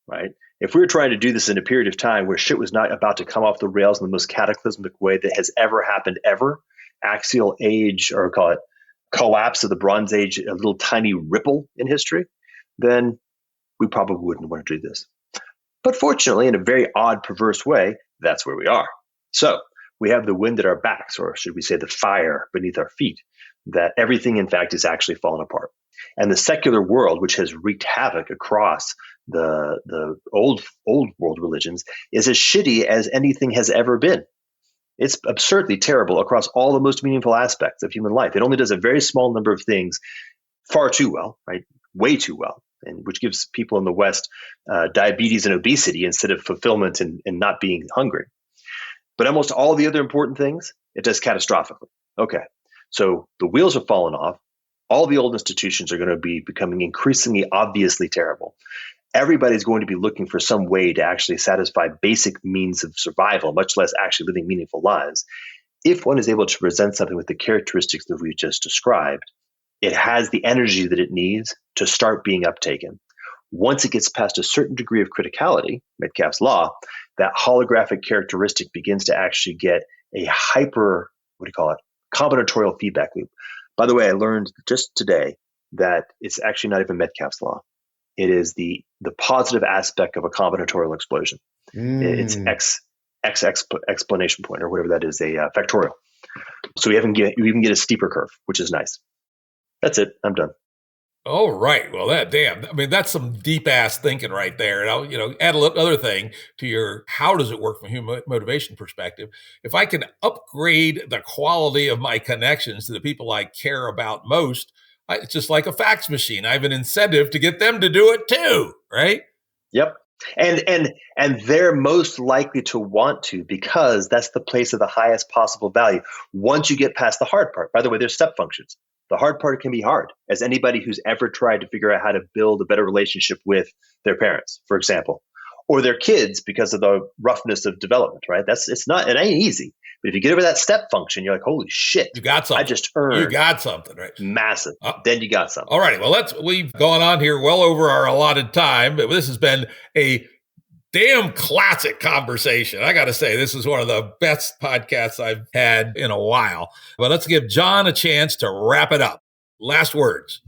right? If we were trying to do this in a period of time where shit was not about to come off the rails in the most cataclysmic way that has ever happened ever, Axial Age, or call it collapse of the Bronze Age, a little tiny ripple in history, then we probably wouldn't want to do this. But fortunately, in a very odd, perverse way, that's where we are. So we have the wind at our backs, or should we say the fire beneath our feet, that everything, in fact, is actually falling apart. And the secular world, which has wreaked havoc across the old world religions, is as shitty as anything has ever been. It's absurdly terrible across all the most meaningful aspects of human life. It only does a very small number of things far too well, right? Way too well, and which gives people in the West diabetes and obesity instead of fulfillment and not being hungry. But almost all the other important things, it does catastrophically. Okay, so the wheels are falling off. All the old institutions are going to be becoming increasingly obviously terrible. Everybody's going to be looking for some way to actually satisfy basic means of survival, much less actually living meaningful lives. If one is able to present something with the characteristics that we just described, it has the energy that it needs to start being uptaken. once it gets past a certain degree of criticality, Metcalf's law, that holographic characteristic begins to actually get a combinatorial feedback loop. By the way, I learned just today that it's actually not even Metcalf's law. It is the positive aspect of a combinatorial explosion. It's X explanation point, or whatever that is, a factorial. So you even get a steeper curve, which is nice. That's it. I'm done. Oh, right. Well, that's some deep ass thinking right there. And I'll, add another thing to your, how does it work from a human motivation perspective? If I can upgrade the quality of my connections to the people I care about most, it's just like a fax machine. I have an incentive to get them to do it too, right? Yep. And they're most likely to want to, because that's the place of the highest possible value. Once you get past the hard part, by the way, there's step functions. The hard part can be hard, as anybody who's ever tried to figure out how to build a better relationship with their parents, for example, or their kids because of the roughness of development, right? It ain't easy. But if you get over that step function, you're like, holy shit, you got something. I just earned. You got something, right? Massive. Then you got something. All right. Well, we've gone on here well over our allotted time, but this has been a damn classic conversation. I got to say, this is one of the best podcasts I've had in a while. But let's give John a chance to wrap it up. Last words.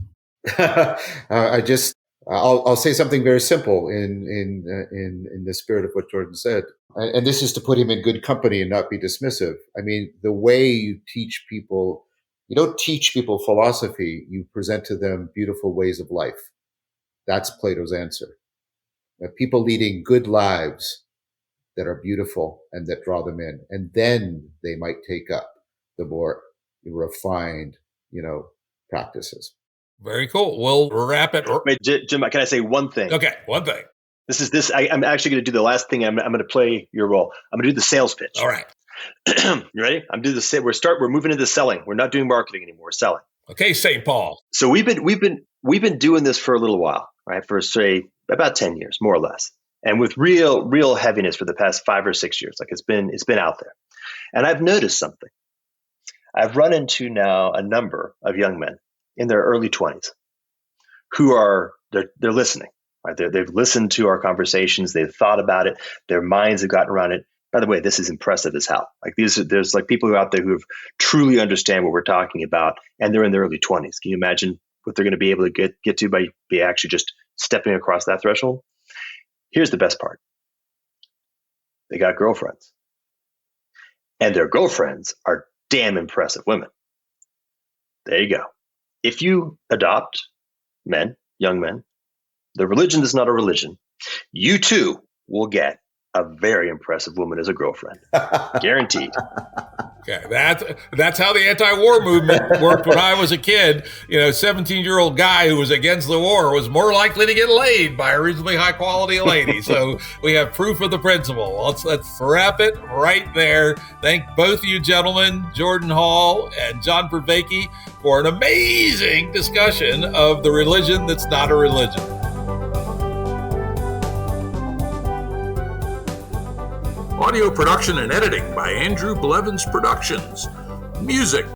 I'll say something very simple in the spirit of what Jordan said, and this is to put him in good company and not be dismissive. I mean, the way you teach people, you don't teach people philosophy. You present to them beautiful ways of life. That's Plato's answer. People leading good lives that are beautiful and that draw them in. And then they might take up the more refined, practices. Very cool. We'll wrap it. Wait, Jim, can I say one thing? Okay, one thing. I'm actually going to do the last thing. I'm going to play your role. I'm going to do the sales pitch. All right. You ready? We're moving into selling. We're not doing marketing anymore. We're selling. Okay, St. Paul. So we've been doing this for a little while, right? For say about 10 years, more or less, and with real heaviness for the past 5 or 6 years. Like it's been out there, and I've noticed something. I've run into now a number of young men in their early 20s who they're listening. Right? They've listened to our conversations. They've thought about it. Their minds have gotten around it. By the way, this is impressive as hell. Like there's like people out there who have truly understand what we're talking about, and they're in their early 20s. Can you imagine what they're going to be able to get to by actually just stepping across that threshold? Here's the best part. They got girlfriends. And their girlfriends are damn impressive women. There you go. If you adopt young men, the religion is not a religion. You too will get a very impressive woman as a girlfriend. Guaranteed. Okay, that's how the anti-war movement worked when I was a kid. 17-year-old guy who was against the war was more likely to get laid by a reasonably high-quality lady. So we have proof of the principle. Let's wrap it right there. Thank both of you gentlemen, Jordan Hall and John Vervaeke, for an amazing discussion of the religion that's not a religion. Audio production and editing by Andrew Blevins Productions. Music